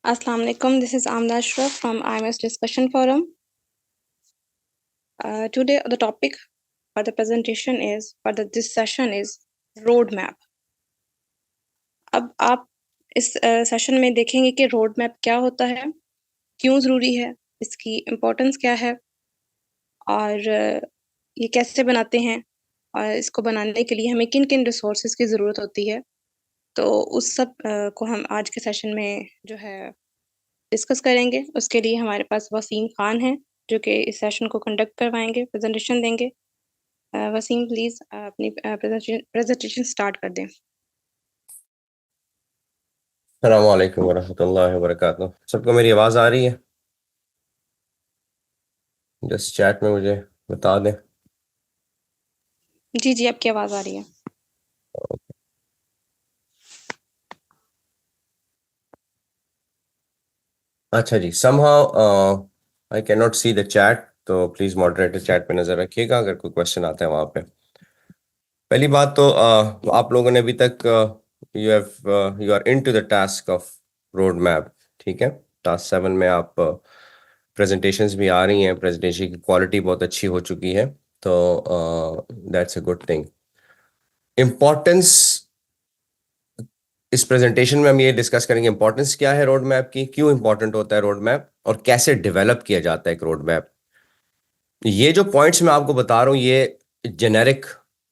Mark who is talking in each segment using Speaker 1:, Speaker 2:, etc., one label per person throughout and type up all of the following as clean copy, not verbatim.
Speaker 1: Assalamu alaikum. This is Amna Ashraf from IMS Discussion Forum. Today, the topic for the presentation is, this session is roadmap. अब आप इस session में देखेंगे कि road map क्या होता है, क्यों ज़रूरी है, इसकी इम्पोर्टेंस क्या है और ये कैसे बनाते हैं और इसको बनाने के लिए हमें किन-किन रिसोर्सेज़ की ज़रूरत होती है। तो उस सब को हम आज के सेशन में जो है डिस्कस करेंगे। उसके लिए हमारे पास वसीम खान हैं, जो कि इस सेशन को कंडक्ट करवाएँगे, प्रेज़ेंटेशन देंगे। वसीम प्लीज़ अपनी प्रेज़ेंटेशन स्टार्ट कर दें।
Speaker 2: अस्सलाम वालेकुम वरहमतुल्लाहि वबरकातुहू। सबको मेरी आवाज़ आ रही है? जस्ट चैट में मुझे बता दें।
Speaker 1: जी, जी, आपकी आवाज़ आ रही है।
Speaker 2: अच्छा जी, somehow I can not see the chat, तो प्लीज़ मॉडरेटर चैट पे नज़र रखिएगा अगर कोई क्वेश्चन आता है वहाँ पे। पहली बात तो आप लोगों ने अभी तक you are into the task of road map, ठीक है। टास्क 7 में आप प्रेजेंटेशंस भी आ रही हैं, प्रेजेंटेशन की क्वालिटी बहुत अच्छी हो चुकी है, तो that's a good thing. Importance, इस प्रेजेंटेशन में हम ये डिस्कस करेंगे इंपॉर्टेंस क्या है रोड मैप की, क्यों इंपॉर्टेंट होता है रोड मैप और कैसे डेवलप किया जाता है एक रोड मैप। ये जो पॉइंट्स मैं आपको बता रहा हूँ ये जेनेरिक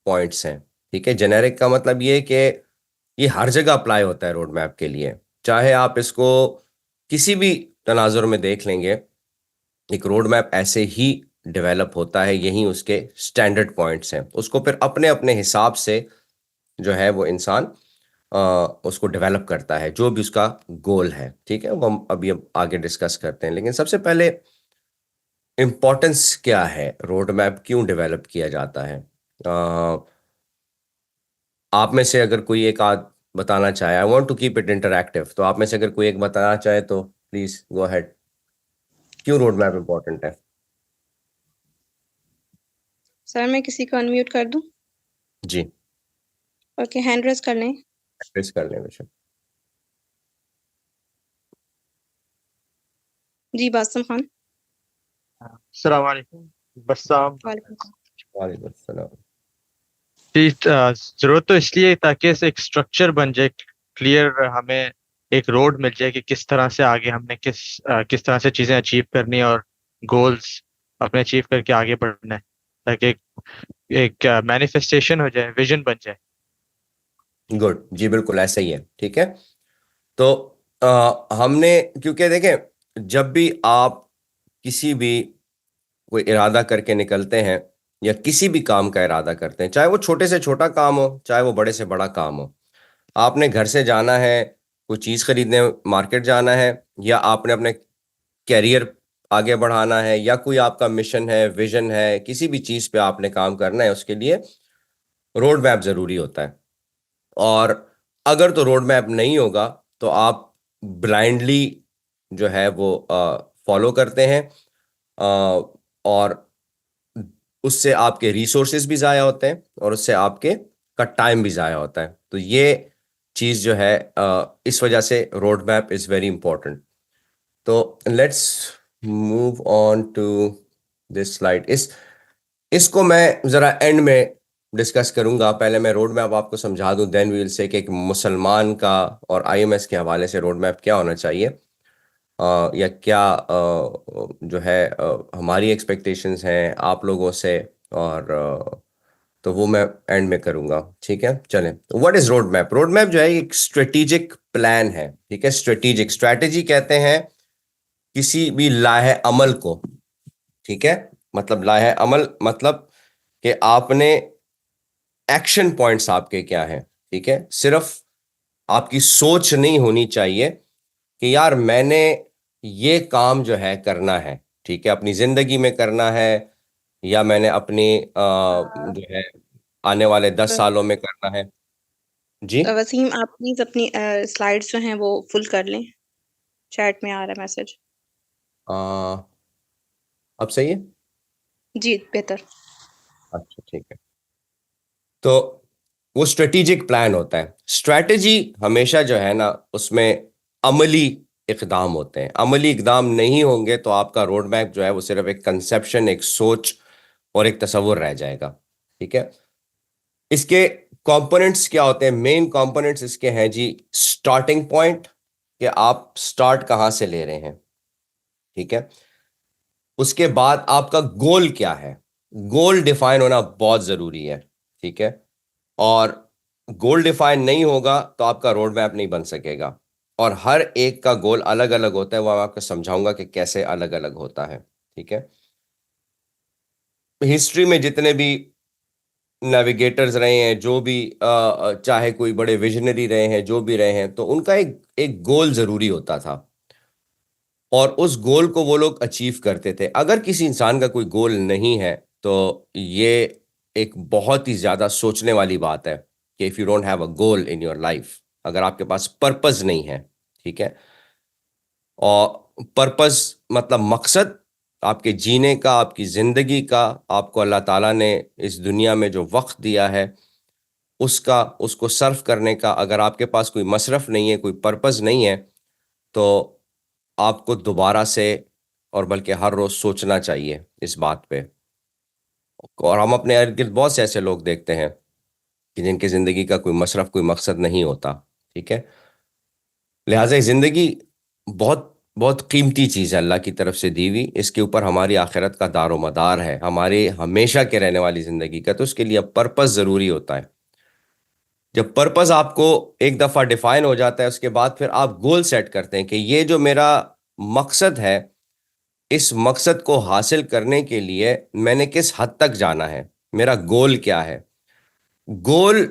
Speaker 2: पॉइंट्स हैं, ठीक है। जेनेरिक का मतलब ये कि ये हर जगह अप्लाई होता है रोड मैप के लिए, चाहे आप इसको किसी भी तनाजुर में देख लेंगे, एक रोड मैप ऐसे ही डेवलप होता है, यही उसके स्टैंडर्ड पॉइंट्स हैं। उसको फिर अपने अपने हिसाब से जो है वो इंसान उसको डेवलप करता है, जो भी उसका गोल है, ठीक है। वो हम अभी अब आगे डिस्कस करते हैं, लेकिन सबसे पहले इम्पोर्टेंस क्या है, रोड मैप क्यों डेवलप किया जाता है। आप में से अगर कोई एक आध बताना चाहे, I want to keep it interactive, तो आप में से अगर कोई एक बताना चाहे तो प्लीज गो अहेड। क्यों रोड मैप इंपॉर्टेंट है?
Speaker 1: सर, मैं किसी को अनम्यूट कर दूँ?
Speaker 2: जी,
Speaker 1: ओके, हैंड रेज़ कर लें।
Speaker 2: प्लीज कर लें बेशक।
Speaker 1: जी, बासिम खान।
Speaker 3: अस्सलाम वालेकुम। बस्साम।
Speaker 1: वालेकुम सलाम।
Speaker 2: वालेकुम अस्सलाम।
Speaker 3: जी, जरूरत तो इसलिए ताकि ऐसे एक स्ट्रक्चर बन जाए, क्लियर, हमें एक रोड मिल जाए कि किस तरह से आगे हमने किस तरह से चीजें अचीव करनी है और गोल्स अपने अचीव करके आगे बढ़ना है, ताकि एक मैनिफेस्टेशन हो जाए, विजन बन जाए।
Speaker 2: गुड जी, बिल्कुल ऐसा ही है, ठीक है। तो हमने, क्योंकि देखें, जब भी आप किसी भी कोई इरादा करके निकलते हैं या किसी भी काम का इरादा करते हैं, चाहे वो छोटे से छोटा काम हो चाहे वो बड़े से बड़ा काम हो, आपने घर से जाना है, कोई चीज़ खरीदने मार्केट जाना है, या आपने अपने कैरियर आगे बढ़ाना है, या कोई आपका मिशन है, विजन है, किसी भी चीज़ पे आपने काम करना है, उसके लिए रोड मैप ज़रूरी होता है। और अगर तो रोड मैप नहीं होगा तो आप ब्लाइंडली जो है वो फॉलो करते हैं, और उससे आपके रिसोर्सेज भी ज़ाया होते हैं और उससे आपके का टाइम भी ज़ाया होता है। तो ये चीज़ जो है, इस वजह से road map is very important. तो let's move on to this slide. इसको मैं ज़रा एंड में डिस्कस करूंगा, पहले मैं रोड मैप आपको समझा दूं, देन वी विल से कि एक मुसलमान का और आईएमएस के हवाले से रोड मैप क्या होना चाहिए, या क्या जो है हमारी एक्सपेक्टेशंस हैं आप लोगों से, और तो वो मैं एंड में करूंगा, ठीक है। चलें, what is road map? Road map जो है एक स्ट्रेटेजिक प्लान है, ठीक है। स्ट्रेटेजिक, स्ट्रैटेजी कहते हैं किसी भी लाहे अमल को, ठीक है। मतलब लाहे अमल मतलब कि आपने एक्शन पॉइंट्स आपके क्या हैं, ठीक है। सिर्फ आपकी सोच नहीं होनी चाहिए कि यार मैंने ये काम जो है करना है, ठीक है, अपनी जिंदगी में करना है, या मैंने अपनी जो है आने वाले 10 सालों में करना है। जी,
Speaker 1: वसीम, आप प्लीज़ अपनी स्लाइड्स जो हैं वो फुल कर लें। चैट में आ रहा है मैसेज।
Speaker 2: आ, अब सही है?
Speaker 1: जी, बेहतर।
Speaker 2: अच्छा, ठीक है। तो वो स्ट्रेटेजिक प्लान होता है। स्ट्रैटेजी हमेशा जो है ना, उसमें अमली इकदाम होते हैं। अमली इकदाम नहीं होंगे तो आपका रोड मैप जो है वो सिर्फ एक कंसेप्शन, एक सोच और एक तस्वुर रह जाएगा। ठीक है, इसके कंपोनेंट्स क्या होते हैं? मेन कंपोनेंट्स इसके हैं जी, स्टार्टिंग पॉइंट, कि आप स्टार्ट कहां से ले रहे हैं। ठीक है, उसके बाद आपका गोल क्या है, गोल डिफाइन होना बहुत जरूरी है। ठीक है, और गोल डिफाइन नहीं होगा तो आपका रोड मैप नहीं बन सकेगा, और हर एक का गोल अलग अलग होता है, वो मैं आपको समझाऊंगा कि कैसे अलग अलग होता है। ठीक है, हिस्ट्री में जितने भी नेविगेटर्स रहे हैं, जो भी चाहे कोई बड़े विजनरी रहे हैं, जो भी रहे हैं, तो उनका एक एक गोल जरूरी होता था, और उस गोल को वो लोग अचीव करते थे। अगर किसी इंसान का कोई गोल नहीं है तो ये एक बहुत ही ज्यादा सोचने वाली बात है कि if you don't have a goal in your life, अगर आपके पास पर्पस नहीं है। ठीक है, और पर्पस मतलब मकसद आपके जीने का, आपकी जिंदगी का, आपको अल्लाह ताला ने इस दुनिया में जो वक्त दिया है उसका, उसको सर्व करने का, अगर आपके पास कोई मसरफ नहीं है, कोई पर्पस नहीं है, तो आपको दोबारा से और बल्कि हर रोज सोचना चाहिए इस बात पे। और हम अपने इर्द गिर्द बहुत से ऐसे लोग देखते हैं कि जिनकी जिंदगी का कोई मसरफ, कोई मकसद नहीं होता। ठीक है, लिहाजा ये जिंदगी बहुत बहुत कीमती चीज़ है, अल्लाह की तरफ से दी हुई। इसके ऊपर हमारी आखिरत का दारो मदार है, हमारे हमेशा के रहने वाली जिंदगी का। तो उसके लिए पर्पस ज़रूरी होता है। जब पर्पस आपको एक दफ़ा डिफाइन हो जाता है, उसके बाद फिर आप गोल सेट करते हैं कि ये जो मेरा मकसद है, इस मकसद को हासिल करने के लिए मैंने किस हद तक जाना है, मेरा गोल क्या है। गोल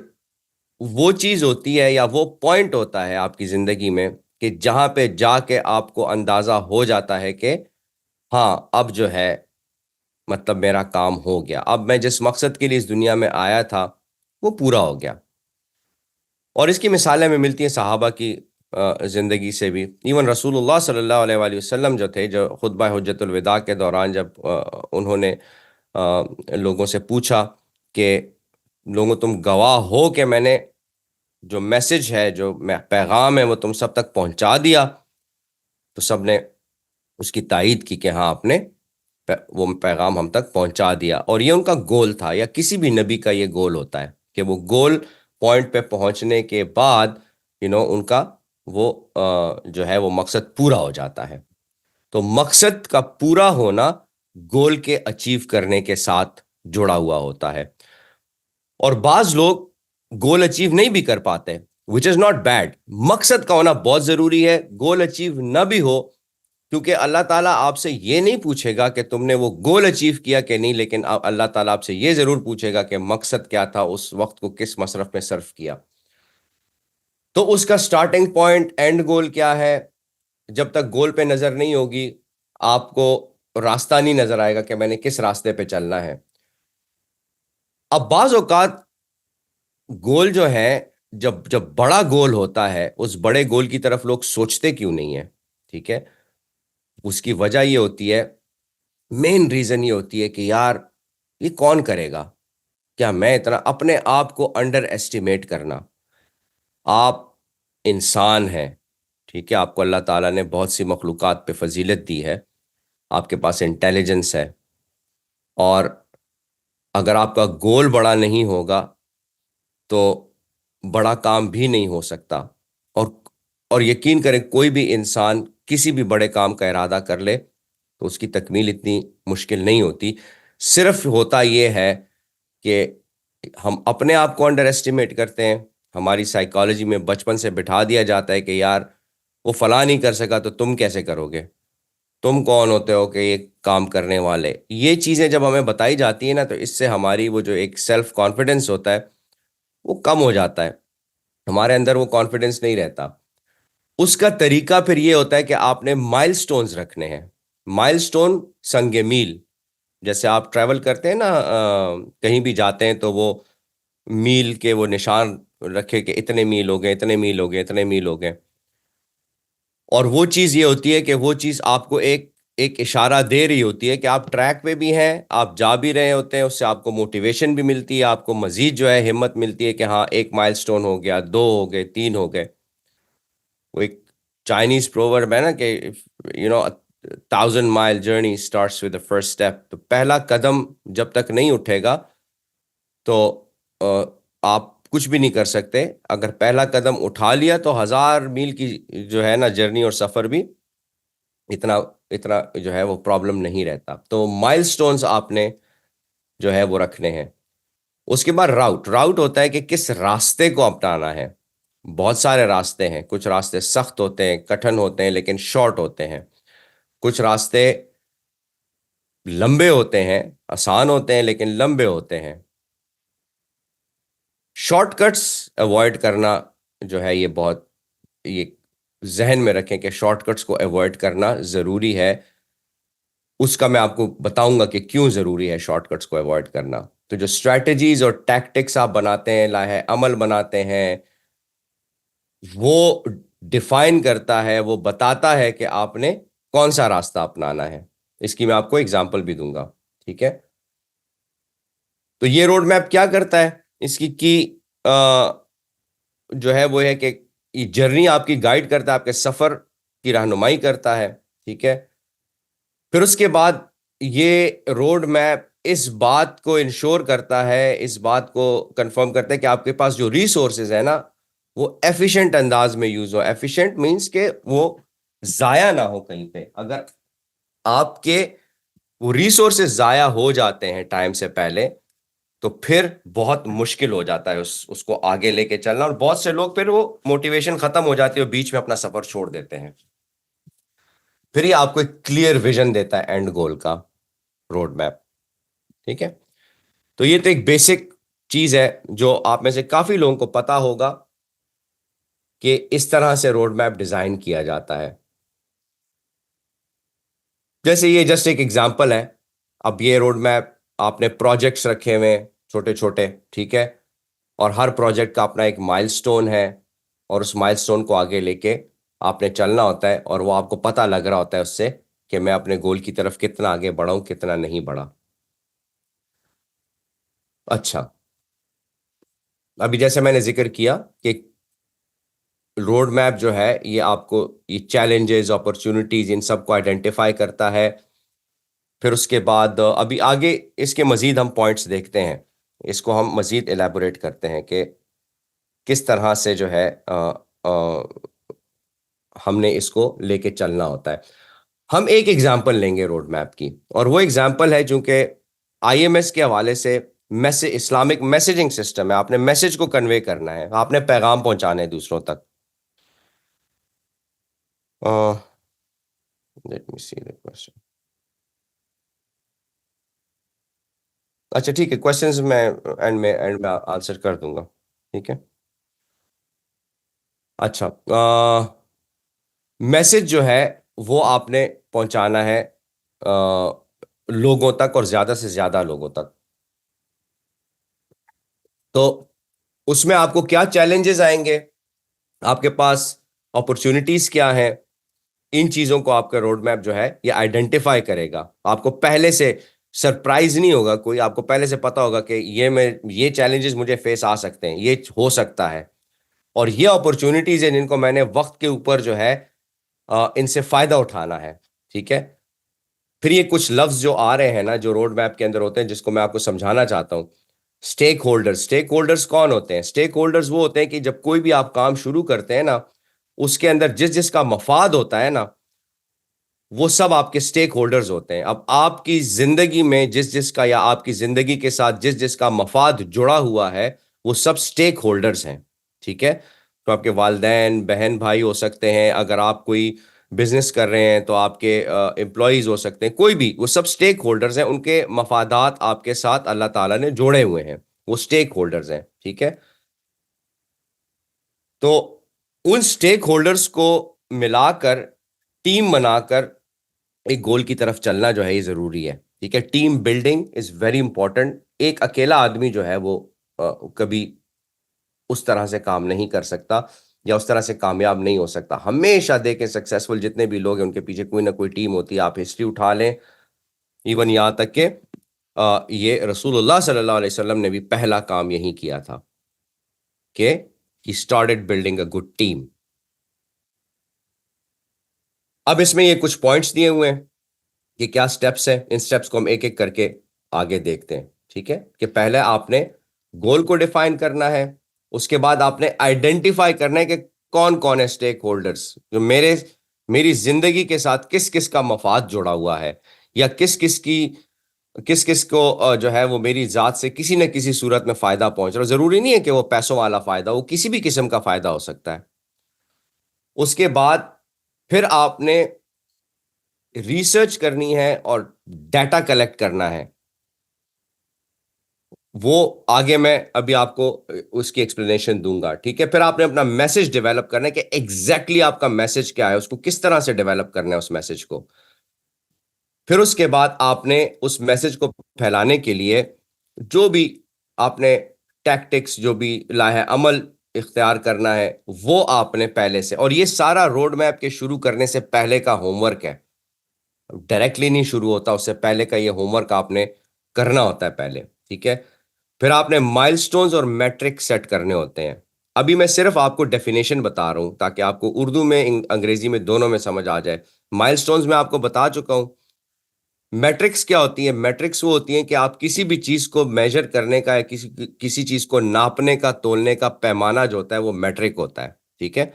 Speaker 2: वो चीज होती है या वो पॉइंट होता है आपकी जिंदगी में कि जहां पे जाके आपको अंदाजा हो जाता है कि हाँ, अब जो है मतलब मेरा काम हो गया, अब मैं जिस मकसद के लिए इस दुनिया में आया था वो पूरा हो गया। और इसकी मिसालें हमें मिलती हैं सहाबा की जिंदगी से भी। इवन रसूलुल्लाह सल्लल्लाहु अलैहि वसल्लम जो थे, जो खुतबा हुज्जतुल विदा के दौरान जब उन्होंने लोगों से पूछा कि लोगों, तुम गवाह हो कि मैंने जो मैसेज है, जो पैगाम है, वो तुम सब तक पहुंचा दिया, तो सब ने उसकी तायीद की कि हाँ, आपने वो पैगाम हम तक पहुंचा दिया। और ये उनका गोल था, या किसी भी नबी का ये गोल होता है कि वो गोल पॉइंट पे पहुंचने के बाद उनका वो जो है वो मकसद पूरा हो जाता है। तो मकसद का पूरा होना गोल के अचीव करने के साथ जुड़ा हुआ होता है। और बाज लोग गोल अचीव नहीं भी कर पाते, विच इज नॉट बैड। मकसद का होना बहुत जरूरी है, गोल अचीव न भी हो, क्योंकि अल्लाह ताला आपसे ये नहीं पूछेगा कि तुमने वो गोल अचीव किया कि नहीं, लेकिन अल्लाह ताला आपसे ये जरूर पूछेगा कि मकसद क्या था, उस वक्त को किस मसरफ में सर्व किया। तो उसका स्टार्टिंग पॉइंट, एंड गोल क्या है, जब तक गोल पे नजर नहीं होगी आपको रास्ता नहीं नजर आएगा कि मैंने किस रास्ते पे चलना है। अब बाज औकात गोल जो है, जब जब बड़ा गोल होता है, उस बड़े गोल की तरफ लोग सोचते क्यों नहीं है? ठीक है, उसकी वजह ये होती है, मेन रीजन ये होती है कि यार ये कौन करेगा, क्या मैं इतना अपने आप को अंडर एस्टिमेट करना। आप इंसान हैं, ठीक है, आपको अल्लाह ताला ने बहुत सी मखलूकात पे फजीलत दी है, आपके पास इंटेलिजेंस है, और अगर आपका गोल बड़ा नहीं होगा तो बड़ा काम भी नहीं हो सकता। और और यकीन करें, कोई भी इंसान किसी भी बड़े काम का इरादा कर ले तो उसकी तकमील इतनी मुश्किल नहीं होती। सिर्फ होता यह है कि हम अपने आप को अंडर एस्टिमेट करते हैं। हमारी साइकोलॉजी में बचपन से बिठा दिया जाता है कि यार वो फला नहीं कर सका तो तुम कैसे करोगे, तुम कौन होते हो कि ये काम करने वाले। ये चीज़ें जब हमें बताई जाती है ना, तो इससे हमारी वो जो एक सेल्फ कॉन्फिडेंस होता है वो कम हो जाता है, हमारे अंदर वो कॉन्फिडेंस नहीं रहता। उसका तरीका फिर ये होता है कि आपने माइलस्टोन्स रखने हैं। माइलस्टोन संगे मील, जैसे आप ट्रैवल करते हैं ना, कहीं भी जाते हैं तो वो मील के वो निशान रखे कि इतने मील हो गए, इतने मील हो गए, इतने मील हो गए। और वो चीज़ ये होती है कि वो चीज़ आपको एक एक इशारा दे रही होती है कि आप ट्रैक पे भी हैं, आप जा भी रहे होते हैं, उससे आपको मोटिवेशन भी मिलती है, आपको मजीद जो है हिम्मत मिलती है कि हाँ, एक माइलस्टोन हो गया, 2 हो गए, 3 हो गए। वो एक चाइनीज प्रोवर्ब है ना कि you know 1000 mile journey starts with the first step. तो पहला कदम जब तक नहीं उठेगा तो आप कुछ भी नहीं कर सकते। अगर पहला कदम उठा लिया तो 1000 मील की जो है ना जर्नी और सफर भी इतना इतना जो है वो प्रॉब्लम नहीं रहता। तो माइलस्टोन्स आपने जो है वो रखने हैं। उसके बाद राउट होता है कि किस रास्ते को अपनाना है। बहुत सारे रास्ते हैं, कुछ रास्ते सख्त होते हैं, कठिन होते हैं, लेकिन शॉर्ट होते हैं। कुछ रास्ते लंबे होते हैं, आसान होते हैं, लेकिन लंबे होते हैं। शॉर्टकट्स अवॉइड करना जो है ये बहुत, ये जहन में रखें कि शॉर्टकट्स को अवॉइड करना जरूरी है। उसका मैं आपको बताऊंगा कि क्यों जरूरी है शॉर्टकट्स को अवॉइड करना। तो जो स्ट्रैटेजीज और टैक्टिक्स आप बनाते हैं, लाहे अमल बनाते हैं, वो डिफाइन करता है, वो बताता है कि आपने कौन सा रास्ता अपनाना है। इसकी मैं आपको एग्जांपल भी दूंगा, ठीक है। तो ये रोड मैप क्या करता है, इसकी की जो है वो है कि ये जर्नी आपकी गाइड करता है, आपके सफर की रहनुमाई करता है, ठीक है। फिर उसके बाद ये रोड मैप इस बात को इंश्योर करता है, इस बात को कंफर्म करता है कि आपके पास जो रिसोर्सेज है ना वो एफिशिएंट अंदाज में यूज हो। एफिशिएंट मींस के वो जाया ना हो कहीं पे। अगर आपके वो रिसोर्सेज जाया हो जाते हैं टाइम से पहले तो फिर बहुत मुश्किल हो जाता है उसको आगे लेके चलना। और बहुत से लोग फिर वो मोटिवेशन खत्म हो जाती है और बीच में अपना सफर छोड़ देते हैं। फिर ये आपको एक क्लियर विजन देता है एंड गोल का रोड मैप, ठीक है। तो ये तो एक बेसिक चीज है जो आप में से काफी लोगों को पता होगा कि इस तरह से रोड मैप डिजाइन किया जाता है। जैसे ये जस्ट एक एग्जांपल है। अब ये रोड मैप आपने प्रोजेक्ट्स रखे हुए छोटे छोटे, ठीक है, और हर प्रोजेक्ट का अपना एक माइलस्टोन है और उस माइलस्टोन को आगे लेके आपने चलना होता है और वो आपको पता लग रहा होता है उससे कि मैं अपने गोल की तरफ कितना आगे बढ़ा हूं, कितना नहीं बढ़ा। अच्छा, अभी जैसे मैंने जिक्र किया कि रोड मैप जो है ये आपको ये चैलेंजेस, अपॉर्चुनिटीज, इन सबको आइडेंटिफाई करता है। फिर उसके बाद अभी आगे इसके मजीद हम पॉइंट्स देखते हैं, इसको हम मजीद एलैबोरेट करते हैं कि किस तरह से जो है हमने इसको लेके चलना होता है। हम एक एग्जांपल लेंगे रोड मैप की, और वो एग्जांपल है चूंकि आईएमएस के हवाले से मैसेज, इस्लामिक मैसेजिंग सिस्टम है। आपने मैसेज को कन्वे करना है, आपने पैगाम पहुंचाने हैं दूसरों तक। Let me see the question. अच्छा ठीक है, क्वेश्चंस मैं एंड में आंसर कर दूंगा, ठीक है। अच्छा, मैसेज जो है वो आपने पहुंचाना है लोगों तक, और ज्यादा से ज्यादा लोगों तक। तो उसमें आपको क्या चैलेंजेस आएंगे, आपके पास अपॉर्चुनिटीज क्या है, इन चीजों को आपका रोड मैप जो है ये आइडेंटिफाई करेगा। आपको पहले से सरप्राइज नहीं होगा कोई, आपको पहले से पता होगा कि ये चैलेंजेस मुझे फेस आ सकते हैं, ये हो सकता है, और ये अपॉर्चुनिटीज हैं जिनको मैंने वक्त के ऊपर जो है इनसे फायदा उठाना है, ठीक है। फिर ये कुछ लफ्ज जो आ रहे हैं ना जो रोड मैप के अंदर होते हैं, जिसको मैं आपको समझाना चाहता हूं। स्टेक होल्डर्स कौन होते हैं? स्टेक होल्डर्स वो होते हैं कि जब कोई भी आप काम शुरू करते हैं ना, उसके अंदर जिस जिसका मफाद होता है ना, वो सब आपके स्टेक होल्डर्स होते हैं। अब आपकी जिंदगी में जिस जिसका, या आपकी जिंदगी के साथ जिस जिसका मफाद जुड़ा हुआ है, वो सब स्टेक होल्डर्स हैं, ठीक है। तो आपके वालिदैन, बहन भाई हो सकते हैं, अगर आप कोई बिजनेस कर रहे हैं तो आपके एम्प्लॉयज हो सकते हैं, कोई भी, वो सब स्टेक होल्डर्स हैं। उनके मफादात आपके साथ अल्लाह ताला ने जोड़े हुए हैं, वो स्टेक होल्डर्स हैं, ठीक है। तो उन स्टेक होल्डर्स को मिलाकर टीम बनाकर एक गोल की तरफ चलना जो है ये जरूरी है, ठीक है। Team building is very important. एक अकेला आदमी जो है वो कभी उस तरह से काम नहीं कर सकता या उस तरह से कामयाब नहीं हो सकता। हमेशा देखें सक्सेसफुल जितने भी लोग हैं उनके पीछे कोई ना कोई टीम होती है। आप हिस्ट्री उठा लें, इवन यहाँ तक कि ये रसूलुल्लाह सल्लल्लाहु अलैहि वसल्लम ने भी पहला काम यही किया था कि he started building a good team. अब इसमें ये कुछ पॉइंट्स दिए हुए हैं कि क्या स्टेप्स हैं, इन स्टेप्स को हम एक एक करके आगे देखते हैं। ठीक है, कि पहले आपने गोल को डिफाइन करना है, उसके बाद आपने आइडेंटिफाई करना है कि कौन कौन है स्टेक होल्डर्स जो मेरी जिंदगी के साथ किस किस का मफाद जुड़ा हुआ है, या किस किस को जो है वो मेरी जात से किसी न किसी सूरत में फायदा पहुंच रहा है। जरूरी नहीं है कि वो पैसों वाला फायदा, वो किसी भी किस्म का फायदा हो सकता है। उसके बाद फिर आपने रिसर्च करनी है और डाटा कलेक्ट करना है। वो आगे मैं अभी आपको उसकी एक्सप्लेनेशन दूंगा। ठीक है, फिर आपने अपना मैसेज डेवलप करना है कि एग्जैक्टली आपका मैसेज क्या है, उसको किस तरह से डेवलप करना है उस मैसेज को। फिर उसके बाद आपने उस मैसेज को फैलाने के लिए जो भी आपने टैक्टिक्स जो भी लाए हैं, अमल इख्तियार करना है, वो आपने पहले से, और ये सारा रोड मैप के शुरू करने से पहले का होमवर्क है, डायरेक्टली नहीं शुरू होता, उससे पहले का ये होमवर्क आपने करना होता है पहले। ठीक है, फिर आपने माइलस्टोन्स और मैट्रिक सेट करने होते हैं। अभी मैं सिर्फ आपको डेफिनेशन बता रहा हूं ताकि आपको उर्दू में अंग्रेजी में दोनों में समझ आ जाए। माइलस्टोन्स मैं आपको बता चुका हूं। मैट्रिक्स क्या होती है? मैट्रिक्स वो होती है कि आप किसी भी चीज को मेजर करने का या किसी चीज को नापने का, तोलने का पैमाना जो होता है वो मैट्रिक होता है। ठीक है,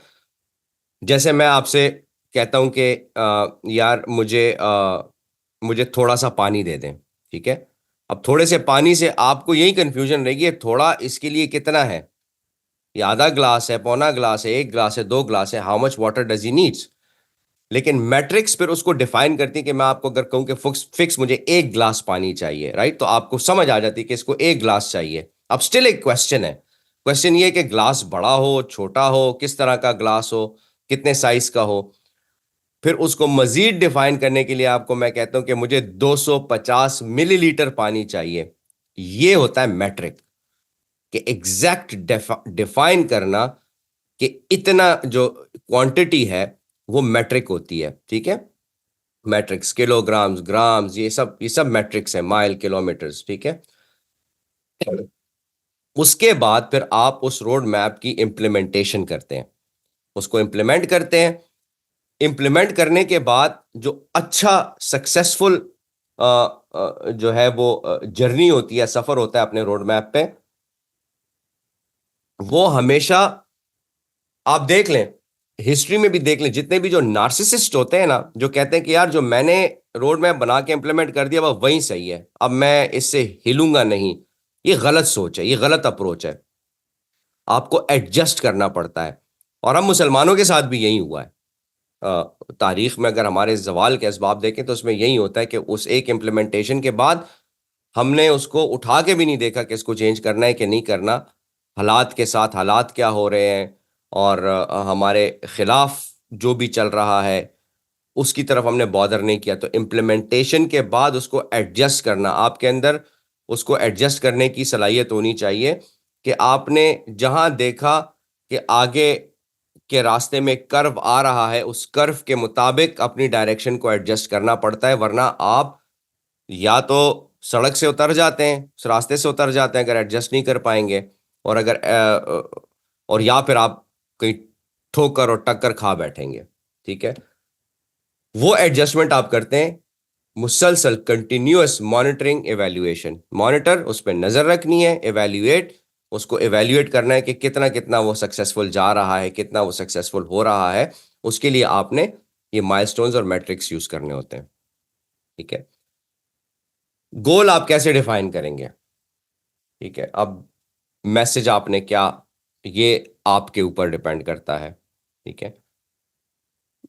Speaker 2: जैसे मैं आपसे कहता हूं कि यार मुझे थोड़ा सा पानी दे दें। ठीक है, अब थोड़े से पानी से आपको यही कंफ्यूजन रहेगी, थोड़ा इसके लिए कितना है, ये आधा ग्लास है, पौना ग्लास है, एक ग्लास है, दो ग्लास है, how much water does he needs. लेकिन मैट्रिक्स फिर उसको डिफाइन करती है कि मैं आपको अगर कहूं कि फिक्स मुझे एक ग्लास पानी चाहिए, राइट, तो आपको समझ आ जाती है कि इसको एक ग्लास चाहिए। अब स्टिल एक क्वेश्चन है, क्वेश्चन ये है कि ग्लास बड़ा हो, छोटा हो, किस तरह का ग्लास हो, कितने साइज का हो। फिर उसको मजीद डिफाइन करने के लिए आपको मैं कहता हूं कि मुझे 250 मिलीलीटर पानी चाहिए। ये होता है मैट्रिक, कि एग्जैक्ट डिफाइन करना कि इतना जो क्वांटिटी है वो मैट्रिक होती है। ठीक है, मैट्रिक्स किलोग्राम्स, ग्राम्स, ये सब मैट्रिक्स है, माइल, किलोमीटर्स। ठीक है, उसके बाद फिर आप उस रोड मैप की इंप्लीमेंटेशन करते हैं, उसको इंप्लीमेंट करते हैं। इंप्लीमेंट करने के बाद जो अच्छा सक्सेसफुल जो है वो जर्नी होती है, सफर होता है अपने रोड मैप पे, वो हमेशा आप देख लें, हिस्ट्री में भी देख लें, जितने भी जो नार्सिसिस्ट होते हैं ना, जो कहते हैं कि यार जो मैंने रोड मैप बना के इंप्लीमेंट कर दिया वह वही सही है, अब मैं इससे हिलूंगा नहीं, ये गलत सोच है, ये गलत अप्रोच है। आपको एडजस्ट करना पड़ता है, और हम मुसलमानों के साथ भी यही हुआ है। तारीख में अगर हमारे जवाल के असबाब देखें तो उसमें यही होता है कि उस एक इम्प्लीमेंटेशन के बाद हमने उसको उठा के भी नहीं देखा कि इसको चेंज करना है कि नहीं करना। हालात के साथ हालात क्या हो रहे हैं और हमारे खिलाफ जो भी चल रहा है उसकी तरफ हमने बॉदर नहीं किया। तो इम्प्लीमेंटेशन के बाद उसको एडजस्ट करना, आपके अंदर उसको एडजस्ट करने की सलाहियत होनी चाहिए कि आपने जहां देखा कि आगे के रास्ते में कर्व आ रहा है, उस कर्व के मुताबिक अपनी डायरेक्शन को एडजस्ट करना पड़ता है, वरना आप या तो सड़क से उतर जाते हैं, उस रास्ते से उतर जाते हैं अगर एडजस्ट नहीं कर पाएंगे, और और या फिर आप कहीं ठोकर और टक्कर खा बैठेंगे। ठीक है, वो एडजस्टमेंट आप करते हैं मुसलसल कंटिन्यूअस मॉनिटरिंग एवेल्युएशन, मॉनिटर, उस पर नजर रखनी है, एवेल्युएट, उसको एवेल्युएट करना है कि कितना कितना वो सक्सेसफुल जा रहा है, कितना वो सक्सेसफुल हो रहा है। उसके लिए आपने ये माइलस्टोन्स और मैट्रिक्स यूज करने होते हैं। ठीक है, गोल आप कैसे डिफाइन करेंगे? ठीक है, अब मैसेज आपने क्या, ये आपके ऊपर डिपेंड करता है। ठीक है,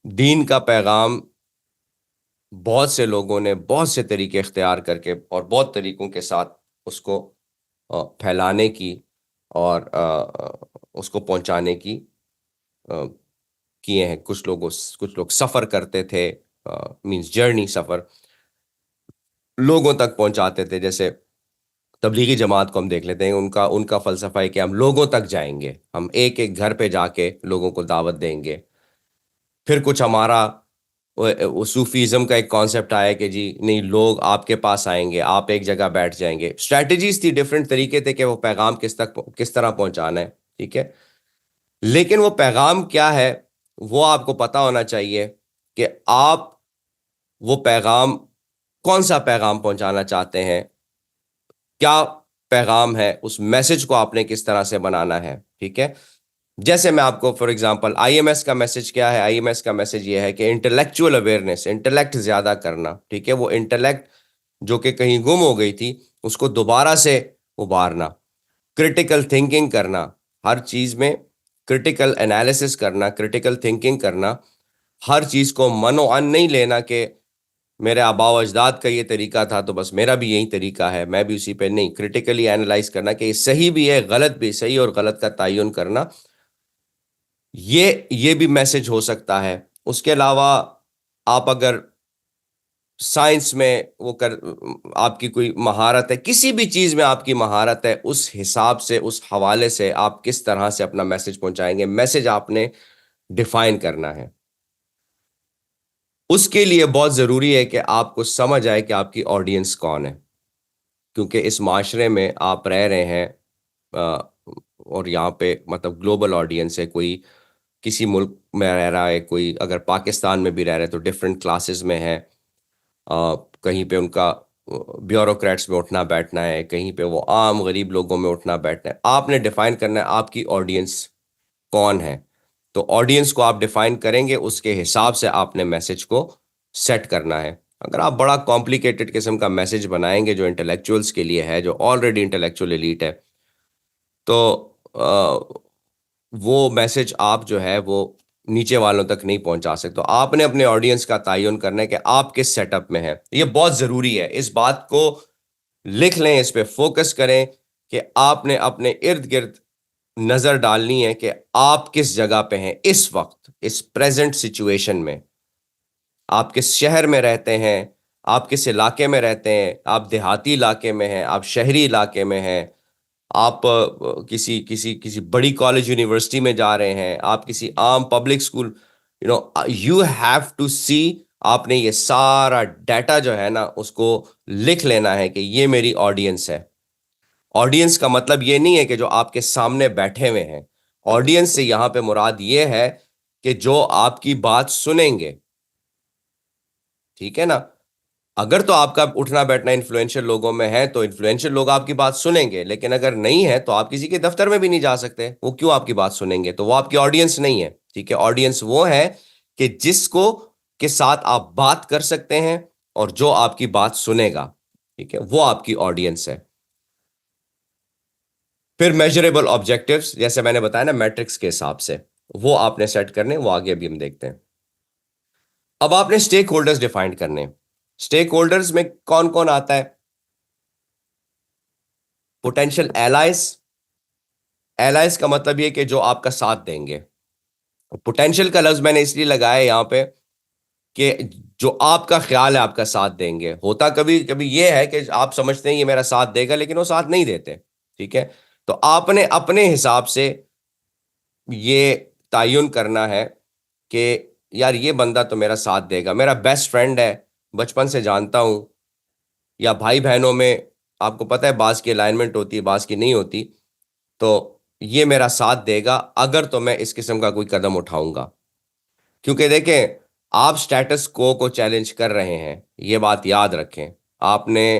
Speaker 2: दीन का पैगाम बहुत से लोगों ने बहुत से तरीके इख्तियार करके और बहुत तरीकों के साथ उसको फैलाने की और उसको पहुंचाने की किए हैं। कुछ लोग सफ़र करते थे, मींस जर्नी, सफ़र लोगों तक पहुंचाते थे। जैसे तबलीगी जमात को हम देख लेते हैं, उनका उनका फ़लसफ़ा है कि हम लोगों तक जाएंगे, हम एक एक घर पे जाके लोगों को दावत देंगे। फिर कुछ हमारा वो सूफीज़म का एक कॉन्सेप्ट आया कि जी नहीं, लोग आपके पास आएंगे, आप एक जगह बैठ जाएंगे। स्ट्रैटेजीज थी, डिफरेंट तरीके थे कि वो पैगाम किस तरह पहुंचाना है। ठीक है, लेकिन वो पैगाम क्या है वो आपको पता होना चाहिए कि आप वो पैगाम, कौन सा पैगाम पहुंचाना चाहते हैं, क्या पैगाम है, उस मैसेज को आपने किस तरह से बनाना है। ठीक है, जैसे मैं आपको फॉर एग्जांपल, आईएमएस का मैसेज क्या है? आईएमएस का मैसेज ये है कि इंटेलेक्चुअल अवेयरनेस, इंटेलेक्ट ज्यादा करना। ठीक है, वो इंटेलेक्ट जो कि कहीं गुम हो गई थी उसको दोबारा से उबारना, क्रिटिकल थिंकिंग करना, हर चीज में क्रिटिकल एनालिसिस करना, क्रिटिकल थिंकिंग करना, हर चीज को मनोअन नहीं लेना कि मेरे आबा अजदाद का ये तरीका था तो बस मेरा भी यही तरीका है, मैं भी उसी पे नहीं। क्रिटिकली एनालाइज करना कि ये सही भी है, गलत भी, सही और गलत का तयन करना, ये भी मैसेज हो सकता है। उसके अलावा आप अगर साइंस में वो कर, आपकी कोई महारत है, किसी भी चीज में आपकी महारत है, उस हिसाब से, उस हवाले से आप किस तरह से अपना मैसेज पहुंचाएंगे, मैसेज आपने डिफाइन करना है। उसके लिए बहुत जरूरी है कि आपको समझ आए कि आपकी ऑडियंस कौन है, क्योंकि इस माशरे में आप रह रहे हैं और यहाँ पे मतलब ग्लोबल ऑडियंस है, कोई किसी मुल्क में रह रहा है, कोई अगर पाकिस्तान में भी रह रहा है तो डिफरेंट क्लासेस में है, कहीं पे उनका ब्यूरोक्रेट्स में उठना बैठना है, कहीं पे वो आम गरीब लोगों में उठना बैठना है। आपने डिफाइन करना है आपकी ऑडियंस कौन है। तो ऑडियंस को आप डिफाइन करेंगे, उसके हिसाब से आपने मैसेज को सेट करना है। अगर आप बड़ा कॉम्प्लिकेटेड किस्म का मैसेज बनाएंगे जो इंटेलेक्चुअल्स के लिए है, जो ऑलरेडी इंटेलेक्चुअल एलीट है, तो वो मैसेज आप जो है वो नीचे वालों तक नहीं पहुंचा सकते। तो आपने अपने ऑडियंस का तयन करना है कि आप किस सेटअप में हैं। ये बहुत जरूरी है, इस बात को लिख लें, इस पे फोकस करें कि आपने अपने इर्द गिर्द नजर डालनी है कि आप किस जगह पे हैं इस वक्त, इस प्रेजेंट सिचुएशन में। आप किस शहर में रहते हैं, आप किस इलाके में रहते हैं, आप देहाती इलाके में हैं, आप शहरी इलाके में हैं, आप किसी किसी किसी बड़ी कॉलेज यूनिवर्सिटी में जा रहे हैं, आप किसी आम public school, you have to see. आपने ये सारा डाटा जो है ना उसको लिख लेना है कि ये मेरी ऑडियंस है। ऑडियंस का मतलब ये नहीं है कि जो आपके सामने बैठे हुए हैं, ऑडियंस से यहां पे मुराद ये है कि जो आपकी बात सुनेंगे। ठीक है ना, अगर तो आपका उठना बैठना इन्फ्लुएंशियल लोगों में है तो इन्फ्लुएंशियल लोग आपकी बात सुनेंगे, लेकिन अगर नहीं है तो आप किसी के दफ्तर में भी नहीं जा सकते, वो क्यों आपकी बात सुनेंगे? तो वो आपकी ऑडियंस नहीं है। ठीक है, ऑडियंस वो है कि जिसको के साथ आप बात कर सकते हैं और जो आपकी बात सुनेगा। ठीक है, वो आपकी ऑडियंस है। फिर मेजरेबल ऑब्जेक्टिव्स, जैसे मैंने बताया ना मैट्रिक्स के हिसाब से, वो आपने सेट करने, वो आगे अभी हम देखते हैं। अब आपने स्टेक होल्डर्स डिफाइन करने। स्टेक होल्डर्स में कौन कौन आता है? Potential allies. एलाइज का मतलब ये कि जो आपका साथ देंगे। पोटेंशियल का लफ्ज मैंने इसलिए लगाया यहां पे कि जो आपका ख्याल है आपका साथ देंगे। होता कभी कभी ये है कि आप समझते हैं ये मेरा साथ देगा, लेकिन वो साथ नहीं देते। ठीक है, तो आपने अपने हिसाब से ये तयन करना है कि यार ये बंदा तो मेरा साथ देगा, मेरा बेस्ट फ्रेंड है, बचपन से जानता हूं, या भाई बहनों में आपको पता है बास की अलाइनमेंट होती है, बास की नहीं होती, तो ये मेरा साथ देगा अगर तो मैं इस किस्म का कोई कदम उठाऊंगा। क्योंकि देखें, आप स्टेटस को चैलेंज कर रहे हैं, ये बात याद रखें। आपने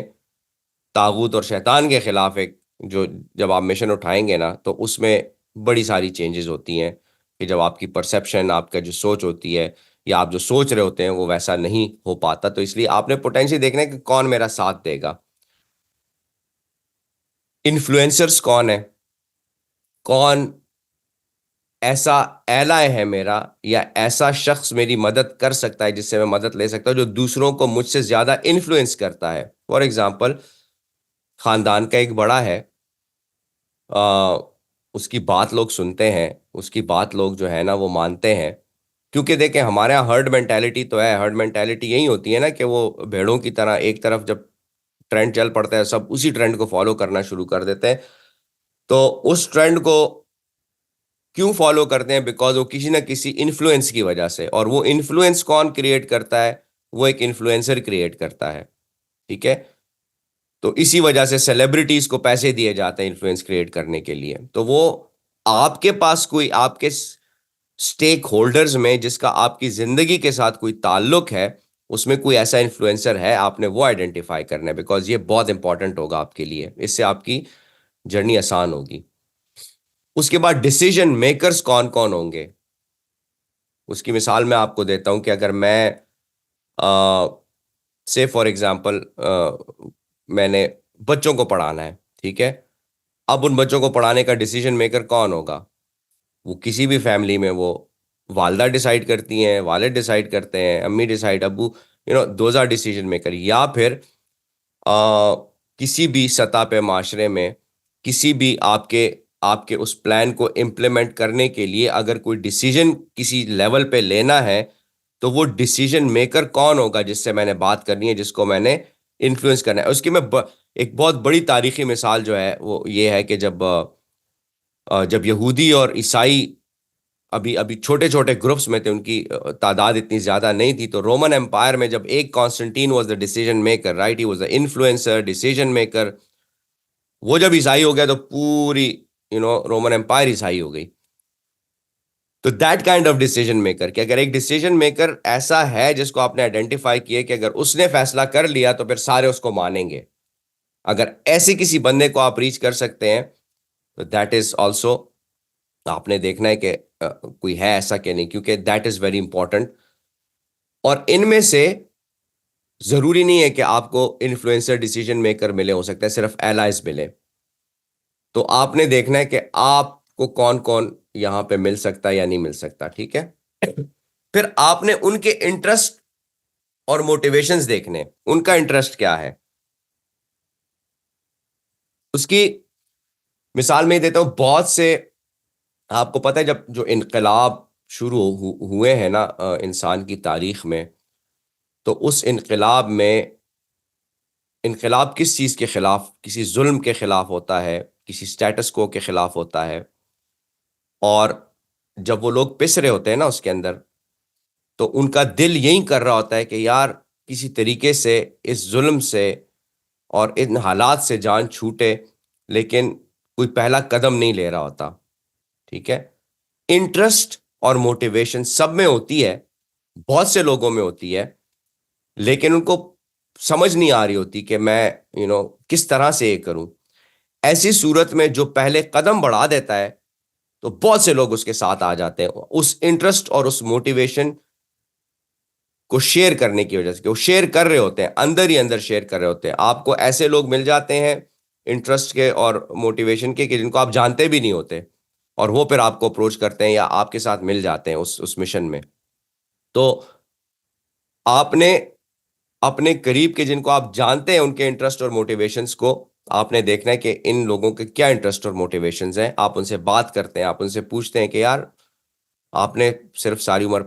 Speaker 2: तागूत और शैतान के खिलाफ एक जो जब आप मिशन उठाएंगे ना, तो उसमें बड़ी सारी चेंजेस होती हैं कि जब आपकी परसेप्शन, आपका जो सोच होती है, या आप जो सोच रहे होते हैं वो वैसा नहीं हो पाता। तो इसलिए आपने पोटेंशियल देखना है कि कौन मेरा साथ देगा। इन्फ्लुएंसर्स कौन है, कौन ऐसा एलाय है मेरा, या ऐसा शख्स मेरी मदद कर सकता है जिससे मैं मदद ले सकता हूं, जो दूसरों को मुझसे ज्यादा इन्फ्लुएंस करता है। फॉर एग्जाम्पल, खानदान का एक बड़ा है, आ, उसकी बात लोग सुनते हैं, उसकी बात लोग जो है ना वो मानते हैं। क्योंकि देखें, हमारे यहाँ हर्ड मेंटालिटी तो है। हर्ड मेंटालिटी यही होती है ना कि वो भेड़ों की तरह एक तरफ जब ट्रेंड चल पड़ता है सब उसी ट्रेंड को फॉलो करना शुरू कर देते हैं। तो उस ट्रेंड को क्यों फॉलो करते हैं? बिकॉज वो किसी ना किसी इन्फ्लुएंस की वजह से, और वो इन्फ्लुएंस कौन क्रिएट करता है? वो एक इन्फ्लुएंसर क्रिएट करता है। ठीक है, तो इसी वजह से सेलिब्रिटीज को पैसे दिए जाते हैं इन्फ्लुएंस क्रिएट करने के लिए। तो वो आपके पास कोई आपके स्टेक होल्डर्स में जिसका आपकी जिंदगी के साथ कोई ताल्लुक है, उसमें कोई ऐसा इन्फ्लुएंसर है, आपने वो आइडेंटिफाई करना है, बिकॉज ये बहुत इंपॉर्टेंट होगा आपके लिए, इससे आपकी जर्नी आसान होगी। उसके बाद डिसीजन मेकर्स कौन कौन होंगे, उसकी मिसाल मैं आपको देता हूं कि अगर मैं से फॉर एग्जांपल मैंने बच्चों को पढ़ाना है, ठीक है, अब उन बच्चों को पढ़ाने का डिसीजन मेकर कौन होगा? वो किसी भी फैमिली में वो वालदा डिसाइड करती हैं, वालिद डिसाइड करते हैं, अम्मी डिसाइड, अबू, दोज आर डिसीजन मेकर। या फिर किसी भी सतह पे माशरे में किसी भी आपके आपके उस प्लान को इम्प्लीमेंट करने के लिए अगर कोई डिसीजन किसी लेवल पे लेना है, तो वो डिसीजन मेकर कौन होगा जिससे मैंने बात करनी है, जिसको मैंने इन्फ्लुएंस करना है। उसकी मैं एक बहुत बड़ी तारीखी मिसाल जो है वो ये है कि जब यहूदी और ईसाई अभी अभी छोटे छोटे ग्रुप्स में थे, उनकी तादाद इतनी ज्यादा नहीं थी, तो रोमन एम्पायर में जब एक Constantine was the decision maker, right, he was the influencer, decision maker, वो जब ईसाई हो गया तो पूरी रोमन एम्पायर ईसाई हो गई। तो that kind of decision maker, कि अगर एक डिसीजन मेकर ऐसा है जिसको आपने आइडेंटिफाई किया कि अगर उसने फैसला कर लिया तो फिर सारे उसको मानेंगे, अगर ऐसे किसी बंदे को आप रीच कर सकते हैं तो दैट इज ऑल्सो, आपने देखना है कि कोई है ऐसा कि नहीं, क्योंकि दैट इज वेरी इंपॉर्टेंट। और इनमें से जरूरी नहीं है कि आपको इन्फ्लुएंसर डिसीजन मेकर मिले, हो सकता है सिर्फ एलाइज मिले। तो आपने देखना है कि आपको कौन कौन यहां पे मिल सकता है या नहीं मिल सकता, ठीक है। फिर आपने उनके इंटरेस्ट और मोटिवेशंस देखने, उनका इंटरेस्ट क्या है। उसकी मिसाल में देता हूं, बहुत से, आपको पता है जब जो इनकलाब शुरू हुए हैं ना इंसान की तारीख में, तो उस इनकलाब किस चीज के खिलाफ, किसी जुल्म के खिलाफ होता है, किसी स्टेटस को के खिलाफ होता है। और जब वो लोग पिस रहे होते हैं ना उसके अंदर, तो उनका दिल यही कर रहा होता है कि यार किसी तरीके से इस जुल्म से और इन हालात से जान छूटे, लेकिन कोई पहला कदम नहीं ले रहा होता, ठीक है। इंटरेस्ट और मोटिवेशन सब में होती है, बहुत से लोगों में होती है, लेकिन उनको समझ नहीं आ रही होती कि मैं किस तरह से ये करूं। ऐसी सूरत में जो पहले कदम बढ़ा देता है, तो बहुत से लोग उसके साथ आ जाते हैं, उस इंटरेस्ट और उस मोटिवेशन को शेयर करने की वजह से, कि वो शेयर कर रहे होते हैं, अंदर ही अंदर शेयर कर रहे होते हैं। आपको ऐसे लोग मिल जाते हैं इंटरेस्ट के और मोटिवेशन के, कि जिनको आप जानते भी नहीं होते, और वो फिर आपको अप्रोच करते हैं या आपके साथ मिल जाते हैं उस मिशन में। तो आपने अपने करीब के, जिनको आप जानते हैं, उनके इंटरेस्ट और मोटिवेशंस को आपने देखना है कि इन लोगों के क्या इंटरेस्ट और मोटिवेशंस हैं। आप उनसे बात करते हैं, आप उनसे पूछते हैं कि यार आपने सिर्फ सारी उम्र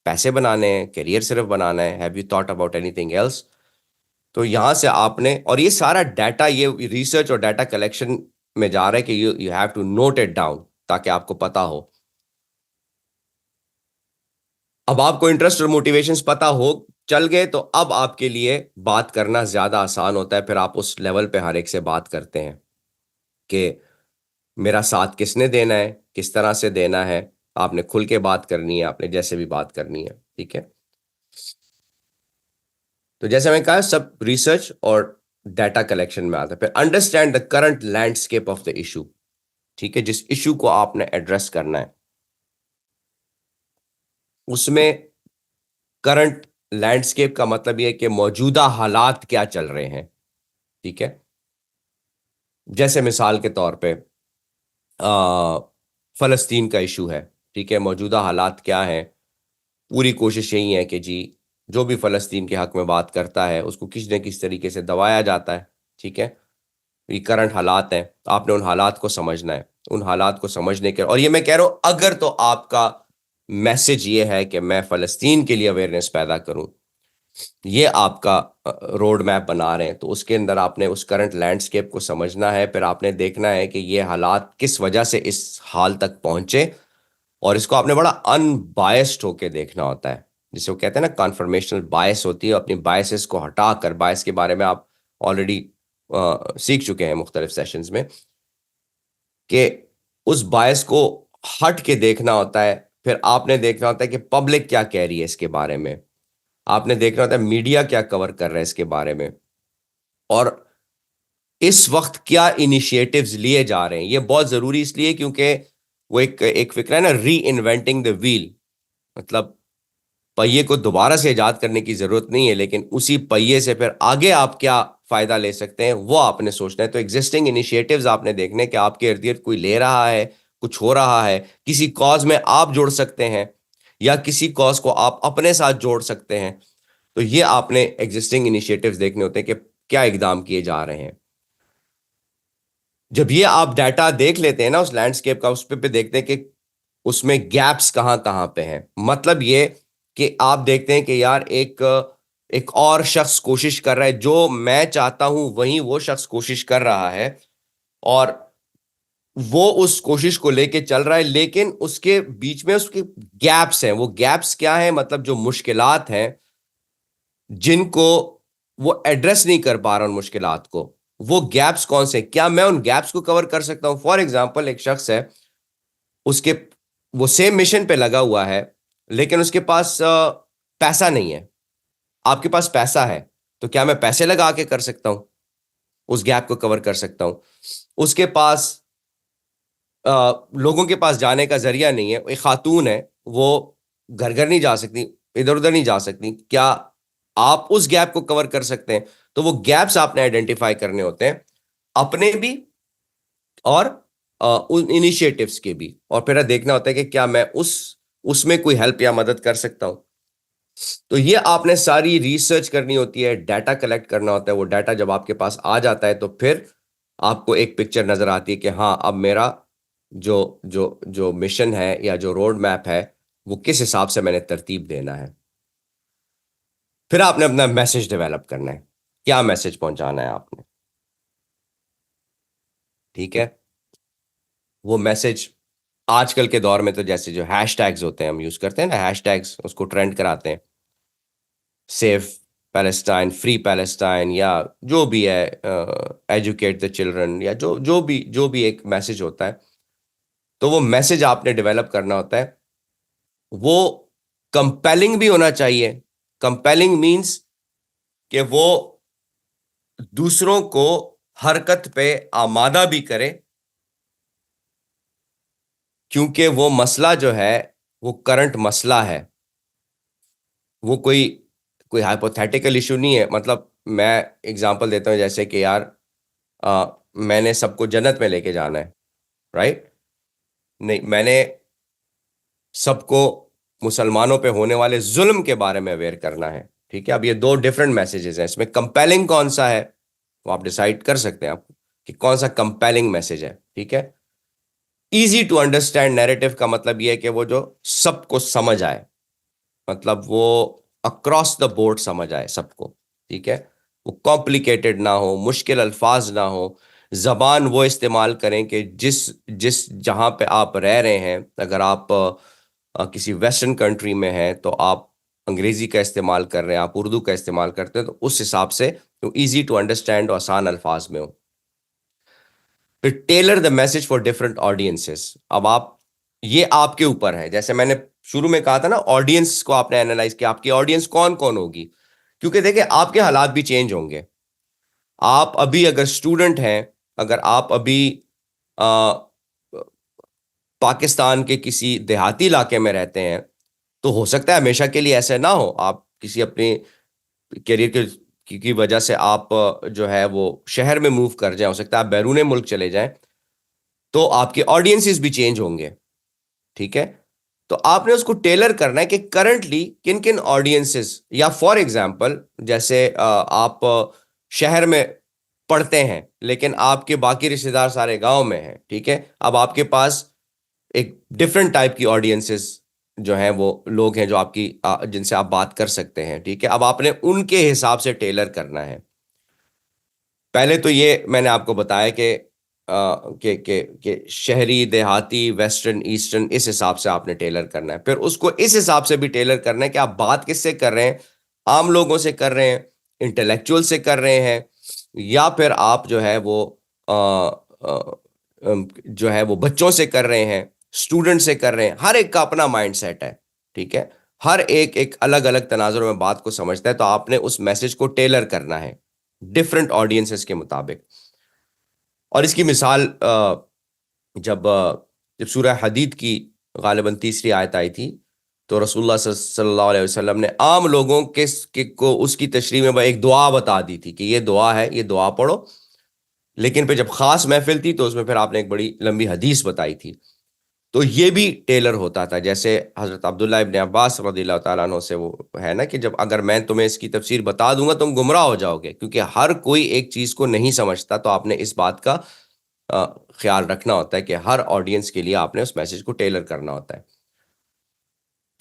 Speaker 2: पैसे बनाने हैं, करियर सिर्फ बनाना है, have you thought about anything else? तो यहां से आपने, और ये सारा डाटा, ये रिसर्च और डाटा कलेक्शन में जा रहा है कि you have to note it down, ताकि आपको पता हो। अब आपको इंटरेस्ट और मोटिवेशंस पता हो चल गए, तो अब आपके लिए बात करना ज्यादा आसान होता है। फिर आप उस लेवल पे हर एक से बात करते हैं कि मेरा साथ किसने देना है, किस तरह से देना है। आपने खुल के बात करनी है, आपने जैसे भी बात करनी है, ठीक है। तो जैसे मैंने कहा, सब रिसर्च और डाटा कलेक्शन में आता है। फिर understand the current landscape of the issue, ठीक है। जिस इशू को आपने एड्रेस करना है, उसमें करंट लैंडस्केप का मतलब यह है कि मौजूदा हालात क्या चल रहे हैं, ठीक है। जैसे मिसाल के तौर पे फलस्तीन का इशू है, ठीक है। मौजूदा हालात क्या है? पूरी कोशिश यही है कि जी, जो भी फलस्तीन के हक में बात करता है उसको किसी न किसी तरीके से दबाया जाता है, ठीक है। ये करंट हालात हैं, आपने उन हालात को समझना है। उन हालात को समझने के, और ये मैं कह रहा हूं, अगर तो आपका मैसेज ये है कि मैं फलस्तीन के लिए अवेयरनेस पैदा करूं, ये आपका रोड मैप बना रहे हैं, तो उसके अंदर आपने उस करंट लैंडस्केप को समझना है। फिर आपने देखना है कि ये हालात किस वजह से इस हाल तक पहुंचे, और इसको आपने बड़ा अनबायस्ड होके देखना होता है, जिसे वो कहते हैं ना कन्फर्मेशनल बायस होती है। अपनी बायसेस को हटाकर, बायस के बारे में आप ऑलरेडी सीख चुके हैं मुख्तलिफ सेशंस में, कि उस बायस को हट के देखना होता है। फिर आपने देखना होता है कि पब्लिक क्या कह रही है इसके बारे में, आपने देखना होता है मीडिया क्या कवर कर रहा है इसके बारे में, और इस वक्त क्या इनिशिएटिव्स लिए जा रहे हैं। ये बहुत जरूरी इसलिए क्योंकि वो एक फिक्र है ना, री इन्वेंटिंग द व्हील, मतलब पहिए को दोबारा से इजाद करने की जरूरत नहीं है, लेकिन उसी पहिए से फिर आगे आप क्या फायदा ले सकते हैं वो आपने सोचना है। तो एग्जिस्टिंग इनिशिएटिव्स आपने देखने कि आपके इर्द गिर्द कोई ले रहा है, कुछ हो रहा है, किसी कॉज में आप जुड़ सकते हैं या किसी कॉज को आप अपने साथ जोड़ सकते हैं। तो ये आपने एग्जिस्टिंग इनिशिएटिव्स देखने होते हैं कि क्या इकदाम किए जा रहे हैं। जब ये आप डाटा देख लेते हैं ना उस लैंडस्केप का, उस पे देखते हैं कि उसमें गैप्स कहाँ कहाँ पे हैं। मतलब ये कि आप देखते हैं कि यार एक एक और शख्स कोशिश कर रहा है, जो मैं चाहता हूं वही वो शख्स कोशिश कर रहा है, और वो उस कोशिश को लेके चल रहा है, लेकिन उसके बीच में उसके गैप्स हैं। वो गैप्स क्या है, मतलब जो मुश्किलात हैं जिनको वो एड्रेस नहीं कर पा रहा उन मुश्किलात को, वो गैप्स कौन से, क्या मैं उन गैप्स को कवर कर सकता हूं। फॉर एग्जाम्पल, एक शख्स है, उसके वो सेम मिशन पे लगा हुआ है, लेकिन उसके पास पैसा नहीं है। आपके पास पैसा है, तो क्या मैं पैसे लगा के कर सकता हूं, उस गैप को कवर कर सकता हूं। उसके पास लोगों के पास जाने का जरिया नहीं है, एक खातून है, वो घर घर नहीं जा सकती, इधर उधर नहीं जा सकती, क्या आप उस गैप को कवर कर सकते हैं। तो वो गैप्स आपने आइडेंटिफाई करने होते हैं, अपने भी और उन इनिशिएटिव्स के भी, और फिर देखना होता है कि क्या मैं उसमें कोई हेल्प या मदद कर सकता हूं। तो ये आपने सारी रिसर्च करनी होती है, डाटा कलेक्ट करना होता है। वो डाटा जब आपके पास आ जाता है तो फिर आपको एक पिक्चर नजर आती है कि हाँ, अब मेरा जो जो जो मिशन है या जो रोड मैप है वो किस हिसाब से मैंने तरतीब देना है। फिर आपने अपना मैसेज डेवलप करना है, क्या मैसेज पहुंचाना है आपने, ठीक है। वो मैसेज आजकल के दौर में तो जैसे जो हैशटैग्स होते हैं हम यूज करते हैं ना, हैशटैग्स उसको ट्रेंड कराते हैं, सेफ पैलेस्टाइन, फ्री पैलेस्टाइन, या जो भी है, एजुकेट द चिल्ड्रन, या जो भी एक मैसेज होता है। तो वो मैसेज आपने डेवलप करना होता है, वो कंपेलिंग भी होना चाहिए। कंपेलिंग मींस कि वो दूसरों को हरकत पे आमादा भी करे, क्योंकि वो मसला जो है वो करंट मसला है, वो कोई कोई हाइपोथेटिकल इशू नहीं है। मतलब मैं एग्जांपल देता हूँ, जैसे कि यार मैंने सबको जन्नत में लेके जाना है, राइट, नहीं, मैंने सबको मुसलमानों पे होने वाले जुल्म के बारे में अवेयर करना है, ठीक है। अब ये दो डिफरेंट मैसेजेस हैं, इसमें कंपेलिंग कौन सा है वो आप डिसाइड कर सकते हैं आप, कि कौन सा कंपेलिंग मैसेज है, ठीक है। इजी टू अंडरस्टैंड नैरेटिव का मतलब ये है कि वो जो सबको समझ आए, मतलब वो अक्रॉस द बोर्ड समझ आए सबको, ठीक है। वो कॉम्प्लिकेटेड ना हो, मुश्किल अल्फाज ना हो, जबान वो इस्तेमाल करें कि जिस जिस जहां पे आप रह रहे हैं, अगर आप किसी वेस्टर्न कंट्री में हैं तो आप अंग्रेजी का इस्तेमाल कर रहे हैं, आप उर्दू का इस्तेमाल करते हैं, तो उस हिसाब से तो ईजी टू अंडरस्टैंड और आसान अल्फाज में हो। फिर tailor the message for different audiences. अब आप, ये आपके ऊपर है, जैसे मैंने शुरू में कहा था ना, ऑडियंस को आपने एनालाइज किया, आपकी ऑडियंस कौन कौन होगी, क्योंकि देखिए आपके हालात भी चेंज होंगे। आप अभी अगर स्टूडेंट हैं, अगर आप अभी आ, पाकिस्तान के किसी देहाती इलाके में रहते हैं, तो हो सकता है हमेशा के लिए ऐसा ना हो, आप किसी अपने करियर की वजह से आप जो है वो शहर में मूव कर जाए, हो सकता है आप बैरून मुल्क चले जाएं, तो आपके ऑडियंसेस भी चेंज होंगे, ठीक है। तो आपने उसको टेलर करना है कि करंटली किन किन ऑडियंसेस, या फॉर एग्जांपल जैसे आप शहर में पढ़ते हैं लेकिन आपके बाकी रिश्तेदार सारे गांव में हैं, ठीक है। अब आपके पास एक डिफरेंट टाइप की ऑडियंसेस जो हैं, वो लोग हैं जो आपकी जिनसे आप बात कर सकते हैं, ठीक है। अब आपने उनके हिसाब से टेलर करना है। पहले तो ये मैंने आपको बताया कि के शहरी, देहाती, वेस्टर्न, ईस्टर्न, इस हिसाब से आपने टेलर करना है। फिर उसको इस हिसाब से भी टेलर करना है कि आप बात किससे कर रहे हैं, आम लोगों से कर रहे हैं, इंटेलेक्चुअल से कर रहे हैं, या फिर आप जो है वो जो है वो बच्चों से कर रहे हैं, स्टूडेंट से कर रहे हैं, हर एक का अपना माइंड सेट है, ठीक है, हर एक एक अलग अलग तनाजुर में बात को समझता है, तो आपने उस मैसेज को टेलर करना है डिफरेंट ऑडियंसेस के मुताबिक। और इसकी मिसाल जब जब सूरह हदीद की गालिबन तीसरी आयत आई थी, तो रसूलुल्लाह सल्लल्लाहु अलैहि वसल्लम ने आम लोगों को उसकी तशरीह में एक दुआ बता दी थी कि ये दुआ है, ये दुआ पढ़ो। लेकिन फिर जब खास महफिल थी तो उसमें फिर आपने एक बड़ी लंबी हदीस बताई थी। तो ये भी टेलर होता था, जैसे हजरत अब्दुल्ला इब्न अब्बास रदिल्लाहु ताला अन्हु से वो है ना कि जब अगर मैं तुम्हें इसकी तफसीर बता दूंगा तुम गुमराह हो जाओगे, क्योंकि हर कोई एक चीज को नहीं समझता। तो आपने इस बात का ख्याल रखना होता है कि हर ऑडियंस के लिए आपने उस मैसेज को टेलर करना होता है।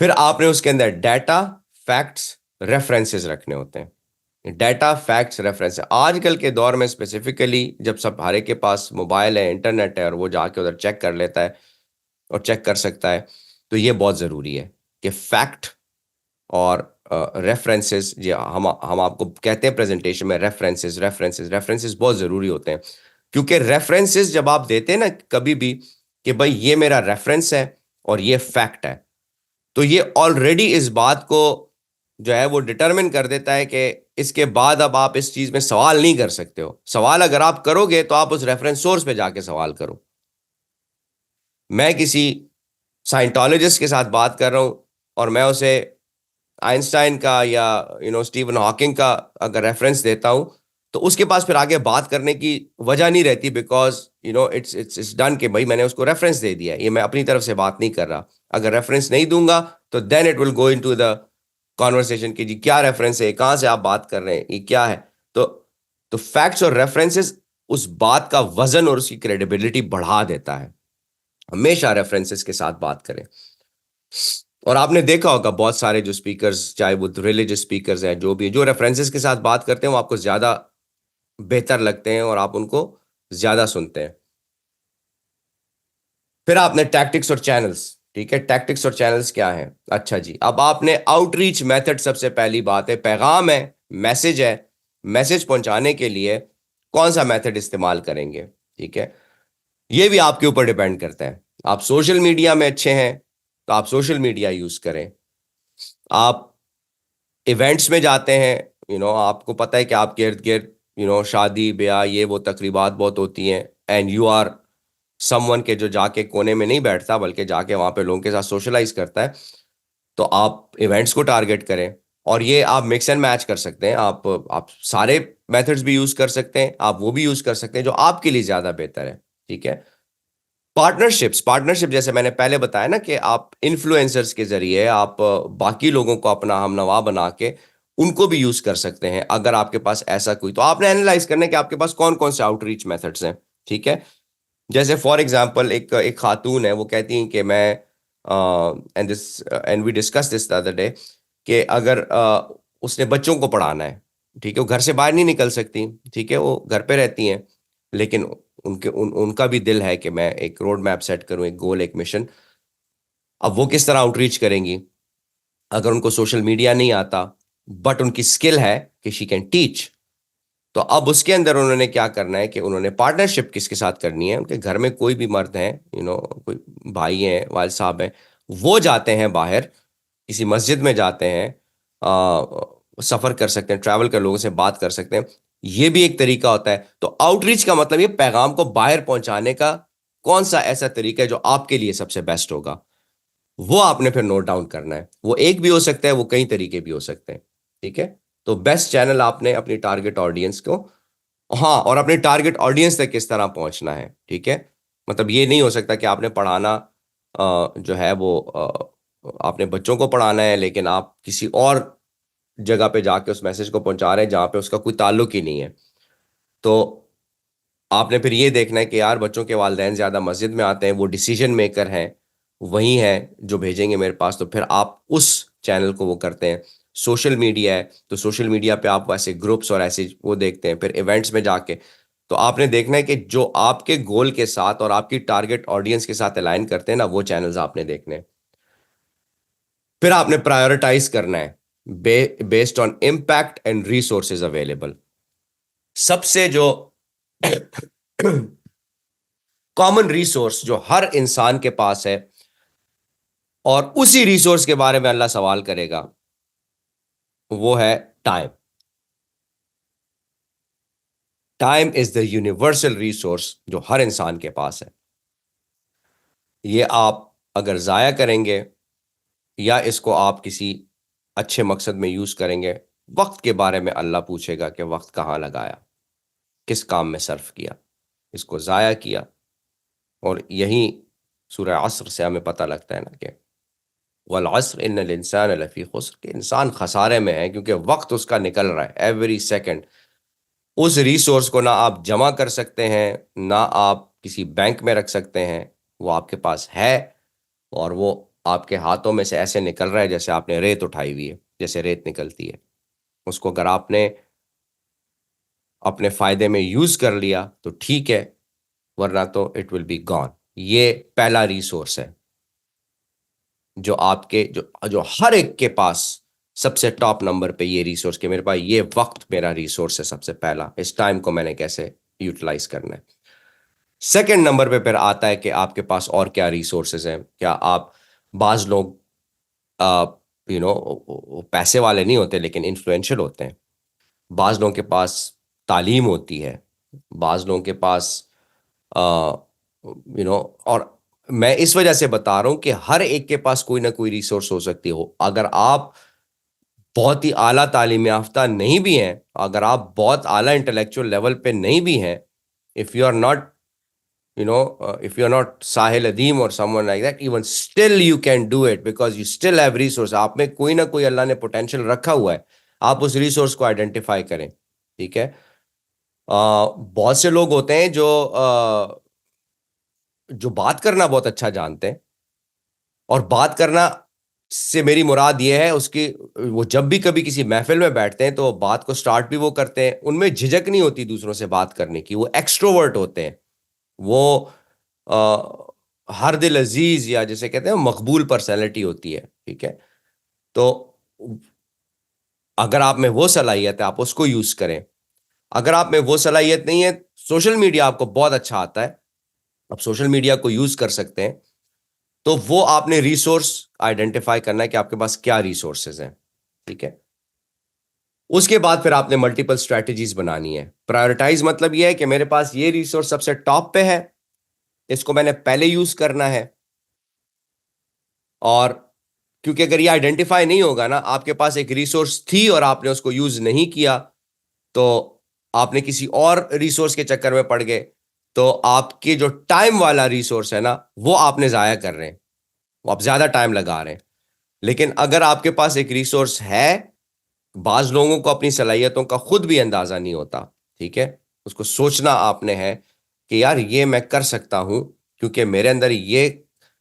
Speaker 2: फिर आपने उसके अंदर डाटा, फैक्ट्स, रेफरेंसेस रखने होते हैं। डाटा, फैक्ट्स, रेफरेंस, आजकल के दौर में स्पेसिफिकली जब सब हर एक के पास मोबाइल है, इंटरनेट है, और वो जाके उधर चेक कर लेता है और चेक कर सकता है, तो ये बहुत ज़रूरी है कि फैक्ट और रेफरेंसेस, ये हम आपको कहते हैं प्रेजेंटेशन में रेफरेंसेस रेफरेंसेस रेफरेंसेस बहुत ज़रूरी होते हैं। क्योंकि रेफरेंसेस जब आप देते हैं ना कभी भी कि भाई ये मेरा रेफरेंस है और ये फैक्ट है, तो ये ऑलरेडी इस बात को जो है वो डिटरमिन कर देता है कि इसके बाद अब आप इस चीज़ में सवाल नहीं कर सकते हो। सवाल अगर आप करोगे तो आप उस रेफरेंस सोर्स पे जाके सवाल करो। मैं किसी साइंटोलॉजिस्ट के साथ बात कर रहा हूं और मैं उसे आइंस्टाइन का या स्टीवन हॉकिंग का अगर रेफरेंस देता हूं, तो उसके पास फिर आगे बात करने की वजह नहीं रहती, बिकॉज इट्स डन कि भाई मैंने उसको रेफरेंस दे दिया है, ये मैं अपनी तरफ से बात नहीं कर रहा। अगर रेफरेंस नहीं दूंगा तो then it will go into the conversation कि जी क्या रेफरेंस है, कहां से आप बात कर रहे हैं, ये क्या है। तो फैक्ट्स और रेफरेंसेस उस बात का वजन और उसकी क्रेडिबिलिटी बढ़ा देता है। हमेशा रेफरेंसेस के साथ बात करें। और आपने देखा होगा बहुत सारे जो स्पीकर्स, चाहे वो रिलीजियस स्पीकर्स हैं, जो भी जो रेफरेंसेस के साथ बात करते हैं वो आपको ज्यादा बेहतर लगते हैं और आप उनको ज्यादा सुनते हैं। फिर आपने टैक्टिक्स और चैनल्स, ठीक है, टैक्टिक्स और चैनल्स क्या है? अच्छा जी, अब आपने आउटरीच मेथड, सबसे पहली बात है पैगाम है, मैसेज है, मैसेज पहुंचाने के लिए कौन सा मेथड इस्तेमाल करेंगे, ठीक है, ये भी आपके ऊपर डिपेंड करता है। आप सोशल मीडिया में अच्छे हैं तो आप सोशल मीडिया यूज करें। आप इवेंट्स में जाते हैं, आपको पता है कि आपके इर्द गिर्द शादी ब्याह ये वो तकरीबात बहुत होती हैं, एंड यू आर समवन के जो जाके कोने में नहीं बैठता बल्कि जाके वहां पे लोगों के साथ सोशलाइज करता है, तो आप इवेंट्स को टारगेट करें। और ये आप मिक्स एंड मैच कर सकते हैं, आप सारे मेथड्स भी यूज कर सकते हैं, आप वो भी यूज कर सकते हैं जो आपके लिए ज्यादा बेहतर है, ठीक है। पार्टनरशिप जैसे मैंने पहले बताया ना कि आप इन्फ्लुएंसर्स के जरिए आप बाकी लोगों को अपना हमनवा बना के उनको भी यूज कर सकते हैं। अगर आपके पास ऐसा कोई, तो आपने एनालाइज करना है कि आपके पास कौन कौन से आउटरीच मेथड्स हैं, ठीक है। जैसे फॉर एग्जांपल एक एक खातून है, वो कहती हैं कि मैं and we discuss this the other day कि अगर उसने बच्चों को पढ़ाना है, ठीक है, वो घर से बाहर नहीं निकल सकती, ठीक है, वो घर पे रहती हैं, लेकिन उनका भी दिल है कि मैं एक रोड मैप सेट करूं, एक गोल, एक मिशन। अब वो किस तरह आउटरीच करेंगी? अगर उनको सोशल मीडिया नहीं आता बट उनकी स्किल है कि शी कैन टीच, तो अब उसके अंदर उन्होंने क्या करना है कि उन्होंने पार्टनरशिप किसके साथ करनी है। उनके घर में कोई भी मर्द है, कोई भाई हैं, वालिद साहब हैं, वो जाते हैं बाहर किसी मस्जिद में जाते हैं, सफर कर सकते हैं, ट्रैवल कर लोगों से बात कर सकते हैं, ये भी एक तरीका होता है। तो आउटरीच का मतलब ये पैगाम को बाहर पहुंचाने का कौन सा ऐसा तरीका है जो आपके लिए सबसे बेस्ट होगा, वो आपने फिर नोट डाउन करना है। वो एक भी हो सकता है, वो कई तरीके भी हो सकते हैं, ठीक है। तो बेस्ट चैनल आपने अपनी टारगेट ऑडियंस को, हाँ, और अपने टारगेट ऑडियंस तक किस तरह पहुंचना है, ठीक है। मतलब ये नहीं हो सकता कि आपने पढ़ाना जो है वो आपने बच्चों को पढ़ाना है लेकिन आप किसी और जगह पे जाके उस मैसेज को पहुंचा रहे हैं जहां पे उसका कोई ताल्लुक ही नहीं है। तो आपने फिर ये देखना है कि यार बच्चों के वालिदैन ज़्यादा मस्जिद में आते हैं, वो डिसीजन मेकर हैं, वही हैं जो भेजेंगे मेरे पास, तो फिर आप उस चैनल को वो करते हैं। सोशल मीडिया है तो सोशल मीडिया पे आप ऐसे ग्रुप्स और ऐसे वो देखते हैं। फिर इवेंट्स में जाके तो आपने देखना है कि जो आपके गोल के साथ और आपकी टारगेट ऑडियंस के साथ अलाइन करते हैं ना, वो चैनल्स आपने देखने हैं। फिर आपने प्रायोरिटाइज करना है based on impact and resources available. सबसे जो कॉमन रिसोर्स जो हर इंसान के पास है, और उसी रिसोर्स के बारे में अल्लाह सवाल करेगा, वो है time. Time is the universal resource जो हर इंसान के पास है। ये आप अगर जाया करेंगे या इसको आप किसी अच्छे मकसद में यूज करेंगे, वक्त के बारे में अल्लाह पूछेगा कि वक्त कहाँ लगाया, किस काम में सर्फ किया, इसको जाया किया। और यही सूरह असर से हमें पता लगता है ना कि वल अस्र इन्नल इंसान लफी खुस्र, कि इंसान खसारे में है, क्योंकि वक्त उसका निकल रहा है एवरी सेकंड। उस रिसोर्स को ना आप जमा कर सकते हैं, ना आप किसी बैंक में रख सकते हैं, वो आपके पास है और वो आपके हाथों में से ऐसे निकल रहा है जैसे आपने रेत उठाई हुई है, जैसे रेत निकलती है। उसको अगर आपने अपने फायदे में यूज कर लिया तो ठीक है, वरना तो इट विल बी गॉन। ये पहला रिसोर्स है जो आपके जो जो हर एक के पास सबसे टॉप नंबर पे ये रिसोर्स, के मेरे पास ये वक्त मेरा रिसोर्स है सबसे पहला, इस टाइम को मैंने कैसे यूटिलाइज करना है। सेकंड नंबर पे फिर आता है कि आपके पास और क्या रिसोर्सेज हैं। क्या आप, बाज लोग पैसे वाले नहीं होते लेकिन इन्फ्लुएंशियल होते हैं, बाज लोगों के पास तालीम होती है, बाज लोगों के पास और मैं इस वजह से बता रहा हूं कि हर एक के पास कोई ना कोई रिसोर्स हो सकती हो। अगर आप बहुत ही आला तालीम याफ्ता नहीं भी हैं, अगर आप बहुत आला इंटेलेक्चुअल लेवल पे नहीं भी हैं, if you are not if you're not Sahil Adeem or someone like that, even still you can do it because you still have resource। आप में कोई ना कोई अल्लाह ने पोटेंशियल रखा हुआ है, आप उस रिसोर्स को आइडेंटिफाई करें। ठीक है। बहुत से लोग होते हैं जो बात करना बहुत अच्छा जानते हैं, और बात करना से मेरी मुराद ये है उसकी, वो जब भी कभी किसी महफिल में बैठते हैं तो बात को स्टार्ट भी वो करते हैं, उनमें झिझक नहीं होती दूसरों से बात करने की, वो एक्सट्रोवर्ट होते हैं, वो हर दिल अजीज या जैसे कहते हैं मकबूल पर्सनैलिटी होती है। ठीक है। तो अगर आप में वो सलाहियत है आप उसको यूज करें। अगर आप में वो सलाहियत नहीं है, सोशल मीडिया आपको बहुत अच्छा आता है, आप सोशल मीडिया को यूज कर सकते हैं, तो वो आपने रिसोर्स आइडेंटिफाई करना है कि आपके पास क्या रिसोर्सेज हैं। ठीक है। उसके बाद फिर आपने मल्टीपल स्ट्रेटजीज बनानी है। प्रायोरिटाइज मतलब यह है कि मेरे पास ये रिसोर्स सबसे टॉप पे है, इसको मैंने पहले यूज करना है। और क्योंकि अगर ये आइडेंटिफाई नहीं होगा ना, आपके पास एक रिसोर्स थी और आपने उसको यूज नहीं किया, तो आपने किसी और रिसोर्स के चक्कर में पड़ गए, तो आपके जो टाइम वाला रिसोर्स है ना, वो आपने जाया कर रहे हैं, वो आप ज्यादा टाइम लगा रहे हैं। लेकिन अगर आपके पास एक रिसोर्स है, बाज लोगों को अपनी सलाहियतों का खुद भी अंदाजा नहीं होता। ठीक है। उसको सोचना आपने है कि यार ये मैं कर सकता हूं क्योंकि मेरे अंदर ये,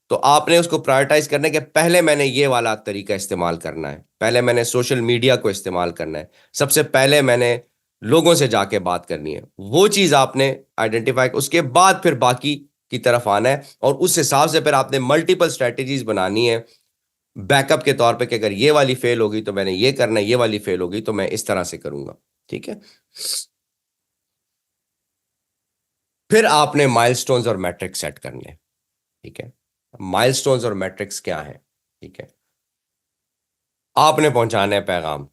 Speaker 2: तो आपने उसको प्रायोरिटाइज करने के पहले मैंने ये वाला तरीका इस्तेमाल करना है, पहले मैंने सोशल मीडिया को इस्तेमाल करना है, सबसे पहले मैंने लोगों से जाके बात करनी है। वो चीज आपने आइडेंटिफाई, उसके बाद फिर बाकी की तरफ आना है, और उस हिसाब से फिर आपने मल्टीपल स्ट्रेटेजीज बनानी है बैकअप के तौर पे कि अगर ये वाली फेल होगी तो मैंने ये करना है, ये वाली फेल होगी तो मैं इस तरह से करूंगा। ठीक है। फिर आपने माइलस्टोन्स और मैट्रिक्स सेट करने। ठीक है। माइलस्टोन्स और मैट्रिक्स क्या है? ठीक है। आपने पहुंचाना है पैगाम।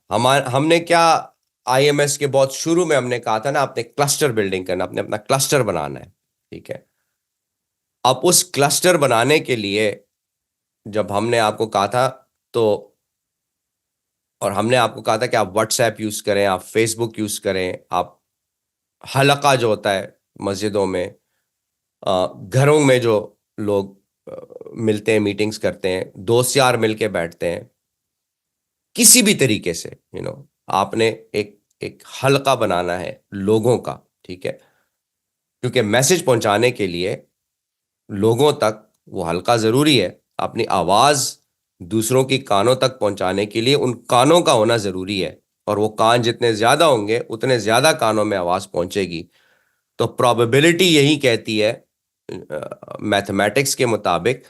Speaker 2: हमने क्या, आईएमएस के बहुत शुरू में हमने कहा था ना, आपने क्लस्टर बिल्डिंग करना, आपने अपना क्लस्टर बनाना है। ठीक है। अब उस क्लस्टर बनाने के लिए जब हमने आपको कहा था, तो और हमने आपको कहा था कि आप व्हाट्सएप यूज करें, आप फेसबुक यूज करें, आप हलका जो होता है मस्जिदों में, घरों में जो लोग मिलते हैं, मीटिंग्स करते हैं, दोस्त यार मिलके बैठते हैं, किसी भी तरीके से आपने एक एक हलका बनाना है लोगों का। ठीक है। क्योंकि मैसेज पहुंचाने के लिए लोगों तक वो हल्का जरूरी है, अपनी आवाज दूसरों की कानों तक पहुंचाने के लिए उन कानों का होना जरूरी है, और वो कान जितने ज्यादा होंगे उतने ज्यादा कानों में आवाज पहुंचेगी। तो प्रोबेबिलिटी यही कहती है मैथमेटिक्स के मुताबिक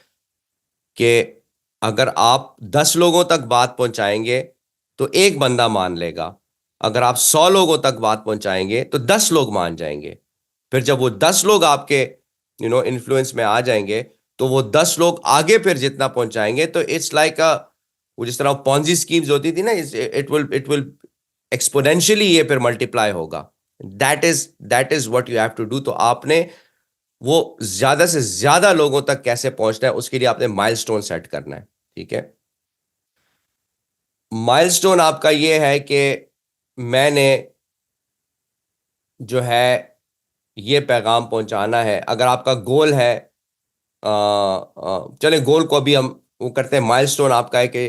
Speaker 2: कि अगर आप 10 लोगों तक बात पहुंचाएंगे तो एक बंदा मान लेगा, अगर आप 100 लोगों तक बात पहुंचाएंगे तो 10 लोग मान जाएंगे। फिर जब वो 10 लोग आपके इन्फ्लुएंस में आ जाएंगे, तो वो 10 लोग आगे फिर जितना पहुंचाएंगे, तो इट्स लाइक वो जिस तरह पॉन्जी स्कीम्स होती थी ना, इट विल एक्सपोनेंशियली ये फिर मल्टीप्लाई होगा। That is what you have to do. तो आपने वो ज्यादा से ज्यादा लोगों तक कैसे पहुंचना है, उसके लिए आपने माइलस्टोन सेट करना है। ठीक है, माइलस्टोन आपका ये है कि मैंने जो है ये पैगाम पहुंचाना है। अगर आपका गोल है, चले गोल को अभी हम वो करते हैं, माइलस्टोन आपका है कि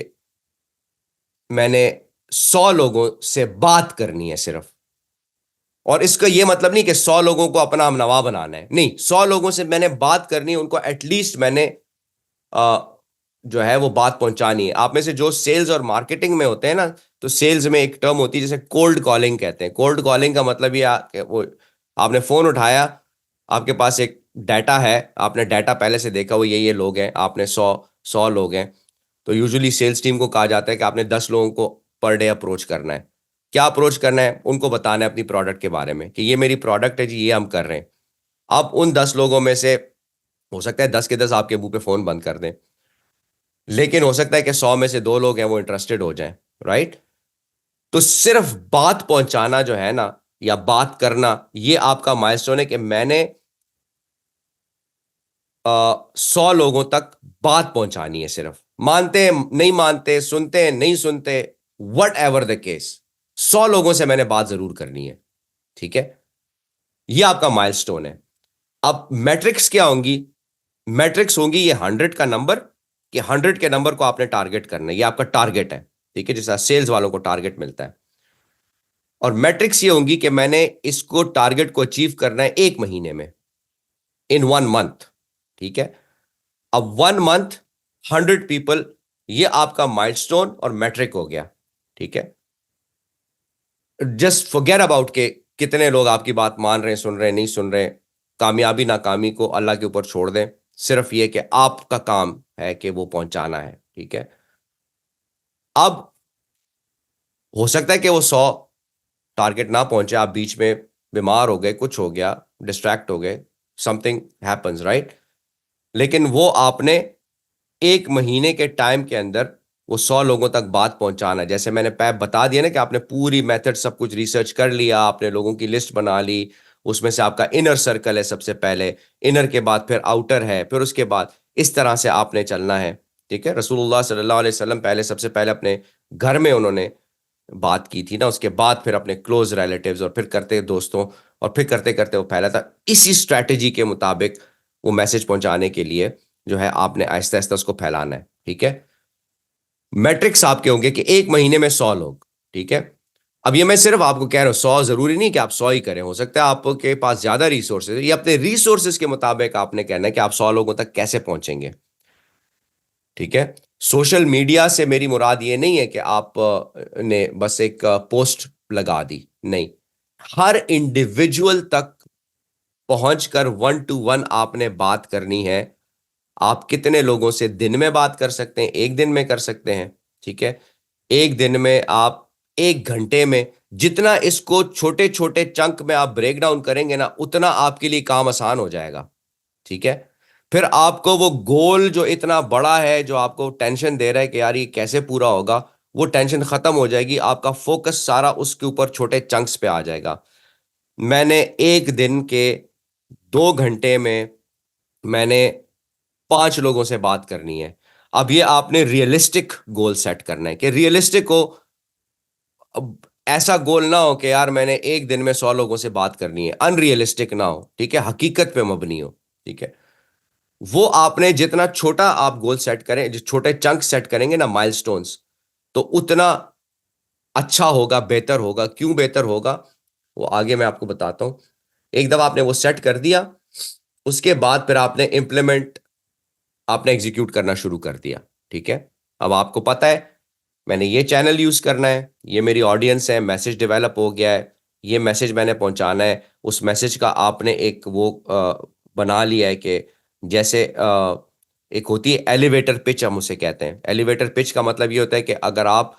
Speaker 2: मैंने 100 लोगों से बात करनी है सिर्फ। और इसका ये मतलब नहीं कि 100 लोगों को अपना हमनवा बनाना है, नहीं, 100 लोगों से मैंने बात करनी है, उनको एटलीस्ट मैंने जो है वो बात पहुंचानी है। आप में से जो सेल्स और मार्केटिंग में होते हैं ना, तो सेल्स में एक टर्म होती है जिसे कोल्ड कॉलिंग कहते हैं। कोल्ड कॉलिंग का मतलब ये कि वो आपने फोन उठाया, आपके पास एक डाटा है, आपने डाटा पहले से देखा, वो ये लोग हैं, आपने 100 लोग हैं, तो यूजुअली सेल्स टीम को कहा जाता है कि आपने 10 लोगों को पर डे अप्रोच करना है। क्या अप्रोच करना है? उनको बताना है अपनी प्रोडक्ट के बारे में कि ये मेरी प्रोडक्ट है जी, ये हम कर रहे हैं। अब उन 10 लोगों में से हो सकता है 10 के 10 आपके मुंह पे फोन बंद कर दें, लेकिन हो सकता है कि 100 में से 2 लोग हैं वो इंटरेस्टेड हो जाएं, राइट? तो सिर्फ बात पहुंचाना जो है ना, या बात करना, ये आपका माइलस्टोन है कि मैंने 100 लोगों तक बात पहुंचानी है सिर्फ। मानते हैं नहीं मानते, सुनते हैं नहीं सुनते, वट एवर द केस, 100 लोगों से मैंने बात जरूर करनी है। ठीक है, ये आपका माइलस्टोन है। अब मैट्रिक्स क्या होंगी? मैट्रिक्स होंगी ये 100 का नंबर, कि 100 के नंबर को आपने टारगेट करना है, ये आपका टारगेट है। ठीक है, जैसा सेल्स वालों को टारगेट मिलता है। और मैट्रिक्स ये होंगी कि मैंने इसको टारगेट को अचीव करना है 1 महीने में, इन 1 मंथ। ठीक है, अब 1 मंथ 100 पीपल, ये आपका माइलस्टोन और मैट्रिक हो गया। ठीक है, जस्ट फॉरगेट अबाउट के कितने लोग आपकी बात मान रहे हैं, सुन रहे हैं, नहीं सुन रहे, कामयाबी नाकामी को अल्लाह के ऊपर छोड़ दें। सिर्फ ये कि आपका काम है कि वो पहुंचाना है। ठीक है, अब हो सकता है कि वो 100 टारगेट ना पहुंचे, आप बीच में बीमार हो गए, कुछ हो गया, डिस्ट्रैक्ट हो गए, समथिंग हैपन्स, राइट? लेकिन वो आपने 1 महीने के टाइम के अंदर वो 100 लोगों तक बात पहुंचाना है। जैसे मैंने पैप बता दिया ना कि आपने पूरी मेथड सब कुछ रिसर्च कर लिया, आपने लोगों की लिस्ट बना ली, उसमें से आपका इनर सर्कल है सबसे पहले, इनर के बाद फिर आउटर है, फिर उसके बाद इस तरह से आपने चलना है। ठीक है, रसूलुल्लाह सल्लल्लाहु अलैहि वसल्लम पहले सबसे पहले अपने घर में उन्होंने बात की थी ना, उसके बाद फिर अपने क्लोज रिलेटिव्स, और फिर करते दोस्तों, और फिर करते करते वो फैला था। इसी स्ट्रैटेजी के मुताबिक वो मैसेज पहुंचाने के लिए जो है आपने आहिस्ता आहिस्ता उसको फैलाना है। ठीक है, मैट्रिक्स आपके होंगे कि 1 महीने में 100 लोग। ठीक है, अब ये मैं सिर्फ आपको कह रहा हूं, 100 जरूरी नहीं कि आप 100 ही करें, हो सकता है आपके पास ज्यादा रिसोर्सेज, ये अपने रिसोर्सेज के मुताबिक आपने कहना है कि आप 100 लोगों तक कैसे पहुंचेंगे। ठीक है, सोशल मीडिया से मेरी मुराद ये नहीं है कि आप ने बस एक पोस्ट लगा दी, नहीं, हर इंडिविजुअल तक पहुंचकर 1 to 1 आपने बात करनी है। आप कितने लोगों से दिन में बात कर सकते हैं? 1 दिन में कर सकते हैं। ठीक है, 1 दिन में, आप 1 घंटे में, जितना इसको छोटे छोटे चंक में आप ब्रेक डाउन करेंगे ना, उतना आपके लिए काम आसान हो जाएगा। ठीक है, फिर आपको वो गोल जो इतना बड़ा है, जो आपको टेंशन दे रहा है कि यार ये कैसे पूरा होगा, वो टेंशन खत्म हो जाएगी, आपका फोकस सारा उसके ऊपर छोटे चंक्स पे आ जाएगा। मैंने 1 दिन के 2 घंटे में मैंने 5 लोगों से बात करनी है। अब ये आपने रियलिस्टिक गोल सेट करना है कि रियलिस्टिक हो, अब ऐसा गोल ना हो कि यार मैंने 1 दिन में 100 लोगों से बात करनी है, अनरियलिस्टिक ना हो। ठीक है, हकीकत पे मबनी हो। ठीक है, वो आपने जितना छोटा आप गोल सेट करें, जो छोटे चंक सेट करेंगे ना, माइलस्टोन्स, तो उतना अच्छा होगा, बेहतर होगा। क्यों बेहतर होगा वो आगे मैं आपको बताता हूं। एक दफा आपने वो सेट कर दिया, उसके बाद फिर आपने इंप्लीमेंट, आपने एग्जीक्यूट करना शुरू कर दिया। ठीक है, अब आपको पता है मैंने ये चैनल यूज करना है, ये मेरी ऑडियंस है, मैसेज डेवलप हो गया है, ये मैसेज मैंने पहुंचाना है। उस मैसेज का आपने एक वो बना लिया है कि जैसे एक होती है एलिवेटर पिच, हम उसे कहते हैं। एलिवेटर पिच का मतलब ये होता है कि अगर आप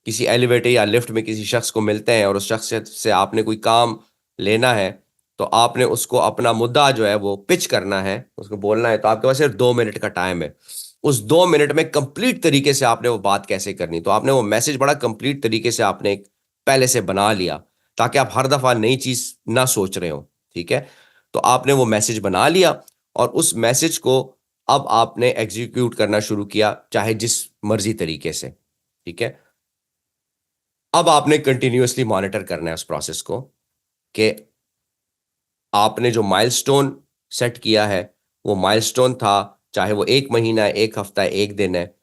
Speaker 2: किसी एलिवेटर या लिफ्ट में किसी शख्स को मिलते हैं और उस शख्स से आपने कोई काम लेना है, तो तो आपने उसको अपना मुद्दा जो है वो पिच करना है, उसको बोलना है, तो आपके पास सिर्फ 2 मिनट का टाइम है। उस 2 मिनट में कंप्लीट तरीके से आपने वो बात कैसे करनी, तो आपने वो मैसेज बड़ा कंप्लीट तरीके से आपने पहले से बना लिया, ताकि आप हर दफा नई चीज ना सोच रहे हो। ठीक है, तो आपने वो मैसेज बना लिया और उस मैसेज को अब आपने एग्जीक्यूट करना शुरू किया, चाहे जिस मर्जी तरीके से। ठीक है, अब आपने कंटिन्यूअसली मॉनिटर करना है उस प्रोसेस को, कि आपने जो माइलस्टोन सेट किया है, वो माइलस्टोन था, चाहे वो 1 महीना है, 1 हफ्ता है, 1 दिन है,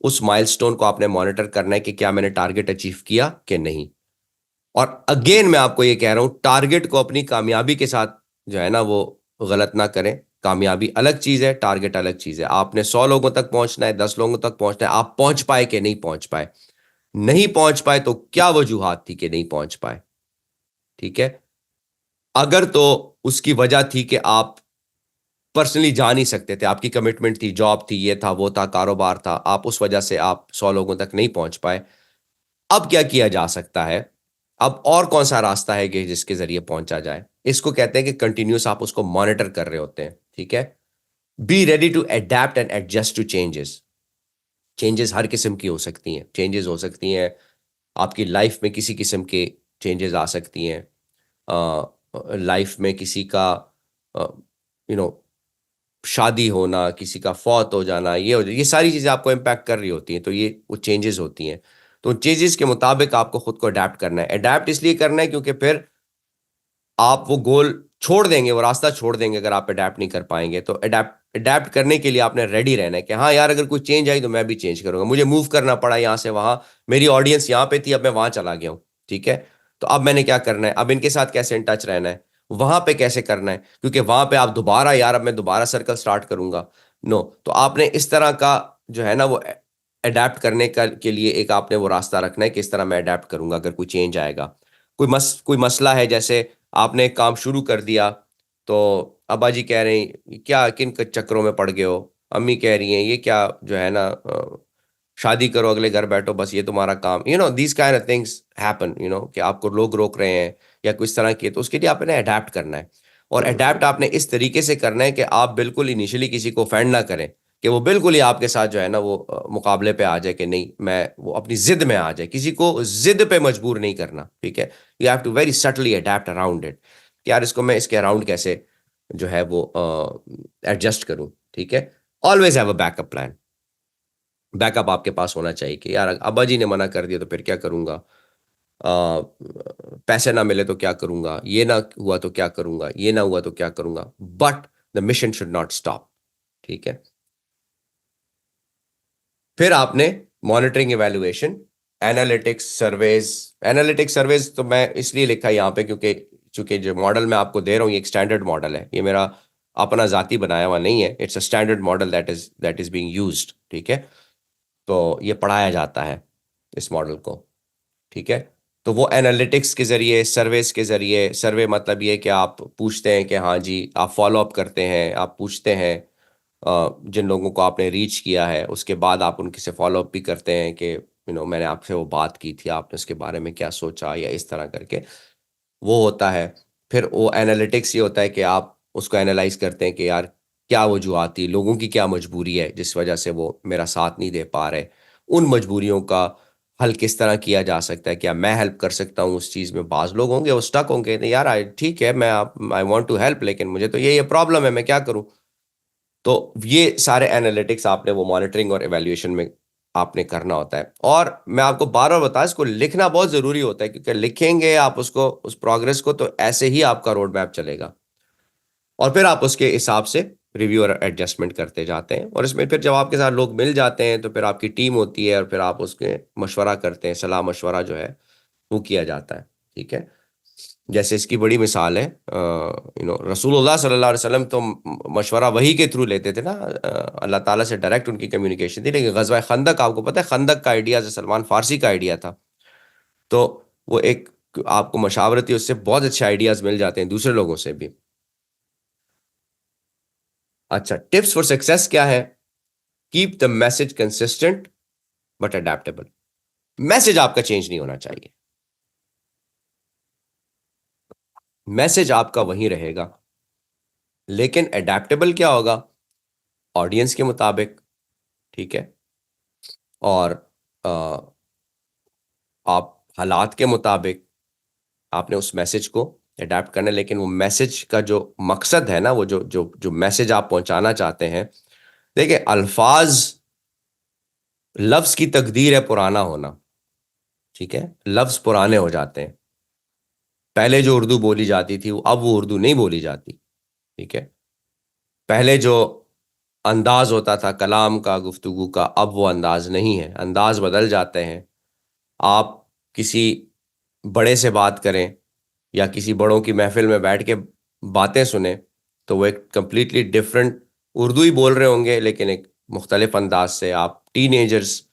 Speaker 2: उस माइलस्टोन को आपने मॉनिटर करना है कि क्या मैंने टारगेट अचीव किया कि नहीं। और अगेन मैं आपको ये कह रहा हूं, टारगेट को अपनी कामयाबी के साथ जो है ना वो गलत ना करें। कामयाबी अलग चीज है, टारगेट अलग चीज है। आपने 100 लोगों तक पहुंचना है, 10 लोगों तक पहुंचना है, आप पहुंच पाए कि नहीं पहुंच पाए, नहीं पहुंच पाए तो क्या वजूहात थी कि नहीं पहुंच पाए। ठीक है, अगर तो उसकी वजह थी कि आप पर्सनली जा नहीं सकते थे, आपकी कमिटमेंट थी, जॉब थी, ये था, वो था, कारोबार था, आप उस वजह से आप 100 लोगों तक नहीं पहुंच पाए, अब क्या किया जा सकता है, अब और कौन सा रास्ता है कि जिसके जरिए पहुंचा जाए। इसको कहते हैं कि कंटिन्यूस आप उसको मॉनिटर कर रहे होते हैं। ठीक है, be ready to adapt and adjust to changes. Changes हर किस्म की हो सकती हैं, चेंजेस हो सकती हैं आपकी लाइफ में, किसी किस्म के चेंजेस आ सकती हैं लाइफ में, किसी का नो शादी होना, किसी का फौत हो जाना, ये सारी चीजें आपको इम्पैक्ट कर रही होती हैं, तो ये वो चेंजेस होती हैं। तो चेंजेस के मुताबिक आपको खुद को अडेप्ट करना है। अडेप्ट इसलिए करना है क्योंकि फिर आप वो गोल छोड़ देंगे, वो रास्ता छोड़ देंगे अगर आप अडेप्ट नहीं कर पाएंगे। तो अडेप्ट अडेप्ट करने के लिए आपने रेडी रहना है कि हाँ यार, अगर कोई चेंज आई तो मैं भी चेंज करूंगा। मुझे मूव करना पड़ा यहाँ से वहां, मेरी ऑडियंस यहाँ पे थी, अब मैं वहां चला गया हूँ। ठीक है, तो अब मैंने क्या करना है, अब इनके साथ कैसे इन टच रहना है, वहां पे कैसे करना है, क्योंकि वहां पे आप दोबारा यार अब मैं दोबारा सर्कल स्टार्ट करूंगा, नो। तो आपने इस तरह का जो है ना वो अडेप्ट करने का के लिए एक आपने वो रास्ता रखना है कि इस तरह मैं अडेप्ट करूंगा अगर कोई चेंज आएगा। कोई मसला है, जैसे आपने एक काम शुरू कर दिया, तो अब्बा जी कह रहे हैं क्या किन चक्करों में पड़ गए हो, अम्मी कह रही हैं ये क्या जो है ना शादी करो, अगले घर बैठो, बस ये तुम्हारा काम, these kind of things happen, कि आपको लोग रोक रहे हैं या कुछ तरह की, तो उसके लिए आपने अडेप्ट करना है। और अडेप्ट आपने इस तरीके से करना है कि आप बिल्कुल इनिशियली किसी को ऑफेंड ना करें, कि वो बिल्कुल ही आपके साथ जो है ना वो मुकाबले पे आ जाए कि नहीं, मैं वो अपनी जिद में आ जाए। किसी को जिद पे मजबूर नहीं करना। ठीक है, you have to very subtly adapt around it, कि यार इसको मैं इसके अराउंड कैसे जो है वो एडजस्ट करूं। ठीक है, always have a backup plan. Backup आपके पास होना चाहिए कि यार अब्बा जी ने मना कर दिया तो फिर क्या करूंगा, पैसे ना मिले तो क्या करूंगा, ये ना हुआ तो क्या करूंगा, ये ना हुआ तो क्या करूंगा, but the mission should not stop. ठीक है, फिर आपने मॉनिटरिंग, इवैल्यूएशन, एनालिटिक्स सर्वेज तो मैं इसलिए लिखा यहाँ पे क्योंकि चूंकि जो मॉडल मैं आपको दे रहा हूँ ये एक स्टैंडर्ड मॉडल है, ये मेरा अपना जाती बनाया हुआ नहीं है, it's a standard model that is being used. ठीक है, तो ये पढ़ाया जाता है इस मॉडल को। ठीक है, तो वो एनालिटिक्स के जरिए, सर्वेस के जरिए, सर्वे मतलब ये कि आप पूछते हैं कि हाँ जी, आप फॉलो अप करते हैं, आप पूछते हैं जिन लोगों को आपने रीच किया है, उसके बाद आप उनके से फॉलो अप भी करते हैं कि मैंने आपसे वो बात की थी, आपने उसके बारे में क्या सोचा, या इस तरह करके वो होता है। फिर वो एनालिटिक्स ये होता है कि आप उसको एनालाइज करते हैं कि यार क्या वजूहत थी, लोगों की क्या मजबूरी है जिस वजह से वो मेरा साथ नहीं दे पा रहे, उन मजबूरियों का हल किस तरह किया जा सकता है, क्या मैं हेल्प कर सकता हूँ उस चीज़ में। बाज लोग होंगे वो स्टक होंगे, नहीं यार ठीक है, मैं आई वांट टू हेल्प, लेकिन मुझे तो ये प्रॉब्लम है, मैं क्या करूँ। तो ये सारे एनालिटिक्स आपने वो मॉनिटरिंग और इवैल्यूएशन में आपने करना होता है। और मैं आपको बार बार बता, इसको लिखना बहुत जरूरी होता है, क्योंकि लिखेंगे आप उसको, उस प्रोग्रेस को, तो ऐसे ही आपका रोड मैप चलेगा। और फिर आप उसके हिसाब से रिव्यू और एडजस्टमेंट करते जाते हैं। और इसमें फिर जब आपके साथ लोग मिल जाते हैं तो फिर आपकी टीम होती है, और फिर आप उसके मशवरा करते हैं, सलाह मशवरा जो है वो किया जाता है। ठीक है, जैसे इसकी बड़ी मिसाल है रसूलुल्लाह सल्लल्लाहु अलैहि वसल्लम तो मशवरा वही के थ्रू लेते थे ना, अल्लाह ताला से डायरेक्ट उनकी कम्युनिकेशन थी। लेकिन गजवा खंदक, आपको पता है खंदक का आइडिया सलमान फारसी का आइडिया था, तो वो एक आपको मशावरती उससे बहुत अच्छे आइडियाज मिल जाते हैं दूसरे लोगों से भी। अच्छा, टिप्स फॉर सक्सेस क्या है? Keep the message consistent but adaptable. Message आपका चेंज नहीं होना चाहिए। मैसेज आपका वहीं रहेगा, लेकिन एडेप्टेबल क्या होगा? ऑडियंस के मुताबिक, ठीक है, और आ, आप हालात के मुताबिक आपने उस मैसेज को अडेप्ट करना है। लेकिन वो मैसेज का जो मकसद है ना, वो जो जो जो मैसेज आप पहुंचाना चाहते हैं, देखिए, अल्फाज, लफ्ज की तकदीर है पुराना होना, ठीक है, लफ्ज पुराने हो जाते हैं। पहले जो उर्दू बोली जाती थी अब वो उर्दू नहीं बोली जाती, ठीक है। पहले जो अंदाज होता था कलाम का, गुफ्तगू का, अब वो अंदाज नहीं है, अंदाज बदल जाते हैं। आप किसी बड़े से बात करें या किसी बड़ों की महफिल में बैठ के बातें सुने, तो वो एक कंप्लीटली डिफरेंट उर्दू ही बोल रहे होंगे, लेकिन एक मुख्तलिफ अंदाज से। आप टीनेजर्स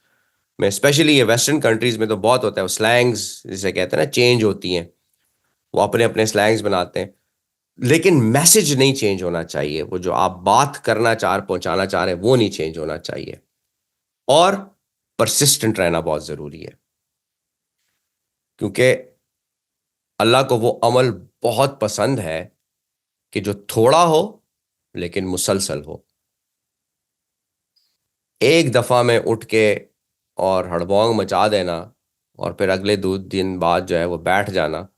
Speaker 2: में, स्पेशली ये वेस्टर्न कंट्रीज में तो बहुत होता है, वो स्लैंग्स जिसे कहते हैं ना, चेंज होती हैं, वो अपने अपने स्लैंग्स बनाते हैं। लेकिन मैसेज नहीं चेंज होना चाहिए, वो जो आप बात करना पहुंचाना चाह रहे हैं वो नहीं चेंज होना चाहिए। और परसिस्टेंट रहना बहुत जरूरी है, क्योंकि अल्लाह को वो अमल बहुत पसंद है कि जो थोड़ा हो लेकिन मुसलसल हो। एक दफा में उठ के और हड़बौंग मचा देना और फिर अगले 2 दिन बाद जो है वो बैठ जाना,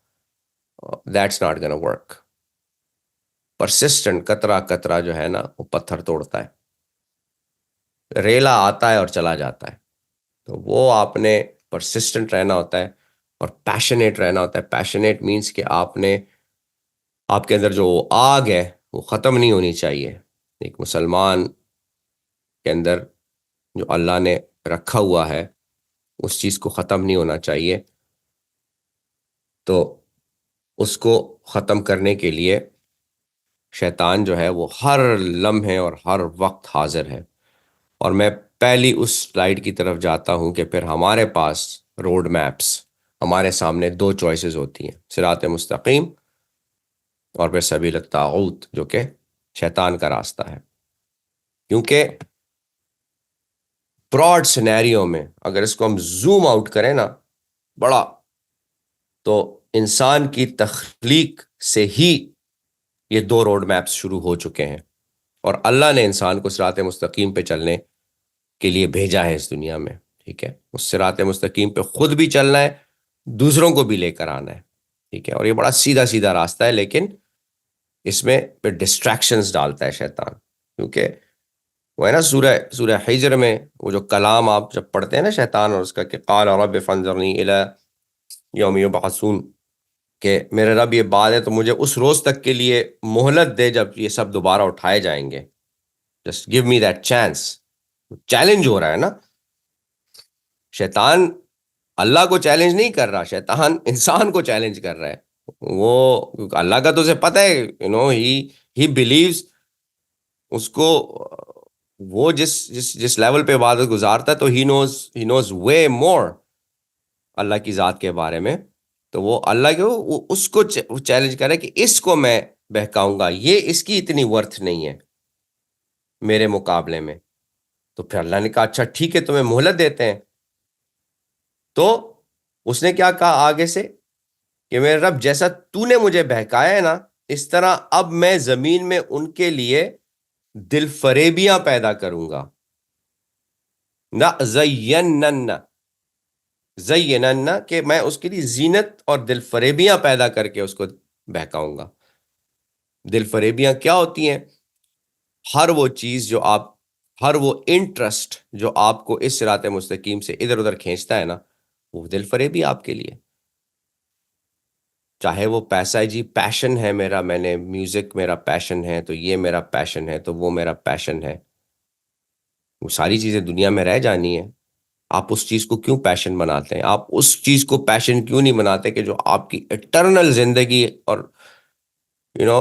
Speaker 2: that's not gonna work. Persistent, कतरा कतरा जो है ना, वो पत्थर तोड़ता है। रेला आता है और चला जाता है, तो वो आपने परसिस्टेंट रहना होता है और पैशनेट रहना होता है। पैशनेट मीन्स कि आपके अंदर जो आग है वो ख़त्म नहीं होनी चाहिए। एक मुसलमान के अंदर जो अल्लाह ने रखा हुआ है उस चीज़ को ख़त्म नहीं होना चाहिए। तो उसको ख़त्म करने के लिए शैतान जो है वो हर लम्हे और हर वक्त हाजिर है। और मैं पहली उस स्लाइड की तरफ जाता हूं कि फिर हमारे पास रोड मैप्स, हमारे सामने 2 चॉइसेस होती हैं, सिरात मुस्तकीम और फिर सबील तागूत, जो कि शैतान का रास्ता है। क्योंकि ब्रॉड सिनेरियो में अगर इसको हम जूम आउट करें ना बड़ा, तो इंसान की तख्लीक से ही ये 2 रोड मैप्स शुरू हो चुके हैं और अल्लाह ने इंसान को सिरात मुस्तकीम पे चलने के लिए भेजा है इस दुनिया में, ठीक है। उस सिरात मुस्तकीम पे खुद भी चलना है, दूसरों को भी लेकर आना है, ठीक है। और ये बड़ा सीधा सीधा रास्ता है, लेकिन इसमें फिर डिस्ट्रैक्शंस डालता है शैतान। क्योंकि वो है ना, सूरह सूरह हिज्र में वो जो कलाम आप जब पढ़ते हैं ना शैतान और उसका, कि क़ाल रब्ब फ़ंज़ुरनी इला यौम युबअसून, कि मेरे रब ये बात है तो मुझे उस रोज तक के लिए मोहलत दे जब ये सब दोबारा उठाए जाएंगे, just give me that chance. Challenge हो रहा है ना, शैतान अल्लाह को चैलेंज नहीं कर रहा, शैतान इंसान को चैलेंज कर रहा है। वो अल्लाह का तो उसे पता है, ही बिलीव्स, उसको वो जिस जिस जिस लेवल पे इबादत गुजारता है, तो ही नोज वे मोर अल्लाह की जात के बारे में। तो वो अल्लाह के वो उसको चैलेंज कर रहा है कि इसको मैं बहकाऊंगा, ये इसकी इतनी वर्थ नहीं है मेरे मुकाबले में। तो फिर अल्लाह ने कहा अच्छा ठीक है, तुम्हें मोहलत देते हैं। तो उसने क्या कहा आगे से, कि मेरे रब, जैसा तूने मुझे बहकाया है ना, इस तरह अब मैं जमीन में उनके लिए दिल फरेबियां पैदा करूंगा। ना जय्यनन्ना, जय्यनन्ना, कि मैं उसके लिए जीनत और दिल फरेबियां पैदा करके उसको बहकाऊंगा। दिल फरेबियां क्या होती हैं? हर वो चीज जो आप, हर वो इंटरेस्ट जो आपको इस सिरात मुस्तकीम से इधर उधर खींचता है ना, वो दिल फरेबी आपके लिए। चाहे वो पैसा है जी, पैशन है मेरा, मैंने म्यूजिक मेरा पैशन है, तो ये मेरा पैशन है, तो वो मेरा पैशन है। वो सारी चीजें दुनिया में रह जानी है। आप उस चीज को क्यों पैशन बनाते हैं? आप उस चीज को पैशन क्यों नहीं बनाते कि जो आपकी इटर्नल जिंदगी और यू नो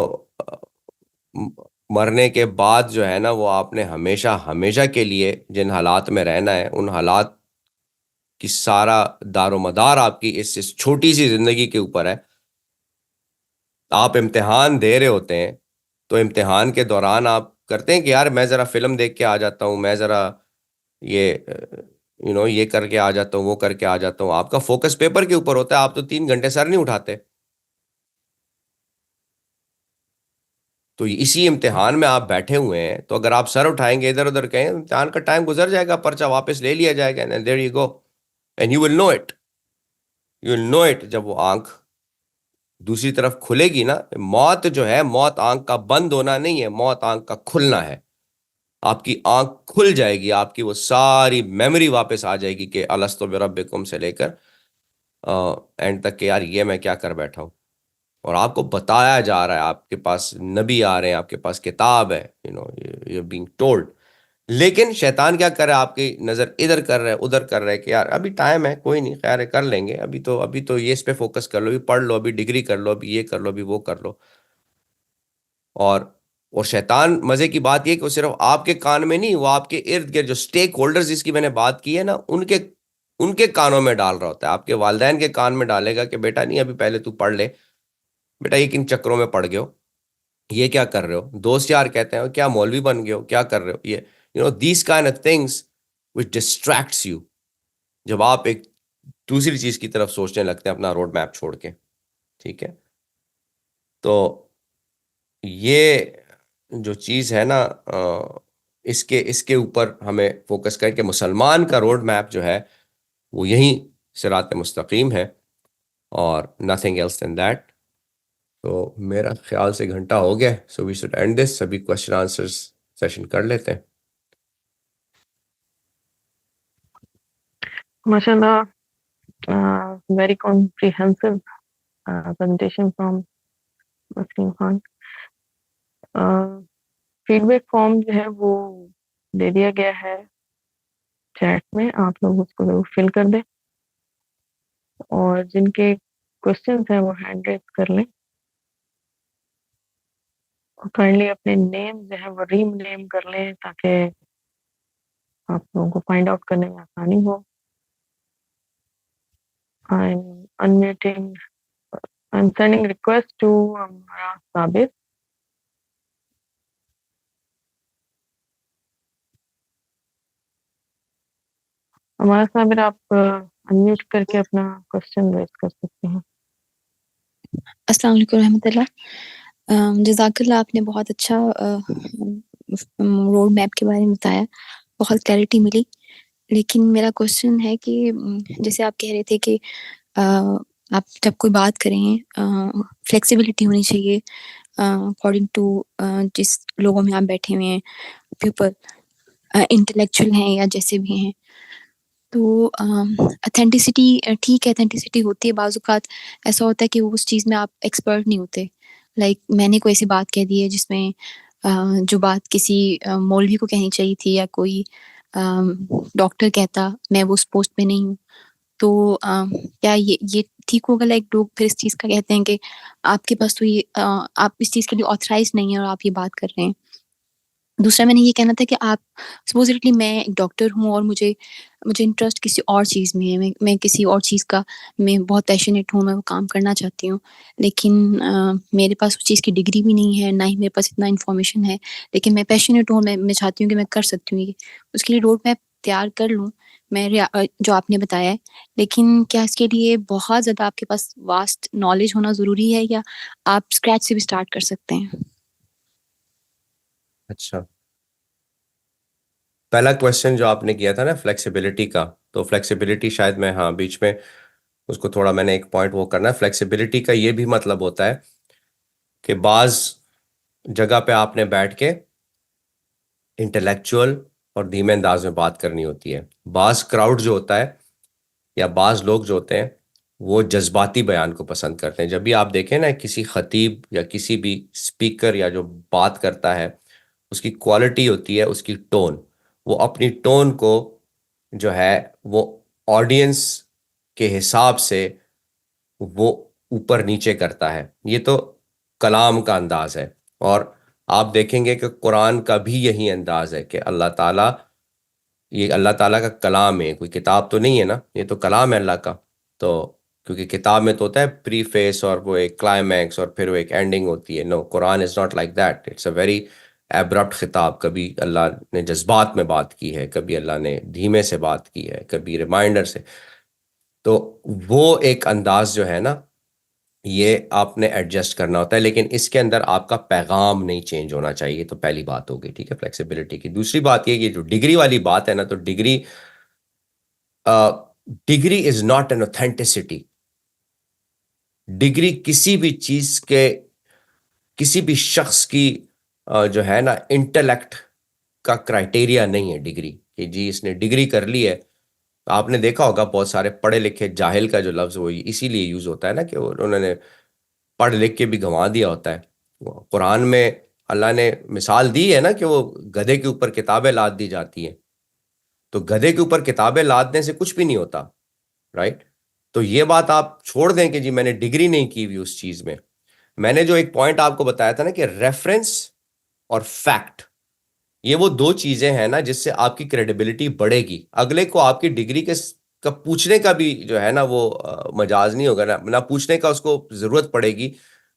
Speaker 2: मरने के बाद जो है ना, वो आपने हमेशा हमेशा के लिए जिन हालात में रहना है, उन हालात की सारा दारोमदार आपकी इस छोटी सी जिंदगी के ऊपर है। आप इम्तिहान दे रहे होते हैं, तो इम्तिहान के दौरान आप करते हैं कि यार मैं ज़रा फिल्म देख के आ जाता हूँ, मैं ज़रा ये ये करके आ जाता हूँ, वो करके आ जाता हूँ। आपका फोकस पेपर के ऊपर होता है, आप तो 3 घंटे सर नहीं उठाते। तो इसी इम्तिहान में आप बैठे हुए हैं, तो अगर आप सर उठाएंगे इधर उधर कहें, इम्तिहान का टाइम गुजर जाएगा, पर्चा वापस ले लिया जाएगा, and there you go, and you will know it, you will know it. जब वो आंख दूसरी तरफ खुलेगी ना, मौत जो है, मौत आंख का बंद होना नहीं है, मौत आंख का खुलना है। आपकी आंख खुल जाएगी, आपकी वो सारी मेमोरी वापस आ जाएगी कि अलस्तु बिरब्बिकुम से लेकर एंड तक के, यार ये मैं क्या कर बैठा हूं। और आपको बताया जा रहा है, आपके पास नबी आ रहे हैं, आपके पास किताब है, यू बीइंग टोल्ड। लेकिन शैतान क्या कर रहा है, आपकी नजर इधर कर रहा है, उधर कर रहा है कि यार अभी टाइम है, कोई नहीं, खैर है, कर लेंगे, अभी तो ये इस पे फोकस कर लो, अभी पढ़ लो, अभी डिग्री कर लो, अभी ये कर लो, अभी वो कर लो। और और शैतान, मजे की बात ये कि वो सिर्फ आपके कान में नहीं, वो आपके इर्द गिर्द जो स्टेक होल्डर्स जिसकी मैंने बात की है ना, उनके उनके कानों में डाल रहा होता है। आपके वालिदैन के कान में डालेगा कि बेटा नहीं, अभी पहले तू पढ़ ले, बेटा ये किन चक्करों में पड़ गए हो, ये क्या कर रहे हो, दोस्त यार कहते हैं क्या मौलवी बन गए हो, क्या कर रहे हो, ये these kind of things which distracts you, जब आप एक दूसरी चीज की तरफ सोचने लगते हैं अपना रोड मैप छोड़ के। ठीक है, तो ये जो चीज है ना, इसके इसके ऊपर हमें फोकस करके, मुसलमान का रोड मैप जो है वो यही सिरात मुस्तकीम है, और नथिंग एल्स देन दैट। तो मेरा ख्याल से घंटा हो गया, so we should end this, सभी क्वेश्चन आंसर्स सेशन कर लेते हैं।
Speaker 4: माशाल्लाह, very comprehensive presentation from Wasim Khan. Feedback form जो है वो दे दिया गया है चैट में, आप लोग उसको जरूर फिल कर दें, और जिनके क्वेश्चंस हैं वो हैंड रेज कर लें, और काइंडली अपने नेम जो है वो रीनेम कर लें ताकि आप लोगों को फाइंड आउट करने में आसानी हो। I'm sending request to Sabir. हमारा साबिर, आप अनम्यूट करके अपना क्वेश्चन रेज कर सकते हैं।
Speaker 5: अस्सलाम वालेकुम रहमतुल्लाह। जज़ाकल्लाह, आपने बहुत अच्छा रोड मैप के बारे में बताया, बहुत क्लैरिटी मिली। लेकिन मेरा क्वेश्चन है कि जैसे आप कह रहे थे कि आप जब कोई बात करें फ्लेक्सिबिलिटी होनी चाहिए अकॉर्डिंग टू जिस लोगों में आप बैठे हुए हैं, पीपल इंटेलेक्चुअल हैं या जैसे भी हैं, तो अथेंटिसिटी ठीक है, अथेंटिसिटी होती है। बाज़ औक़ात ऐसा होता है कि उस चीज़ में आप एक्सपर्ट नहीं होते। लाइक मैंने कोई ऐसी बात कह दी है जिसमें जो बात किसी मौलवी को कहनी चाहिए थी या कोई डॉक्टर कहता, मैं वो उस पोस्ट पे नहीं हूँ, तो क्या ये ठीक होगा? लाइक लोग फिर इस चीज़ का कहते हैं कि आपके पास तो ये आप इस चीज़ के लिए ऑथराइज़ नहीं है और आप ये बात कर रहे हैं। दूसरा मैंने ये कहना था कि आप सपोज़िटली मैं एक डॉक्टर हूँ और मुझे इंटरेस्ट किसी और चीज़ में है, मैं किसी और चीज़ का मैं बहुत पैशनेट हूँ, मैं वो काम करना चाहती हूँ, लेकिन मेरे पास उस चीज़ की डिग्री भी नहीं है, ना ही मेरे पास इतना इन्फॉर्मेशन है, लेकिन मैं पैशनेट हूँ, मैं चाहती हूँ कि मैं कर सकती हूँ ये। उसके लिए रोड मैप तैयार कर लूँ मैं, जो आपने बताया है, लेकिन क्या इसके लिए बहुत ज़्यादा आपके पास वास्ट नॉलेज होना ज़रूरी है या आप स्क्रैच से भी स्टार्ट कर सकते हैं?
Speaker 2: अच्छा, पहला क्वेश्चन जो आपने किया था ना फ्लेक्सिबिलिटी का, तो फ्लेक्सिबिलिटी शायद मैं, हाँ, बीच में उसको थोड़ा मैंने एक पॉइंट वो करना है। फ्लेक्सिबिलिटी का ये भी मतलब होता है कि बाज जगह पे आपने बैठ के इंटेलेक्चुअल और धीमे अंदाज में बात करनी होती है। बाज क्राउड जो होता है या बाज लोग जो होते हैं वो जज्बाती बयान को पसंद करते हैं। जब भी आप देखें ना किसी खतीब या किसी भी स्पीकर या जो बात करता है, उसकी क्वालिटी होती है उसकी टोन। वो अपनी टोन को जो है वो ऑडियंस के हिसाब से वो ऊपर नीचे करता है। ये तो कलाम का अंदाज है, और आप देखेंगे कि कुरान का भी यही अंदाज है कि ये अल्लाह ताला का कलाम है, कोई किताब तो नहीं है ना, ये तो कलाम है अल्लाह का। तो क्योंकि किताब में तो होता है प्रीफेस और वो एक क्लाइमैक्स और फिर वो एक एंडिंग होती है। No, Quran is not like that, it's a very abrupt खिताब। कभी अल्लाह ने जज्बात में बात की है, कभी अल्लाह ने धीमे से बात की है, कभी रिमाइंडर से। तो वो एक अंदाज जो है ना, ये आपने एडजस्ट करना होता है, लेकिन इसके अंदर आपका पैगाम नहीं चेंज होना चाहिए। तो पहली बात होगी, ठीक है, फ्लेक्सिबिलिटी की। दूसरी बात ये कि जो डिग्री वाली बात है ना, तो degree is not an authenticity. Degree किसी भी चीज के, किसी भी शख्स की जो है ना इंटेलेक्ट का क्राइटेरिया नहीं है डिग्री, कि जी इसने डिग्री कर ली है। तो आपने देखा होगा बहुत सारे पढ़े लिखे जाहिल का जो लफ्ज वो इसीलिए यूज होता है ना, कि उन्होंने पढ़ लिख के भी गंवा दिया होता है। कुरान में अल्लाह ने मिसाल दी है ना कि वो गधे के ऊपर किताबें लाद दी जाती हैं। तो गधे के ऊपर किताबें लादने से कुछ भी नहीं होता, राइट। तो ये बात आप छोड़ दें कि जी मैंने डिग्री नहीं की हुई उस चीज में। मैंने जो एक पॉइंट आपको बताया था ना कि रेफरेंस और फैक्ट, ये वो दो चीजें हैं ना जिससे आपकी क्रेडिबिलिटी बढ़ेगी। अगले को आपकी डिग्री के का पूछने का भी जो है ना वो मजाज नहीं होगा ना पूछने का उसको जरूरत पड़ेगी,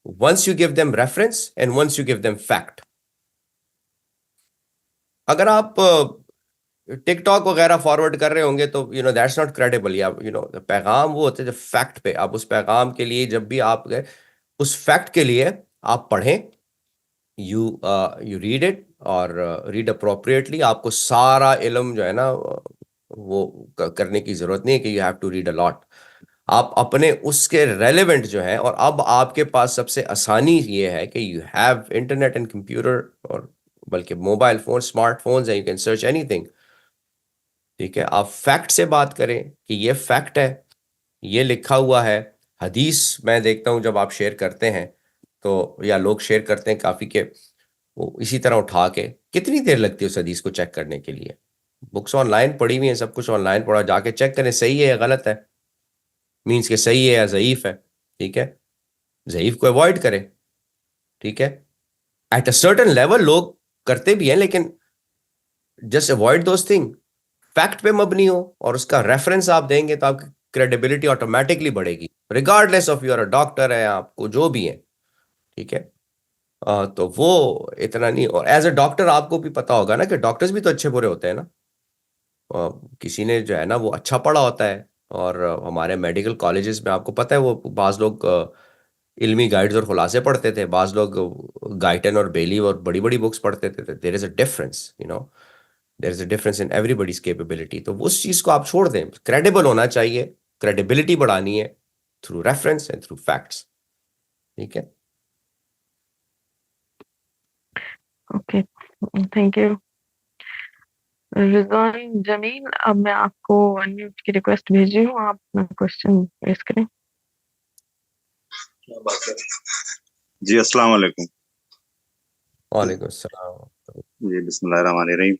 Speaker 2: once you give them reference and once you give them fact. अगर आप टिकटॉक वगैरह फॉरवर्ड कर रहे होंगे तो दैट्स नॉट क्रेडिबल। या पैगाम वो होते हैं जब फैक्ट पे, आप उस पैगाम के लिए जब भी आप गए उस फैक्ट के लिए आप पढ़ें, यू यू रीड इट और रीड अप्रोप्रिएटली। आपको सारा इल्म जो है ना वो करने की जरूरत नहीं है कि you have to read a lot. आप अपने उसके रेलेवेंट जो है, और अब आपके पास सबसे आसानी ये है कि you have internet and computer, और बल्कि मोबाइल फोन, स्मार्टफोन्स है, यू कैन सर्च एनीथिंग। ठीक है, आप फैक्ट से बात करें कि ये फैक्ट है, ये लिखा हुआ है। हदीस मैं देखता हूं जब आप शेयर करते हैं तो, या लोग शेयर करते हैं काफी के, वो इसी तरह उठा के, कितनी देर लगती है उस हदीस को चेक करने के लिए? बुक्स ऑनलाइन पड़ी हुई हैं, सब कुछ ऑनलाइन पड़ा, जाके चेक करें सही है या गलत है, मीन्स के सही है या ज़ईफ है। ठीक है, ज़ईफ को अवॉइड करें। ठीक है, एट अ सर्टेन लेवल लोग करते भी हैं, लेकिन just avoid those thing. Fact पे मबनी हो और उसका रेफरेंस आप देंगे तो आपकी क्रेडिबिलिटी ऑटोमेटिकली बढ़ेगी, रिगार्डलेस ऑफ यूर डॉक्टर है, आपको जो भी है। ठीक है, तो वो इतना नहीं। और एज अ डॉक्टर आपको भी पता होगा ना कि डॉक्टर्स भी तो अच्छे बुरे होते हैं ना। किसी ने जो है ना वो अच्छा पढ़ा होता है, और हमारे मेडिकल कॉलेजेस में आपको पता है वो बाज लोग इल्मी गाइड्स और खुलासे पढ़ते थे, बाज लोग गाइटन और बेली और बड़ी बड़ी बुक्स पढ़ते थे। There is a difference, there is a difference in everybody's capability. तो उस चीज को आप छोड़ दें, क्रेडिबल होना चाहिए, क्रेडिबिलिटी बढ़ानी है through reference and through facts. ठीक है,
Speaker 4: okay, thank you Rizwan Jameel. अब मैं आपको अनम्यूट की रिक्वेस्ट भेज रही हूँ, आप अपना क्वेश्चन रेज करें।
Speaker 6: जी अस्सलाम वालेकुम।
Speaker 2: वालेकुम अस्सलाम।
Speaker 6: जी बिस्मिल्लाहिर्रहमानिर्रहीम।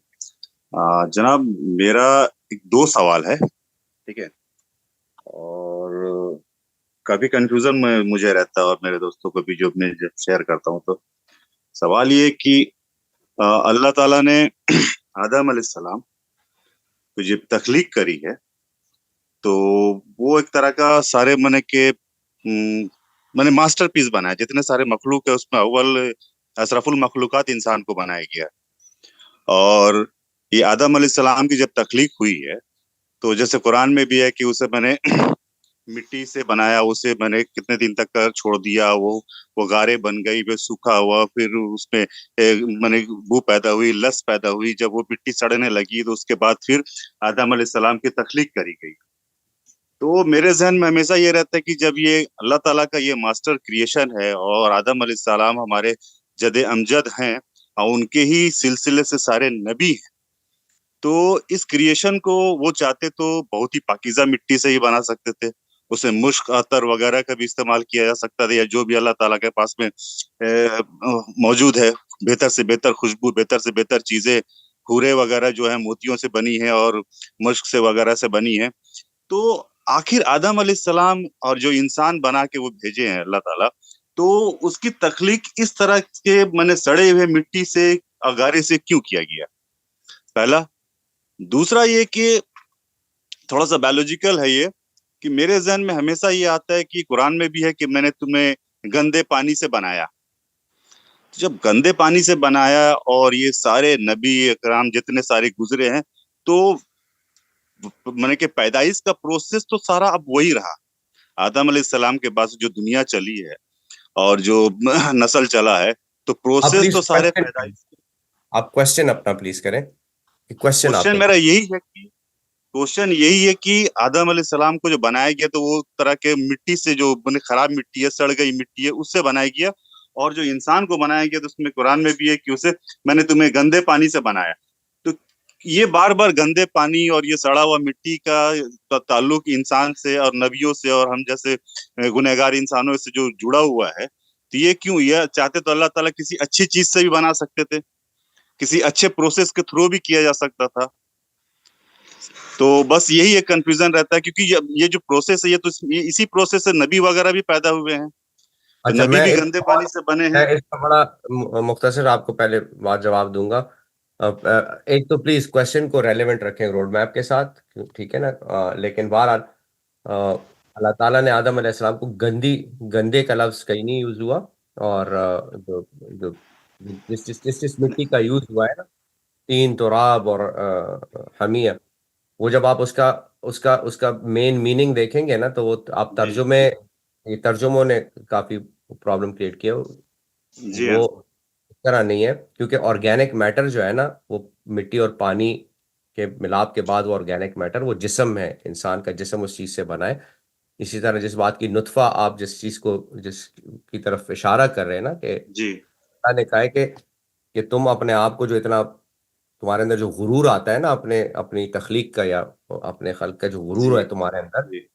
Speaker 6: जनाब, मेरा दो सवाल है, ठीक है, और काफी कंफ्यूजन में मुझे रहता है और मेरे दोस्तों को भी, जो मैं जब शेयर करता हूँ तो। सवाल ये कि अल्लाह ताला ने आदम अलैहिस्सलाम को जब तख्लीक करी है तो वो एक तरह का सारे मैंने मास्टरपीस बनाया। जितने सारे मखलूक है उसमें अव्वल अशरफुल मखलूकात इंसान को बनाया गया। और ये आदम अलैहिस्सलाम की जब तख्लीक हुई है तो जैसे कुरान में भी है कि उसे मैंने मिट्टी से बनाया, उसे मैंने कितने दिन तक कर छोड़ दिया, वो गारे बन गई, फिर सूखा हुआ, फिर उसमें मैंने बू पैदा हुई, लस पैदा हुई। जब वो मिट्टी सड़ने लगी तो उसके बाद फिर आदम अलैहिस्सलाम की तख्लीक करी गई। तो मेरे जहन में हमेशा ये रहता है कि जब ये अल्लाह ताला का ये मास्टर क्रिएशन है और आदम अलैहिस्सलाम हमारे जदे अमजद हैं और उनके ही सिलसिले से सारे नबी हैं, तो इस क्रिएशन को वो चाहते तो बहुत ही पाकीज़ा मिट्टी से ही बना सकते थे। उसे मुश्क, अतर वगैरह का भी इस्तेमाल किया जा सकता था, या जो भी अल्लाह ताला के पास में मौजूद है, बेहतर से बेहतर खुशबू, बेहतर से बेहतर चीजें, हूरे वगैरह जो है मोतियों से बनी है और मुश्क से वगैरह से बनी है। तो आखिर आदम अलैहिस्सलाम और जो इंसान बना के वो भेजे हैं अल्लाह ताला, तो उसकी तख्लीक इस तरह के मैंने सड़े हुए मिट्टी से, अगारे से क्यों किया गया? पहला। दूसरा ये कि थोड़ा सा बायोलॉजिकल है ये, कि मेरे जहन में हमेशा ये आता है कि कुरान में भी है कि मैंने तुम्हें गंदे पानी से बनाया। तो जब गंदे पानी से बनाया और ये सारे नबी अकराम जितने सारे गुजरे हैं, तो मैंने कि पैदाइश का प्रोसेस तो सारा अब वही रहा। आदम अलैहिस्सलाम के बाद से जो दुनिया चली है और जो नस्ल चला है, तो
Speaker 2: आप
Speaker 6: प्रोसेस
Speaker 2: प्लीज
Speaker 6: तो सारे
Speaker 2: क्वेश्चन
Speaker 6: पैदाइश।
Speaker 2: आप क्वेश्चन अपना प्लीज करें, क्वेश्चन
Speaker 6: क्वेश्चन
Speaker 2: आपका।
Speaker 6: मेरा यही है कि आदम अलैहिस्सलाम को जो बनाया गया, तो वो तरह के मिट्टी से, जो बने खराब मिट्टी है, सड़ गई मिट्टी है, उससे बनाया गया। और जो इंसान को बनाया गया, तो उसमें कुरान में भी है कि उसे मैंने तुम्हें गंदे पानी से बनाया। तो ये बार बार गंदे पानी और ये सड़ा हुआ मिट्टी का ताल्लुक इंसान से और नबियों से और हम जैसे गुनहगार इंसानों से जो जुड़ा हुआ है, तो ये क्यों? ये चाहते तो अल्लाह ताला किसी अच्छी चीज से भी बना सकते थे, किसी अच्छे प्रोसेस के थ्रू भी किया जा सकता था। तो बस यही एक कंफ्यूजन रहता है, क्योंकि ये जो प्रोसेस है, इसी प्रोसेस से नबी वगैरह भी पैदा हुए हैं, तो
Speaker 2: अच्छा,
Speaker 6: नबी भी गंदे पानी से बने हैं।
Speaker 2: मैं इसका बड़ा मुख्तसर आपको पहले बात जवाब दूंगा। एक तो प्लीज क्वेश्चन को रेलेवेंट रखें रोड मैप के साथ, ठीक है ना। लेकिन बहरहाल अल्लाह ताला ने आदम अलैहिस्सलाम को गंदे का लफ्ज कहीं नहीं यूज हुआ। और जो जो जिस मिट्टी का यूज हुआ है ना, तीन, तुराब और हमिया, वो जब आप उसका उसका उसका मेन मीनिंग देखेंगे ना, तो वो आप ये तर्जुमों ने काफी प्रॉब्लम क्रिएट किया।
Speaker 6: जी हाँ।
Speaker 2: वो इस तरह नहीं है, क्योंकि ऑर्गेनिक मैटर जो है ना, वो मिट्टी और पानी के मिलाप के बाद वो ऑर्गेनिक मैटर, वो जिस्म है, इंसान का जिस्म उस चीज से बना है। इसी तरह जिस बात की नुत्फा, आप जिसकी तरफ इशारा कर रहे हैं ना, कि
Speaker 6: जी
Speaker 2: अल्लाह ने कहा है कि तुम अपने आप को जो इतना, तुम्हारे अंदर जो गुरूर आता है ना, अपनी तख्लीक का या अपने खल्क का जो
Speaker 6: जी
Speaker 2: गुरूर है तुम्हारे अंदर,
Speaker 6: जी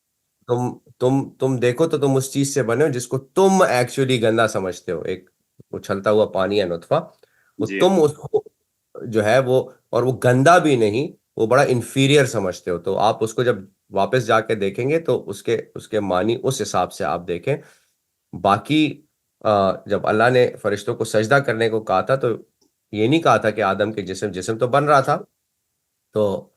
Speaker 2: तुम देखो तो तुम उस चीज से बने हो जिसको तुम एक्चुअली गंदा समझते हो, एक उछलता हुआ पानी है नुत्फा, वो
Speaker 6: जी
Speaker 2: तुम उसको जो है वो, और वो गंदा भी नहीं, वो बड़ा इंफीरियर समझते हो। तो आप उसको जब वापस जाके देखेंगे तो उसके उसके मानी उस हिसाब से आप देखें। बाकी जब अल्लाह ने फरिश्तों को सजदा करने को कहा था, तो ये नहीं कहा था कि आदम के जिस्म जिस्म तो बन रहा था, तो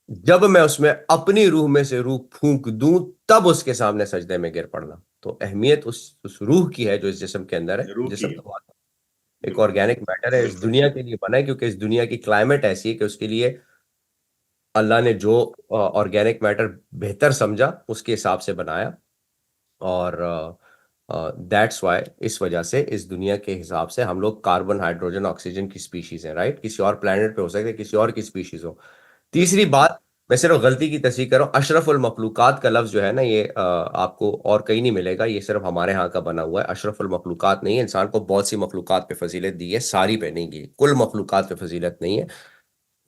Speaker 2: जब मैं उसमें अपनी रूह में से रूह फूंक दूं, तब उसके सामने सजदे में गिर पड़ना। तो अहमियत उस रूह की है जो इस जिस्म के अंदर है।
Speaker 6: जरूर की
Speaker 2: जिस्म
Speaker 6: है।
Speaker 2: तो एक
Speaker 6: बिल्कुल
Speaker 2: ऑर्गेनिक मैटर है, इस
Speaker 6: बिल्कुल।
Speaker 2: दुनिया के लिए बना है, क्योंकि इस दुनिया की क्लाइमेट ऐसी है कि उसके लिए अल्लाह ने जो ऑर्गेनिक मैटर बेहतर समझा उसके हिसाब से बनाया। और दैट्स वाई, इस वजह से इस दुनिया के हिसाब से हम लोग कार्बन, हाइड्रोजन, ऑक्सीजन की स्पीशीज हैं, राइट। किसी और प्लेनेट पे हो सकता है किसी और की स्पीशीज हो। तीसरी बात, मैं सिर्फ गलती की तस्दीक कर रहा हूँ, अशरफुल मखलूकात का लफ्ज जो है ना, ये आपको और कहीं नहीं मिलेगा, ये सिर्फ हमारे यहाँ का बना हुआ है। अशरफुल मखलूकात नहीं है। इंसान को बहुत सी मखलूकात पे फजीलत दी है, सारी पे नहीं दी, कुल मखलूकात पे फजीलत नहीं है।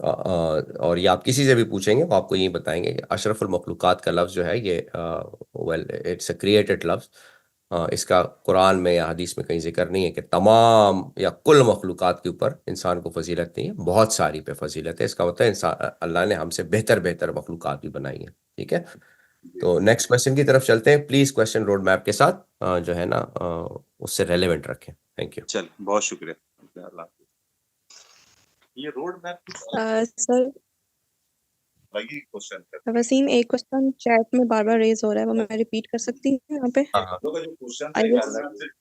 Speaker 2: और ये आप किसी से भी पूछेंगे वो आपको यही बताएंगे कि अशरफुल मखलूकात का लफ्ज जो है ये, वेल, इट्स अ क्रिएटेड लफ्ज। इसका कुरान में या हदीस में कहीं जिक्र नहीं है कि तमाम या कुल मखलूकात के ऊपर इंसान को फजीलत नहीं है, बहुत सारी पे फजीलत है। इसका मतलब इंसान, अल्लाह ने हमसे बेहतर बेहतर मखलूकात भी बनाई है, ठीक है। तो नेक्स्ट क्वेश्चन की तरफ चलते हैं प्लीज। क्वेश्चन रोड मैप के साथ जो है ना, उससे रेलेवेंट रखें। Thank you.
Speaker 6: चल, बहुत शुक्रिया। अल्लाह हाफिज। ये रोड मैप
Speaker 1: सर
Speaker 6: लगी क्वेश्चन कर।
Speaker 1: वसीम, एक क्वेश्चन चैट में बार बार रेज हो रहा है, वो मैं रिपीट कर सकती हूँ यहाँ पे?
Speaker 2: हाँ हाँ,
Speaker 6: लोगों का जो क्वेश्चन
Speaker 1: आई
Speaker 6: था,
Speaker 1: गेस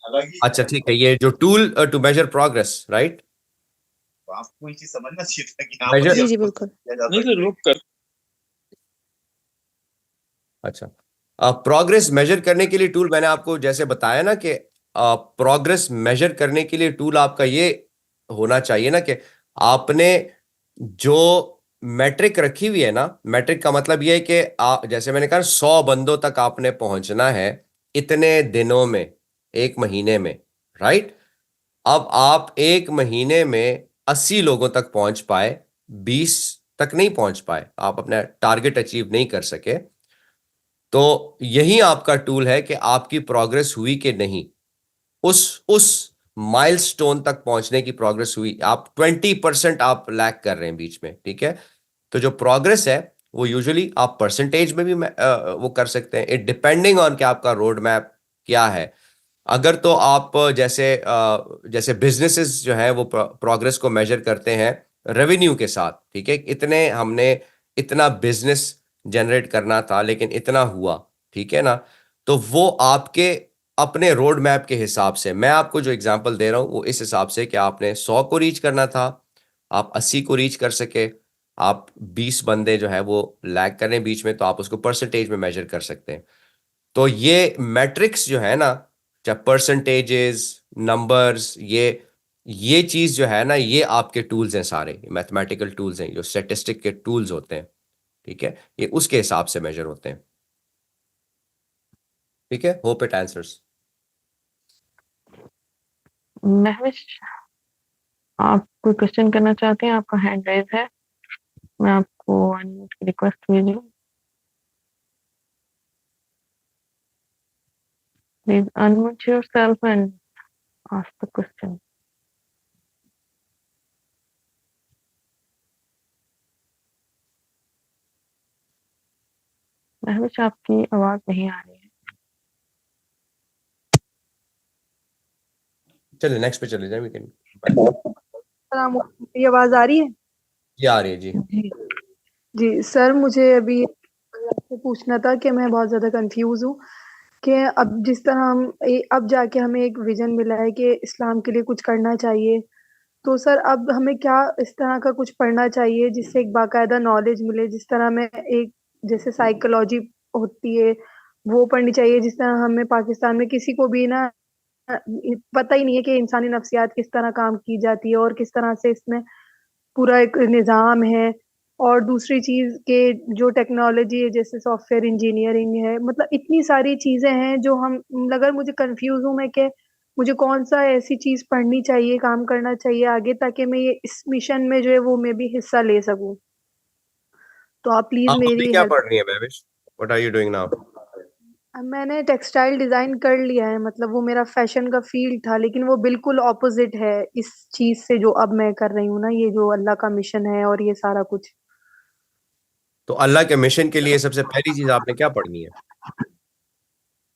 Speaker 6: अलग ही
Speaker 2: अच्छा ठीक है। ये जो tool to measure progress, right,
Speaker 6: तो आपको ये चीज समझना चाहिए था कि यहाँ
Speaker 2: मेजर,
Speaker 6: पर
Speaker 1: जी जी बिल्कुल।
Speaker 6: किया जा सकता है।
Speaker 2: अच्छा, प्रोग्रेस मेजर करने के लिए टूल मैंने आपको जैसे बताया ना कि प्रोग्रेस मेजर करने के लिए टूल आपका ये होना चाहिए ना कि आपने जो मैट्रिक रखी हुई है ना, मैट्रिक का मतलब ये है कि जैसे मैंने कहा 100 बंदों तक आपने पहुंचना है इतने दिनों में, एक महीने में, राइट। अब आप एक महीने में 80 लोगों तक पहुंच पाए, 20 तक नहीं पहुंच पाए, आप अपना टारगेट अचीव नहीं कर सके, तो यही आपका टूल है कि आपकी प्रोग्रेस हुई कि नहीं। उस माइलस्टोन तक पहुंचने की प्रोग्रेस हुई, आप 20% आप लैग कर रहे हैं बीच में, ठीक है। तो जो प्रोग्रेस है वो यूजुअली आप परसेंटेज में भी वो कर सकते हैं, इट डिपेंडिंग ऑन कि आपका रोड मैप क्या है। अगर तो आप जैसे बिजनेसेस जो है वो प्रोग्रेस को मेजर करते हैं रेवेन्यू के साथ, ठीक है, इतने हमने इतना बिजनेस जनरेट करना था लेकिन इतना हुआ, ठीक है ना। तो वो आपके अपने रोड मैप के हिसाब से, मैं आपको जो एग्जांपल दे रहा हूं वो इस हिसाब से कि आपने 100 को रीच करना था, आप 80 को रीच कर सके, आप 20 बंदे जो है वो लैग करें बीच में, तो आप उसको परसेंटेज में मेजर कर सकते हैं। तो ये मैट्रिक्स जो है ना, चाहे परसेंटेजेस, नंबर्स, ये चीज जो है ना, ये आपके टूल्स हैं, सारे मैथमेटिकल टूल्स हैं, जो स्टैटिस्टिक के टूल्स होते हैं, ठीक है, ये उसके हिसाब से मेजर होते हैं। ठीक है, होप इट आंसर्स।
Speaker 4: महविश, आप कोई क्वेश्चन करना चाहते हैं? आपका हैंड रेज है, मैं आपको अनम्यूट की रिक्वेस्ट भेजूं। Please unmute yourself and ask the question. Mahvish, आपकी आवाज नहीं आ रही है।
Speaker 2: चलिए नेक्स्ट पे चले जाए, वी कैन।
Speaker 7: मेरी आवाज आ रही है?
Speaker 2: ये आ रही है जी।
Speaker 4: जी
Speaker 7: जी सर, मुझे अभी आपसे पूछना था कि मैं बहुत ज्यादा कंफ्यूज हूँ कि अब जिस तरह अब जाके हमें एक विजन मिला है कि इस्लाम के लिए कुछ करना चाहिए, तो सर अब हमें क्या इस तरह का कुछ पढ़ना चाहिए जिससे एक बाकायदा नॉलेज मिले, जिस तरह में एक जैसे साइकोलॉजी होती है वो पढ़नी चाहिए, जिस तरह हमें पाकिस्तान में किसी को भी ना पता ही नहीं है कि इंसानी नफ्सियात किस तरह काम की जाती है और किस तरह से इसमें पूरा एक निज़ाम है। और दूसरी चीज़ के जो टेक्नोलॉजी है जैसे सॉफ्टवेयर इंजीनियरिंग है, मतलब इतनी सारी चीज़ें हैं जो हम, अगर मुझे कंफ्यूज हूँ मैं कि मुझे कौन सा ऐसी चीज़ पढ़नी चाहिए, काम करना चाहिए आगे, ताकि मैं ये इस मिशन में जो है वो मैं भी हिस्सा ले सकूं। तो आप प्लीज
Speaker 2: आप अभी
Speaker 7: मेरी
Speaker 2: क्या
Speaker 7: हेल्प।
Speaker 2: पढ़ रही है Mahwish? What are you doing now?
Speaker 7: मैंने टेक्सटाइल डिजाइन कर लिया है, मतलब वो मेरा फैशन का फील्ड था, लेकिन वो बिल्कुल ऑपोजिट है इस चीज से जो अब मैं कर रही हूँ ना, ये जो अल्लाह का मिशन है और ये सारा कुछ।
Speaker 2: तो अल्लाह के मिशन के लिए सबसे पहली चीज आपने क्या पढ़नी है?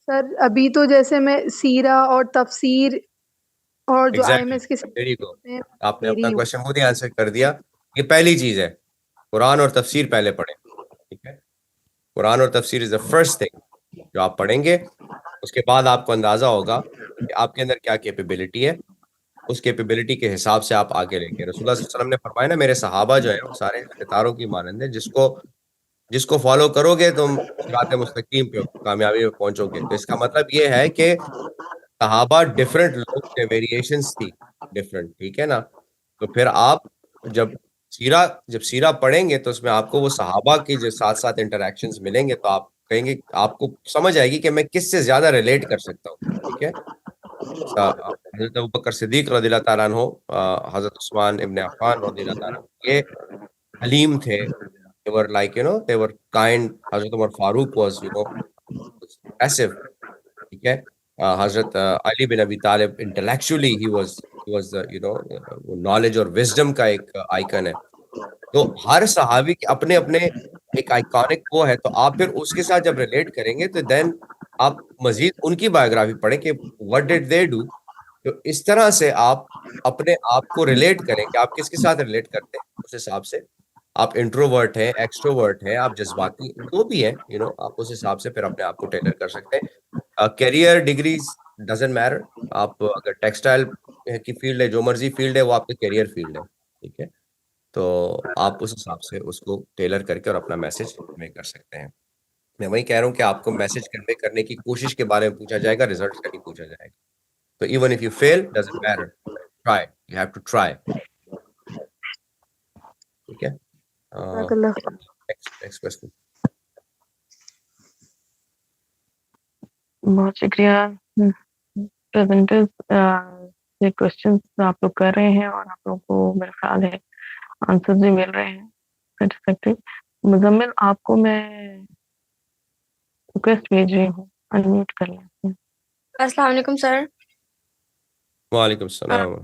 Speaker 7: सर अभी तो जैसे मैं सीरा और तफसीर और जो
Speaker 2: एग्जैक्टली,
Speaker 7: आईएमएस के
Speaker 2: वेरी
Speaker 7: सब्जेक्ट
Speaker 2: गुड।
Speaker 7: होते हैं
Speaker 2: आपने
Speaker 7: दे रही
Speaker 2: अपना
Speaker 7: हूँ।
Speaker 2: क्वेश्चन खुद ही आंसर कर दिया। ये पहली चीज है, कुरान और तफसीर पहले पढ़ें। ठीक है, कुरान और तफसीर इज द फर्स्ट थिंग जो आप पढ़ेंगे। उसके बाद आपको अंदाजा होगा कि आपके अंदर क्या कैपेबिलिटी है, उस कैपेबिलिटी के हिसाब से आप आगे लेंगे। रसूलुल्लाह सल्लल्लाहु अलैहि वसल्लम ने फरमाया ना, मेरे सहाबा जो है वो सारे सितारों की मानंद है, जिसको जिसको फॉलो करोगे तुम सिरात मुस्तकीम पे कामयाबी में पहुंचोगे। तो इसका मतलब ये है कि सहाबा डिफरेंट लोग थे, वेरिएशंस थी डिफरेंट, ठीक है ना। तो फिर आप जब जब सीरा पढ़ेंगे तो उसमें आपको वो सहाबा की जो साथ साथ इंटरेक्शंस मिलेंगे, तो आप कहेंगे, आपको समझ आएगी कि मैं किससे ज्यादा रिलेट कर सकता हूँ। ठीक है, हजरत अबू बकर सिद्दीक रज़ियल्लाहु ताला अन्हु, हजरत उस्मान इब्न अफ़्फ़ान रज़ियल्लाहु ताला अन्हु, ये हलीम थे, they were like, they were kind. Hazrat Umar Farooq was, passive. ठीक है, हजरत अली बिन अबी तालिब इंटेलेक्चुअली ही वाज नॉलेज और विजडम का एक आइकन है। तो हर सहाबी के अपने अपने एक आइकॉनिक वो है, तो आप फिर उसके साथ जब रिलेट करेंगे तो देन आप मजीद उनकी बायोग्राफी पढ़ें कि व्हाट डिड दे डू। तो इस तरह से आप अपने आप को रिलेट करें कि आप किसके साथ रिलेट करते हैं, उस हिसाब से आप इंट्रोवर्ट हैं, एक्सट्रोवर्ट हैं, आप जज्बाती जो भी हैं, आप उस हिसाब से फिर अपने आप को टेलर कर सकते हैं। Career degrees doesn't matter. आप अगर टेक्सटाइल की फील्ड है, जो मर्जी फील्ड है, वो आपका करियर फील्ड है। ठीक है, तो आप उस हिसाब से उसको टेलर करके और अपना मैसेज कन्वे कर सकते हैं। मैं वही कह रहा हूँ कि आपको मैसेज कन्वे करने की कोशिश के बारे में पूछा जाएगा, रिजल्ट का नहीं पूछा जाएगा। तो even if you fail doesn't matter, try, you have to try. ठीक है, नेक्स्ट क्वेश्चन।
Speaker 4: बहुत शुक्रिया प्रेजेंटर्स। ये क्वेश्चंस आप लोग कर रहे हैं और आप लोगों को मेरा ख्याल है आंसर भी मिल रहे हैं सेटिस्फैक्टरी। मुजम्मिल, आपको मैं रिक्वेस्ट भेज रही हूँ, अनम्यूट कर लें।
Speaker 1: अस्सलाम वालेकुम सर।
Speaker 2: वालेकुम सलाम।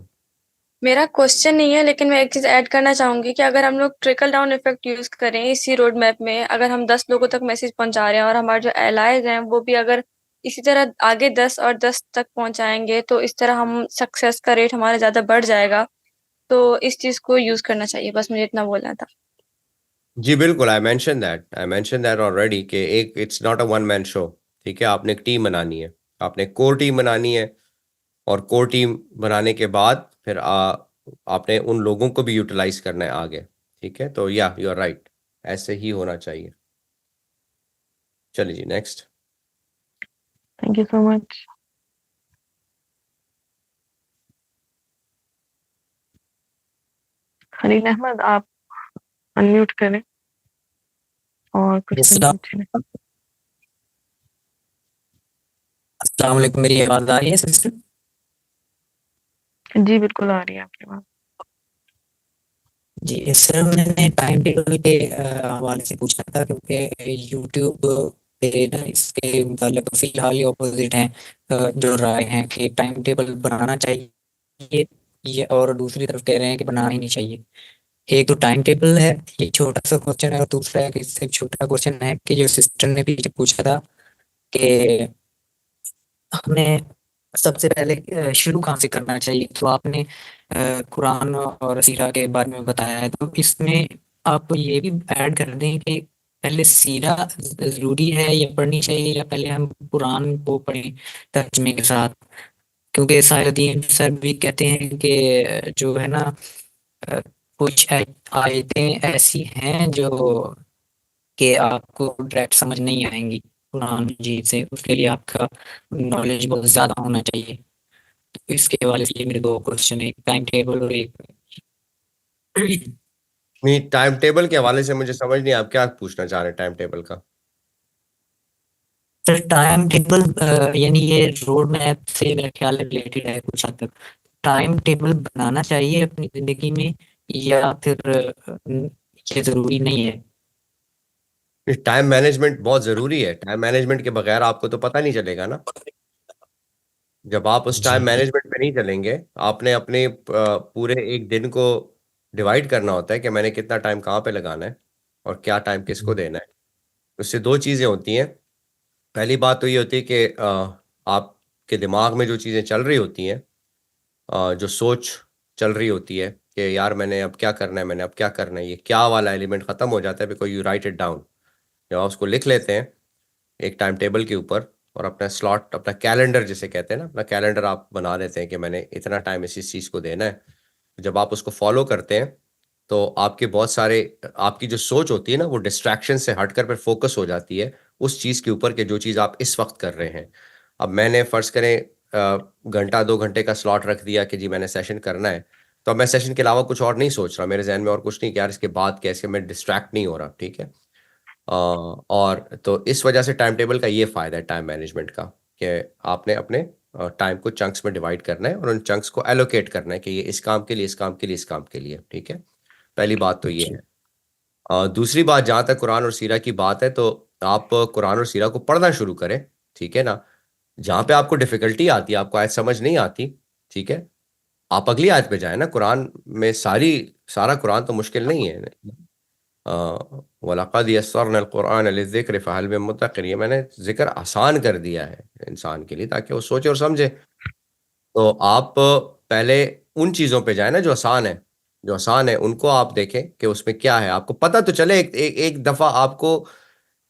Speaker 1: मेरा क्वेश्चन नहीं है, लेकिन मैं एक चीज ऐड करना चाहूंगी कि अगर हम लोग ट्रिकल डाउन इफेक्ट यूज करें इसी रोड मैप में, अगर हम 10 लोगों तक मैसेज पहुंचा रहे हैं और हमारे जो एलाइज हैं वो भी अगर इसी तरह आगे 10 और 10 तक पहुंचाएंगे, तो इस तरह हम सक्सेस का रेट हमारा ज्यादा बढ़ जाएगा। तो इस चीज को यूज करना चाहिए, बस मुझे इतना बोलना था।
Speaker 2: जी बिल्कुल, आई मेंशन दैट ऑलरेडी कि एक it's not a one man show. ठीक है, आपने एक टीम बनानी है, आपने कोर टीम बनानी है, और कोर टीम बनाने के बाद फिर आपने उन लोगों को भी यूटिलाइज करना है आगे। ठीक है, तो या यू आर राइट, ऐसे ही होना चाहिए। चलिए जी next.
Speaker 4: Thank you so much. Khalil Ahmed, आप अनम्यूट करें और क्वेश्चन
Speaker 8: अस्सलाम
Speaker 4: पूछें।
Speaker 8: अस्सलाम वालेकुम, मेरी आवाज आ रही है सिस्टर?
Speaker 4: जी बिल्कुल आ रही है आपकी बात।
Speaker 8: जी सर, मैंने टाइम टेबल के हवाले से पूछना था, क्योंकि यूट्यूब पे ना इसके मतलब फिलहाल ये ऑपोजिट हैं, जो राय हैं कि टाइम टेबल बनाना चाहिए, ये और दूसरी तरफ कह रहे हैं कि बनाना ही नहीं चाहिए। एक तो टाइम टेबल है, ये छोटा सा क्वेश्चन है, और दूसरा है कि इससे छोटा क्वेश्चन है कि जो सिस्टर ने पीछे पूछा था कि हमें सबसे पहले शुरू कहाँ से करना चाहिए, तो आपने कुरान और सीरा के बारे में बताया है, तो इसमें आप ये भी ऐड कर दें कि पहले सीरा जरूरी है या पढ़नी चाहिए, या पहले हम कुरान को पढ़ें तर्जमे के साथ, क्योंकि साहिदीन सर भी कहते हैं कि जो है ना, अ, कुछ आयतें ऐसी हैं जो कि आपको डायरेक्ट समझ नहीं आएंगी कुरान मजीद से, उसके लिए आपका नॉलेज बहुत ज्यादा होना चाहिए। तो इसके हवाले से ये मेरे दो क्वेश्चन है, एक टाइम टेबल और एक
Speaker 2: नहीं, टाइम टेबल के हवाले से मुझे समझ नहीं, आप क्या पूछना चाह रहे हैं टाइम टेबल का?
Speaker 8: सर टाइम टेबल, यानी ये रोड मैप से मेरा ख्याल है रिलेटेड है कुछ हद तक। टाइम टेबल बनाना चाहिए अपनी जिंदगी में, या फिर ये जरूरी नहीं है?
Speaker 2: टाइम मैनेजमेंट बहुत जरूरी है। टाइम मैनेजमेंट के बगैर आपको तो पता नहीं चलेगा ना। जब आप उस
Speaker 8: जी
Speaker 2: टाइम मैनेजमेंट में नहीं चलेंगे, आपने अपने पूरे एक दिन को डिवाइड करना होता है कि मैंने कितना टाइम कहाँ पे लगाना है और क्या टाइम किसको देना है। उससे दो चीज़ें होती हैं। पहली बात तो ये होती है कि आपके दिमाग में जो चीज़ें चल रही होती हैं, जो सोच चल रही होती है कि यार मैंने अब क्या करना है, मैंने अब क्या करना है, ये क्या वाला एलिमेंट खत्म हो जाता है because you right it down. जब आप उसको लिख लेते हैं एक टाइम टेबल के ऊपर, और अपना स्लॉट, अपना कैलेंडर जिसे कहते हैं ना, अपना कैलेंडर आप बना देते हैं कि मैंने इतना टाइम इस चीज़ को देना है। जब आप उसको फॉलो करते हैं तो आपके बहुत सारे, आपकी जो सोच होती है ना, वो डिस्ट्रैक्शन से हटकर फिर फोकस हो जाती है उस चीज़ के ऊपर कि जो चीज़ आप इस वक्त कर रहे हैं। अब मैंने फ़र्ज़ करें घंटा 2 घंटे का स्लॉट रख दिया कि जी मैंने सेशन करना है, तो अब मैं सेशन के अलावा कुछ और नहीं सोच रहा, मेरे जहन में और कुछ नहीं कि यार इसके बाद कैसे, मैं डिस्ट्रैक्ट नहीं हो रहा, ठीक है। और तो इस वजह से टाइम टेबल का ये फ़ायदा है टाइम मैनेजमेंट का, कि आपने अपने टाइम को चंक्स में डिवाइड करना है और उन चंक्स को एलोकेट करना है कि ये इस काम के लिए, इस काम के लिए, इस काम के लिए, ठीक है। पहली बात तो ये
Speaker 8: जी
Speaker 2: है। दूसरी बात, जहाँ तक कुरान और सीरा की बात है, तो आप कुरान और सीरा को पढ़ना शुरू करें, ठीक है ना। जहाँ पे आपको डिफिकल्टी आती है, आपको आयत समझ नहीं आती, ठीक है, आप अगली आयत पे जाए ना। कुरान में सारा कुरान तो मुश्किल नहीं है। वलक़द यस्सरना अल-कुरान लिज़्ज़िक्र फ़हल मिन मुद्दकिर, ये मैंने जिक्र आसान कर दिया है इंसान के लिए ताकि वो सोचे और समझे। तो आप पहले उन चीज़ों पे जाए ना जो आसान है, जो आसान है उनको आप देखें कि उसमें क्या है, आपको पता तो चले। एक दफ़ा आपको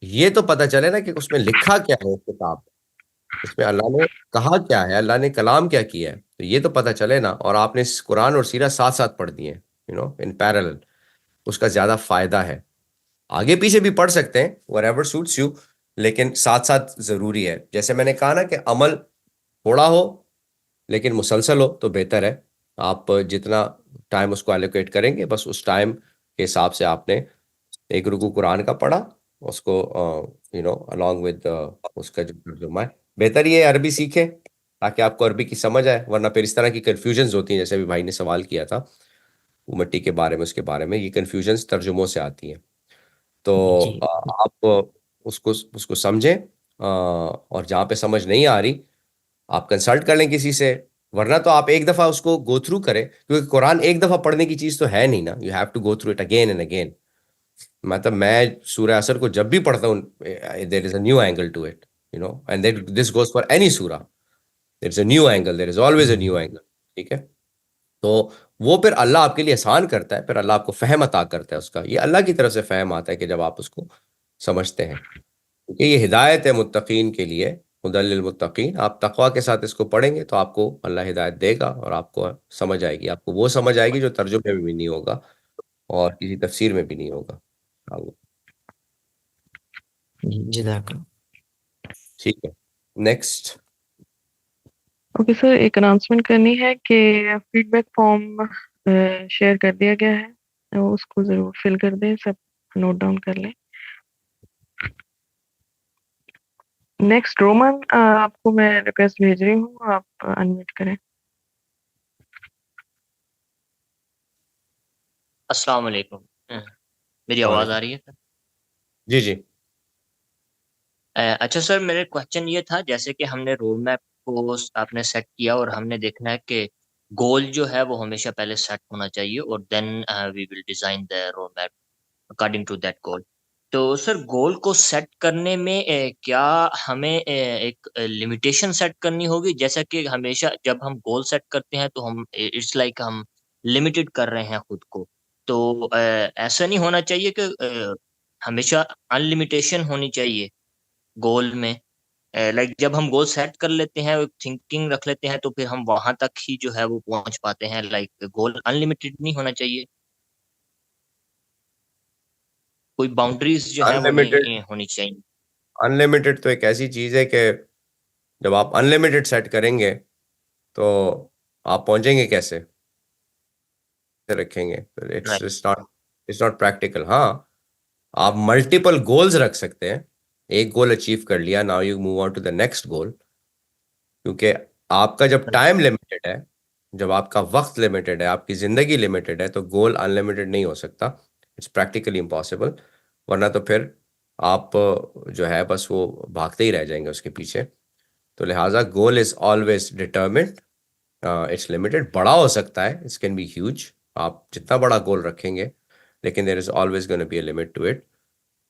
Speaker 2: ये तो पता चले ना कि उसमें लिखा क्या है, उस किताब में, इसमें अल्लाह ने कहा क्या है, अल्लाह ने कलाम क्या किया है, तो ये तो पता चले ना। और आपने इस कुरान और सीरा साथ साथ पढ़ दिए, इन पैरेलल, उसका ज़्यादा फ़ायदा है। आगे पीछे भी पढ़ सकते हैं, व्हेरेवर सूट्स यू, लेकिन साथ साथ ज़रूरी है। जैसे मैंने कहा ना कि अमल थोड़ा हो लेकिन मुसलसल हो तो बेहतर है। आप जितना टाइम उसको एलोकेट करेंगे, बस उस टाइम के हिसाब से आपने एक रुकू कुरान का पढ़ा, उसको अलॉन्ग विद उसका जो तर्जुमा है। बेहतर ये है अरबी सीखें ताकि आपको अरबी की समझ आए, वरना फिर इस तरह की कन्फ्यूजन्स होती हैं, जैसे अभी भाई ने सवाल किया था वो मिट्टी के बारे में, उसके बारे में, ये कन्फ्यूजन्स तर्जुमों से आती हैं। तो
Speaker 8: जी
Speaker 2: आप उसको उसको समझें, और जहाँ पे समझ नहीं आ रही आप कंसल्ट कर लें किसी से, वरना तो आप एक दफ़ा उसको गो थ्रू करें, क्योंकि कुरान एक दफ़ा पढ़ने की चीज़ तो है नहीं ना, you have to go through it again and again. मतलब मैं सूरह असर को जब भी पढ़ता हूँ, there is a new angle to it, and this goes for any surah, there is a new angle, there is always a new angle, ठीक है। तो वो फिर अल्लाह आपके लिए आसान करता है, फिर अल्लाह आपको फहम अता करता है उसका, ये अल्लाह की तरफ से फहम आता है कि जब आप उसको समझते हैं, क्योंकि ये हिदायत है मुत्तकीन के लिए, हुदल लिल मुत्तकीन। आप तकवा के साथ इसको पढ़ेंगे तो आपको अल्लाह हिदायत देगा और आपको समझ आएगी, आपको वो समझ आएगी जो तर्जुमे में भी नहीं होगा और किसी तफसीर में भी नहीं होगा।
Speaker 8: जी, जज़ाकल्लाह।
Speaker 2: ठीक है। नेक्स्ट।
Speaker 4: ओके सर, एक अनाउंसमेंट करनी है कि फीडबैक फॉर्म शेयर कर दिया गया है, तो उसको जरूर फिल कर दें, सब नोट डाउन कर लें। नेक्स्ट रोमन, आपको मैं रिक्वेस्ट भेज रही हूँ, आप अनम्यूट करें।
Speaker 9: अस्सलाम वालेकुम। मेरी आवाज आ रही है?
Speaker 2: जी जी।
Speaker 9: अच्छा सर, मेरे क्वेश्चन ये था, जैसे कि हमने रोड मैप को आपने सेट किया और हमने देखना है कि गोल जो है वो हमेशा पहले सेट होना चाहिए और then we will design the road map according to that goal. तो सर, गोल को सेट करने में क्या हमें एक लिमिटेशन सेट करनी होगी? जैसा कि हमेशा जब हम गोल सेट करते हैं तो हम इट्स लाइक हम लिमिटेड कर रहे हैं खुद को। तो ऐसा नहीं होना चाहिए कि हमेशा अनलिमिटेशन होनी चाहिए गोल में। लाइक जब हम गोल सेट कर लेते हैं, एक थिंकिंग रख लेते हैं, तो फिर हम वहां तक ही जो है वो पहुंच पाते हैं। लाइक गोल अनलिमिटेड नहीं होना चाहिए, कोई बाउंड्रीज जो है वो
Speaker 2: अनलिमिटेड
Speaker 9: नहीं होनी चाहिए।
Speaker 2: अनलिमिटेड तो एक ऐसी चीज है कि जब आप अनलिमिटेड सेट करेंगे तो आप पहुंचेंगे कैसे, रखेंगे?
Speaker 9: राइट।
Speaker 2: It's not practical. हाँ, आप मल्टीपल गोल्स रख सकते हैं। एक गोल अचीव कर लिया, now you move on to the next goal. क्योंकि आपका जब टाइम लिमिटेड है, जब आपका वक्त लिमिटेड है, आपकी जिंदगी लिमिटेड है, तो गोल अनलिमिटेड नहीं हो सकता। It's practically impossible. वरना तो फिर आप जो है बस वो भागते ही रह जाएंगे उसके पीछे। तो लिहाजा goal is always determined, it's limited. बड़ा हो सकता है, इट्स कैन बी ह्यूज, आप जितना बड़ा गोल रखेंगे, लेकिन there is always gonna be a limit to it.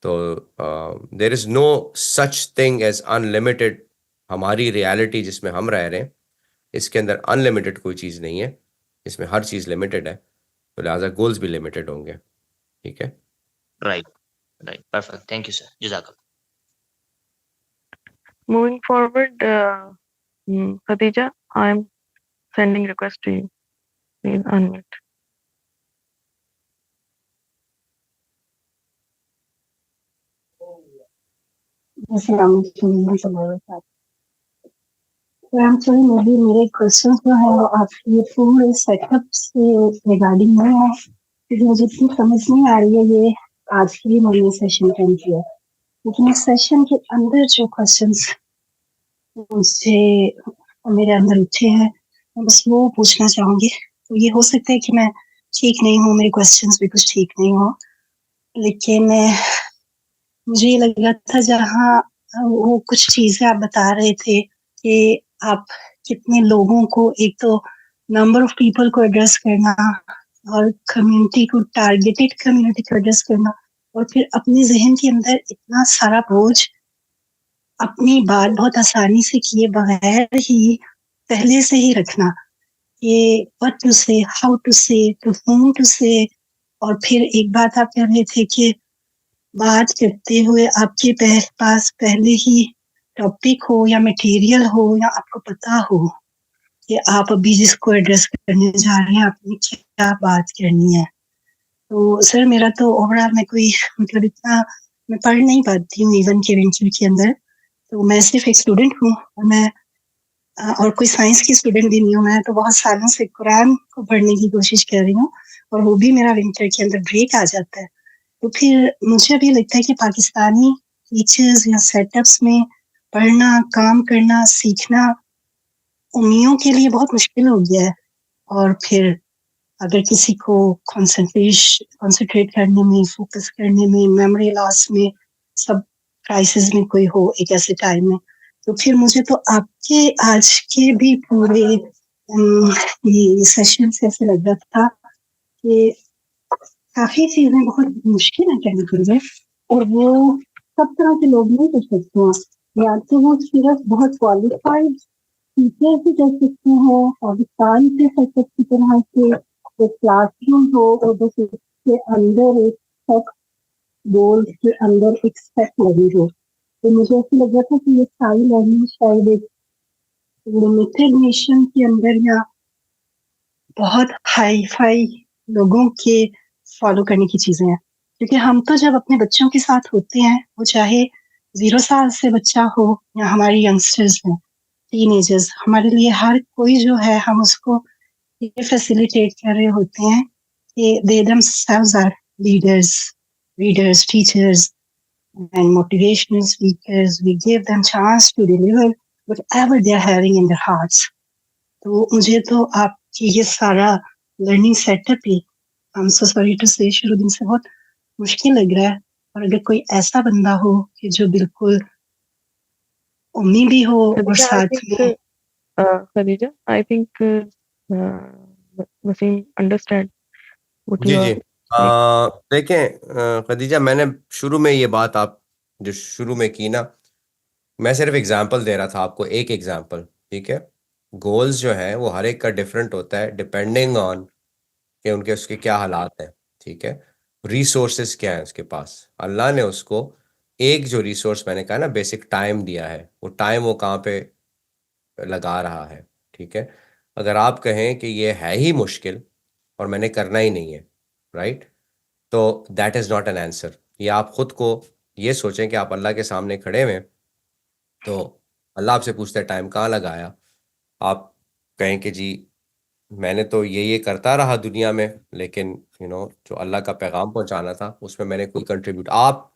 Speaker 2: तो there is no such thing as unlimited. हमारी रियलिटी जिसमें हम रह रहे हैं, इसके अंदर अनलिमिटेड कोई चीज़ नहीं है, इसमें हर चीज़ लिमिटेड है। तो लिहाजा गोल्स भी लिमिटेड होंगे। ठीक है,
Speaker 9: right right, perfect, thank you sir, जज़ाकल्लाह।
Speaker 4: Moving forward, Khadija, I am sending request to you. Please unmute.
Speaker 10: मेरे क्वेश्चन जो है वो आपके पूरे सेटअप से रिगार्डिंग नहीं है, क्योंकि मुझे इतनी समझ नहीं आ रही है ये आज की मॉर्निंग सेशन के अंदर। लेकिन इस सेशन के अंदर जो क्वेश्चंस मुझे मेरे अंदर उठे हैं, मैं बस वो पूछना चाहूंगी। तो ये हो सकता है कि मैं ठीक नहीं हूँ, मेरे क्वेश्चंस भी कुछ ठीक नहीं हो, लेकिन मुझे ये लग रहा था जहाँ वो कुछ चीजें आप बता रहे थे कि आप कितने लोगों को, एक तो नंबर ऑफ पीपल को एड्रेस करना और कम्युनिटी को, टारगेटेड कम्युनिटी को एड्रेस करना, और फिर अपने जहन के अंदर इतना सारा बोझ अपनी बात बहुत आसानी से किए बगैर ही पहले से ही रखना, ये व्हाट टू से, हाउ टू से, टू whom टू से। और फिर एक बात आप कह रहे थे कि बात करते हुए आपके पास पहले ही टॉपिक हो या मटेरियल हो या आपको पता हो कि आप अभी जिसको एड्रेस करने जा रहे हैं आपने क्या बात करनी है। तो सर मेरा तो ओवरऑल मैं कोई मतलब इतना मैं पढ़ नहीं पाती हूँ इवन के वेंचर के अंदर। तो मैं सिर्फ एक स्टूडेंट हूँ और मैं और कोई साइंस की स्टूडेंट भी नहीं हूँ। मैं तो बहुत सालों से कुरान को पढ़ने की कोशिश कर रही हूँ और वो भी मेरा विंटर के अंदर ब्रेक आ जाता है। तो फिर मुझे अभी लगता है कि पाकिस्तानी टीचर्स या सेटअप्स में पढ़ना, काम करना, सीखना उम्मियों के लिए बहुत मुश्किल हो गया है। और फिर अगर किसी को कंसंट्रेट करने में, फोकस करने में, मेमोरी लॉस में, सब क्राइसिस में कोई हो एक ऐसे टाइम में, तो फिर मुझे तो आपके आज के भी पूरे ये सेशन से ऐसे लग रहा था कि काफी चीजें बहुत मुश्किल है करने के लिए, और वो सब तरह के लोग नहीं कर सकते हैं। या तो वो सिर्फ बहुत क्वालिफाइड टीचर भी कर सकते हैं, पाकिस्तान के सेटअप की तरह से एक क्लासरूम हो और बस उसके अंदर एक सेट बोर्ड के अंदर एक सेट लगी हो। तो मुझे ऐसा लग रहा था कि ये सारी लर्निंग शायद एक लिमिटेड नेशन के अंदर या बहुत हाई फाई लोगों के फॉलो करने की चीजें हैं। क्योंकि हम तो जब अपने बच्चों के साथ होते हैं, वो चाहे 0 साल से बच्चा हो या हमारे यंगस्टर्स हैं, टीनेजर्स, हमारे लिए हर कोई जो है, हम उसको ये फैसिलिटेट कर रहे होते हैं कि they themselves are leaders, readers, teachers, and motivational speakers. We give them chance to deliver whatever they are having in their hearts. तो मुझे तो आपकी ये सारा लर्निंग सेटअप ही, I am so sorry to say, शुरू दिन से बहुत मुश्किल लग रहा है। और अगर कोई ऐसा बंदा हो कि जो बिल्कुल उम्मी भी हो और
Speaker 4: Khadija, I
Speaker 10: साथ
Speaker 4: think,
Speaker 10: में
Speaker 4: Khadija, I think Wasim understand what
Speaker 2: ji
Speaker 4: you
Speaker 2: ji
Speaker 4: are saying.
Speaker 2: देखें खदीजा, मैंने शुरू में ये बात आप जो शुरू में की ना, मैं सिर्फ एग्जांपल दे रहा था आपको, एक एग्जांपल, ठीक है। गोल्स जो है वो हर एक का डिफरेंट होता है डिपेंडिंग ऑन कि उनके उसके क्या हालात हैं, ठीक है। रिसोर्सेस क्या है उसके पास, अल्लाह ने उसको एक जो रिसोर्स मैंने कहा ना बेसिक टाइम दिया है, वो टाइम वो कहाँ पे लगा रहा है, ठीक है। अगर आप कहें कि ये है ही मुश्किल और मैंने करना ही नहीं है, राइट, तो that is not an answer. ये आप खुद को ये सोचें कि आप अल्लाह के सामने खड़े हुए, तो अल्लाह आपसे पूछता है टाइम कहाँ लगाया, आप कहें कि जी मैंने तो ये करता रहा दुनिया में, लेकिन जो अल्लाह का पैगाम पहुंचाना था उसमें मैंने कोई कंट्रीब्यूट, आप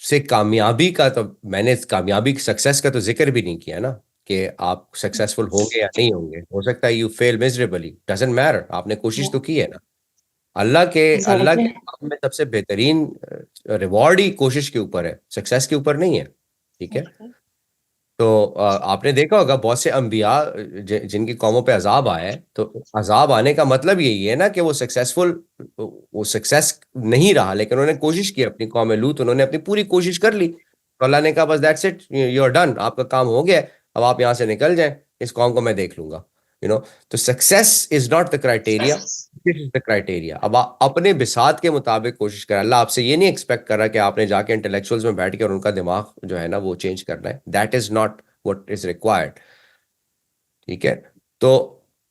Speaker 2: से कामयाबी का तो मैंने कामयाबी सक्सेस का तो जिक्र भी नहीं किया ना, कि आप सक्सेसफुल होंगे या नहीं होंगे, हो सकता है you fail miserably, doesn't matter, आपने कोशिश तो की है ना। अल्लाह के
Speaker 10: एग्जैक्टली
Speaker 2: काम में सबसे बेहतरीन रिवॉर्ड ही कोशिश के ऊपर है, सक्सेस के ऊपर नहीं है, ठीक है। तो आपने देखा होगा बहुत से अंबिया जिनकी कौमों पे अजाब आए, तो अजाब आने का मतलब यही है ना कि वो सक्सेस नहीं रहा, लेकिन उन्होंने कोशिश की, अपनी कौम लूत उन्होंने अपनी पूरी कोशिश कर ली, तो अल्लाह ने कहा बस that's it, you are done, आपका काम हो गया, अब आप यहाँ से निकल जाएं, इस कौम को मैं देख लूंगा, तो success is not the criteria, this is the criteria. अब आप अपने बिसात के मुताबिक कोशिश करें, अल्लाह आपसे ये नहीं एक्सपेक्ट कर रहा कि आपने जाके इंटेलेक्चुअल्स में बैठ के और उनका दिमाग जो है ना वो चेंज करना है, that is not what is required, ठीक है। तो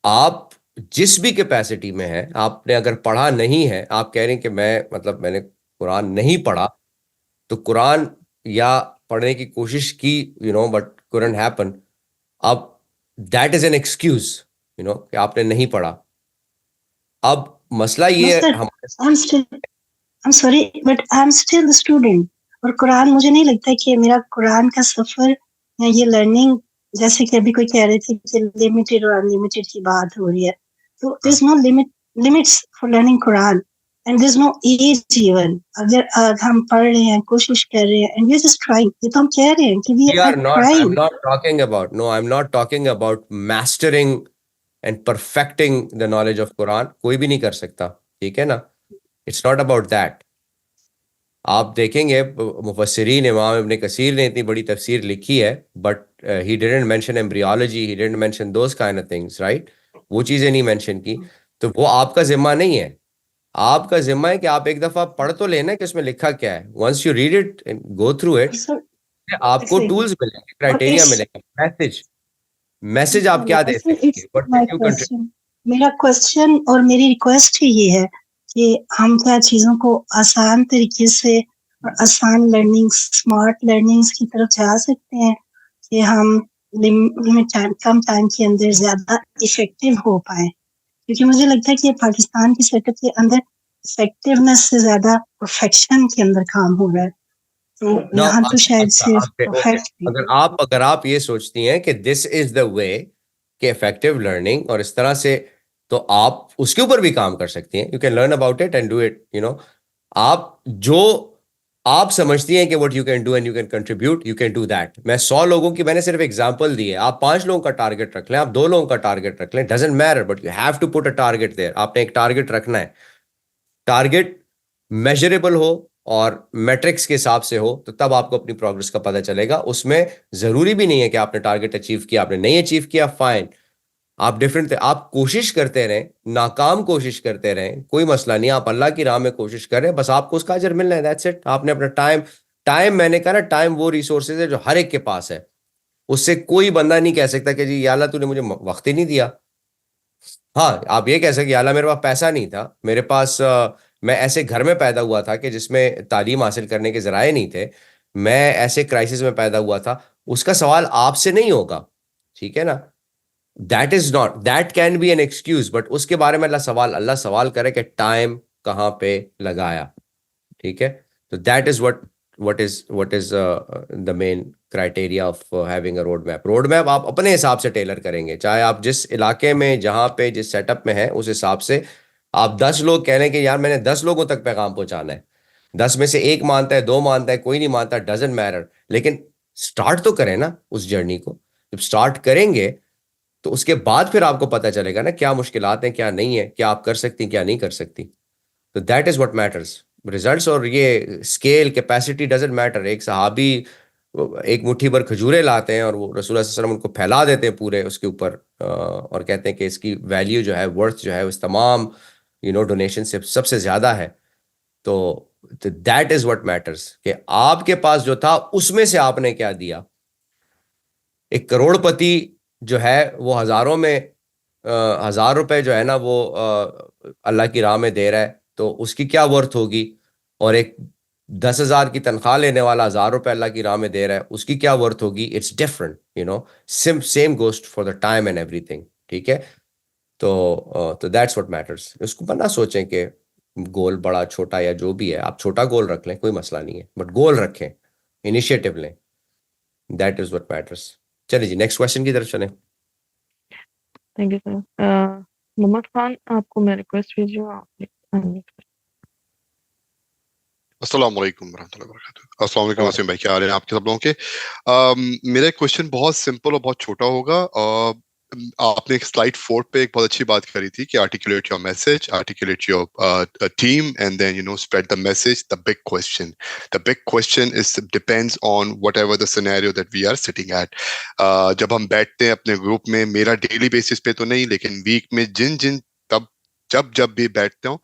Speaker 2: आप जिस भी कैपेसिटी में है, आपने अगर पढ़ा नहीं है, आप कह रहे हैं कि मैंने कुरान नहीं पढ़ा, तो कुरान या पढ़ने की कोशिश की बट कुडंट हैपन, अब दैट इज एन एक्सक्यूज कि आपने नहीं पढ़ा। अब मसला ये है
Speaker 10: I'm sorry, but I'm still the student. और कुरान, मुझे नहीं लगता कि मेरा कुरान का सफर या ये लर्निंग, जैसे कि अभी कोई कह रहे थे कि लिमिटेड और अनलिमिटेड की बात हो रही है, तो there's no limits for learning Quran, and there's no age even. अगर हम पढ़ रहे हैं, कोशिश कर रहे हैं, and we're just trying, ये तो हम कह रहे हैं कि we are trying.
Speaker 2: I'm not talking about mastering and perfecting the knowledge of Quran, कोई भी नहीं कर सकता, ठीक है ना, इट्स नॉट अबाउट दैट। आप देखेंगे मुफस्सिरीन इमाम इब्न कसीर ने इतनी बड़ी तफसीर लिखी है, but he didn't mention embryology, he didn't mention those kind of things, right, वो चीजें नहीं मेंशन की, तो वो आपका जिम्मा नहीं है। आपका जिम्मा है कि आप एक दफा पढ़ तो लेना कि उसमें लिखा क्या है, once you read it and go through it, आपको टूल्स मिलेंगे, क्राइटेरिया मिलेगा, मैसेज आप क्या दे सकते हैं।
Speaker 10: मेरा क्वेश्चन और मेरी रिक्वेस्ट ही ये है कि हम क्या चीजों को आसान तरीके से और आसान लर्निंग, स्मार्ट लर्निंग्स की तरफ जा सकते हैं, कि हम कम टाइम के अंदर ज्यादा इफेक्टिव हो पाए, क्योंकि मुझे लगता है कि पाकिस्तान की सेटअप के अंदर इफेक्टिवनेस से ज्यादा परफेक्शन के अंदर काम हो रहा है, तो यहाँ तो शायद सिर्फ परफेक्ट।
Speaker 2: अगर आप ये सोचती हैं कि दिस इज द वे कि इफेक्टिव लर्निंग और इस तरह से, तो आप उसके ऊपर भी काम कर सकती हैं, you can learn about it and do it, आप जो आप समझती हैं कि what you can do and you can contribute, you can do that. मैं 100 लोगों की मैंने सिर्फ एग्जांपल दी है, आप 5 लोगों का टारगेट रख लें, आप 2 लोगों का टारगेट रख लें, doesn't matter, but you have to put a target there. आपने एक टारगेट रखना है, टारगेट मेजरेबल हो और मैट्रिक्स के हिसाब से हो, तो तब आपको अपनी प्रोग्रेस का पता चलेगा। उसमें जरूरी भी नहीं है कि आपने टारगेट अचीव किया, आपने नहीं अचीव किया, फाइन, आप डिफरेंट, आप कोशिश करते रहें, नाकाम कोशिश करते रहें, कोई मसला नहीं, आप अल्लाह की राह में कोशिश करें, बस आपको उसका अजर मिलना है, दैट्स इट। आपने अपना टाइम मैंने कहा ना, टाइम वो रिसोर्सेज है जो हर एक के पास है, उससे कोई बंदा नहीं कह सकता कि जी या अल्लाह तूने मुझे वक्त ही नहीं दिया। हाँ, आप ये कह सकते या अल्लाह मेरे पास पैसा नहीं था, मेरे पास मैं ऐसे घर में पैदा हुआ था कि जिसमें तालीम हासिल करने के जराए नहीं थे, मैं ऐसे क्राइसिस में पैदा हुआ था, उसका सवाल आपसे नहीं होगा, ठीक है ना। That can be an excuse, but उसके बारे में अल्लाह सवाल करे कि टाइम कहाँ पे लगाया, ठीक है। तो that is what is the main criteria of having a road map. Road map आप अपने हिसाब से टेलर करेंगे, चाहे आप जिस इलाके में, जहाँ पे, जिस सेटअप में है, उस हिसाब से। आप 10 लोग कह रहे हैं कि यार मैंने 10 लोगों तक पैगाम पहुंचाना है, 10 में से 1 मानता है, 2 मानता है, कोई नहीं मानता, डजेंट मैटर, लेकिन स्टार्ट तो करें ना उस जर्नी को। जब स्टार्ट करेंगे तो उसके बाद फिर आपको पता चलेगा ना क्या मुश्किलात हैं, क्या नहीं है, क्या आप कर सकती, क्या नहीं कर सकती। तो that is what matters, results. और ये स्केल, कैपेसिटी डजेंट मैटर। एक सहाबी एक मुट्ठी भर खजूरें लाते हैं और वो रसूल सल्लल्लाहु अलैहि वसल्लम उनको फैला देते हैं पूरे उसके ऊपर, और कहते हैं कि इसकी वैल्यू जो है, वर्थ जो है, उस तमाम डोनेशन से सबसे ज्यादा है। तो दैट इज व्हाट मैटर्स, कि आपके पास जो था उसमें से आपने क्या दिया। एक करोड़पति जो है वो हजारों में 1000 रुपए जो है ना वो अल्लाह की राह में दे रहा है, तो उसकी क्या वर्थ होगी। और एक 10,000 की तनख्वाह लेने वाला 1000 रुपए अल्लाह की राह में दे रहा है, उसकी क्या वर्थ होगी। It's different, same ghost for the time and everything, ठीक है। तो दैट्स व्हाट मैटर्स। उसको बना सोचें कि गोल बड़ा छोटा या जो भी है, आप छोटा गोल रख लें, कोई मसला नहीं है, बट गोल रखें, इनिशिएटिव लें, दैट इज व्हाट मैटर्स। चलिए जी, नेक्स्ट क्वेश्चन की तरफ चलें।
Speaker 4: Thank you sir. Mohammad Khan, आपको मैं रिक्वेस्ट भेज रही हूँ, आप unmute करें।
Speaker 11: अस्सलाम वालेकुम रहमतुल्लाहि व बरकातुहू। अस्सलाम वालेकुम वसीम भाई, क्या हाल है आपके सब लोगों के। मेरा क्वेश्चन बहुत सिंपल और बहुत छोटा होगा। आपने स्लाइड 4 पे एक बहुत अच्छी बात करी थी कि articulate your message, articulate your team, and then spread the message. The big question is depends on whatever the scenario that we are sitting at. जब हम बैठते हैं अपने ग्रुप में, मेरा डेली बेसिस पे तो नहीं, लेकिन वीक में जिन जब भी बैठते हो,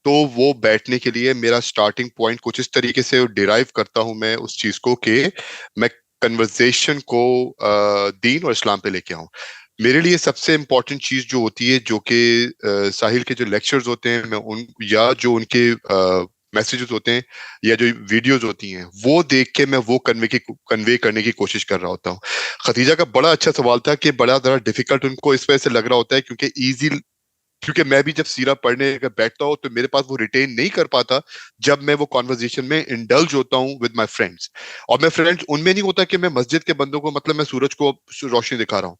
Speaker 11: तो वो बैठने के लिए मेरा स्टार्टिंग पॉइंट कुछ इस तरीके से डिराइव करता हूं मैं उस चीज को, कि मैं कन्वर्सेशन को दीन और इस्लाम पे लेके आऊं। मेरे लिए सबसे इंपॉर्टेंट चीज जो होती है, जो कि साहिल के जो लेक्चर्स होते हैं, मैं उन या जो उनके मैसेजेस होते हैं या जो वीडियोस होती हैं, वो देख के मैं वो कन्वे करने की कोशिश कर रहा होता हूँ। खतीजा का बड़ा अच्छा सवाल था कि बड़ा जरा डिफिकल्ट उनको इस वजह से लग रहा होता है क्योंकि मैं भी जब सीरा पढ़ने अगर बैठता हूँ तो मेरे पास वो रिटेन नहीं कर पाता जब मैं वो कॉन्वर्जेशन में इंडल्ज होता हूँ विद माय फ्रेंड्स। और मैं फ्रेंड्स उनमें नहीं होता कि मैं मस्जिद के बंदों को, मतलब मैं सूरज को रोशनी दिखा रहा हूँ।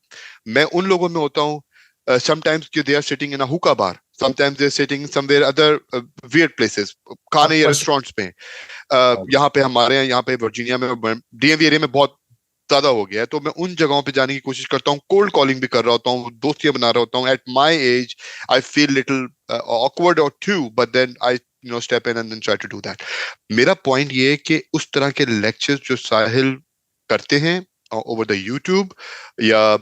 Speaker 11: मैं उन लोगों में होता हूँ समटाइम्स कि दे are sitting in a hookah bar, sometimes they are sitting somewhere other weird places, खाने या रेस्टोरेंट्स में। यहाँ पे हमारे यहाँ पे वर्जीनिया में, डीएमवी एरिया में बहुत ज्यादा हो गया है, तो मैं उन जगहों पे जाने की कोशिश करता हूँ। कोल्ड कॉलिंग भी कर रहा होता हूँ, दोस्तियां बना रहा होता हूँ। At my age I feel little awkward or two, but then I step in and then try to do that. मेरा पॉइंट ये है कि उस तरह के लेक्चर्स जो साहिल करते हैं ओवर द यूट्यूब या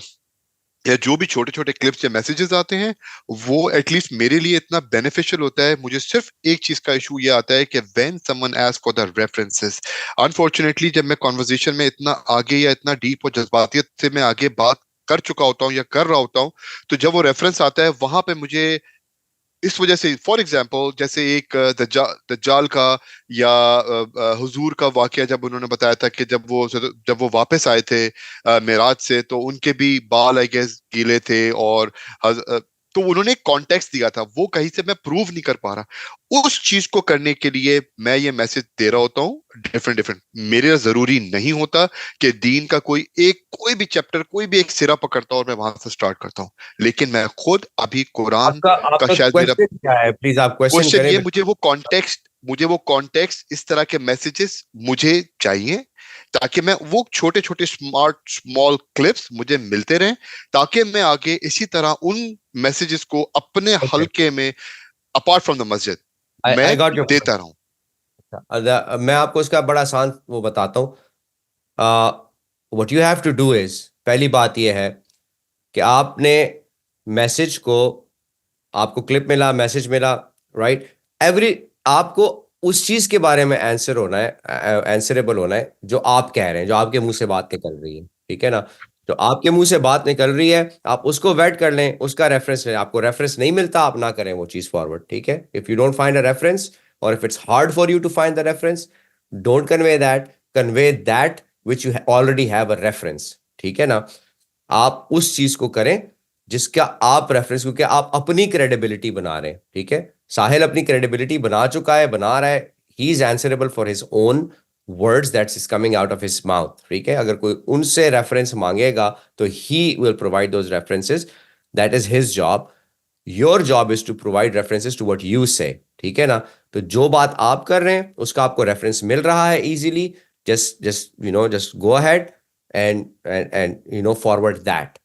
Speaker 11: जो भी छोटे छोटे क्लिप्स या मैसेजेस आते हैं, वो एटलीस्ट मेरे लिए इतना बेनिफिशियल होता है। मुझे सिर्फ एक चीज का इशू ये आता है कि when someone ask for the references, unfortunately जब मैं कॉन्वर्सेशन में इतना आगे या इतना डीप और जज्बातियत से मैं आगे बात कर चुका होता हूँ या कर रहा होता हूँ, तो जब वो रेफरेंस आता है वहां पे मुझे इस वजह से, फॉर एग्जाम्पल जैसे एक दज्जाल का या हुजूर का वाकया, जब उन्होंने बताया था कि जब वो वापस आए थे मेराज से, तो उनके भी बाल आई गेस गीले थे, और तो उन्होंने एक कॉन्टेक्स्ट दिया था, वो कहीं से मैं प्रूव नहीं कर पा रहा। उस चीज को करने के लिए मैं ये मैसेज दे रहा होता हूँ डिफरेंट। मेरे जरूरी नहीं होता कि दीन का कोई भी चैप्टर, कोई भी एक सिरा पकड़ता और मैं वहां से स्टार्ट करता हूँ, लेकिन मैं खुद अभी कुरान का शायद मेरा
Speaker 2: क्या है, प्लीज आप क्वेश्चन करें।
Speaker 11: ये मुझे वो कॉन्टेक्स्ट इस तरह के मैसेजेस मुझे चाहिए, ताकि मैं वो छोटे छोटे स्मॉल क्लिप्स मुझे मिलते रहें, ताकि मैं आगे इसी तरह उन मैसेजेस को अपने हल्के में, अपार्ट फ्रॉम द मस्जिद, मैं देता रहूं।
Speaker 2: मैं आपको इसका बड़ा आसान वो बताता हूँ। What you have to do is, पहली बात यह है कि आपने मैसेज को, आपको क्लिप मिला, मैसेज मिला, राइट, आपको उस चीज के बारे में आंसरेबल होना है जो आप कह रहे हैं, जो आपके मुंह से बात निकल रही है, ठीक है ना। जो आपके मुंह से बात निकल रही है आप उसको वेट कर लें, उसका रेफरेंस लें। आपको रेफरेंस नहीं मिलता, आप ना करें वो चीज फॉरवर्ड, ठीक है। If you don't find a reference, और if it's hard for you to find the reference, don't convey that, convey that which you already have a reference, ठीक है ना। आप उस चीज को करें जिसका आप रेफरेंस, क्योंकि आप अपनी क्रेडिबिलिटी बना रहे हैं, ठीक है। साहिल अपनी क्रेडिबिलिटी बना चुका है, बना रहा है, he is answerable for his own words that's is coming out of his mouth, ठीक है। अगर कोई उनसे रेफरेंस मांगेगा तो he will provide those references, that is his job. Your job is to provide references to what you say, ठीक है ना। तो जो बात आप कर रहे हैं उसका आपको रेफरेंस मिल रहा है easily, just go ahead and forward that।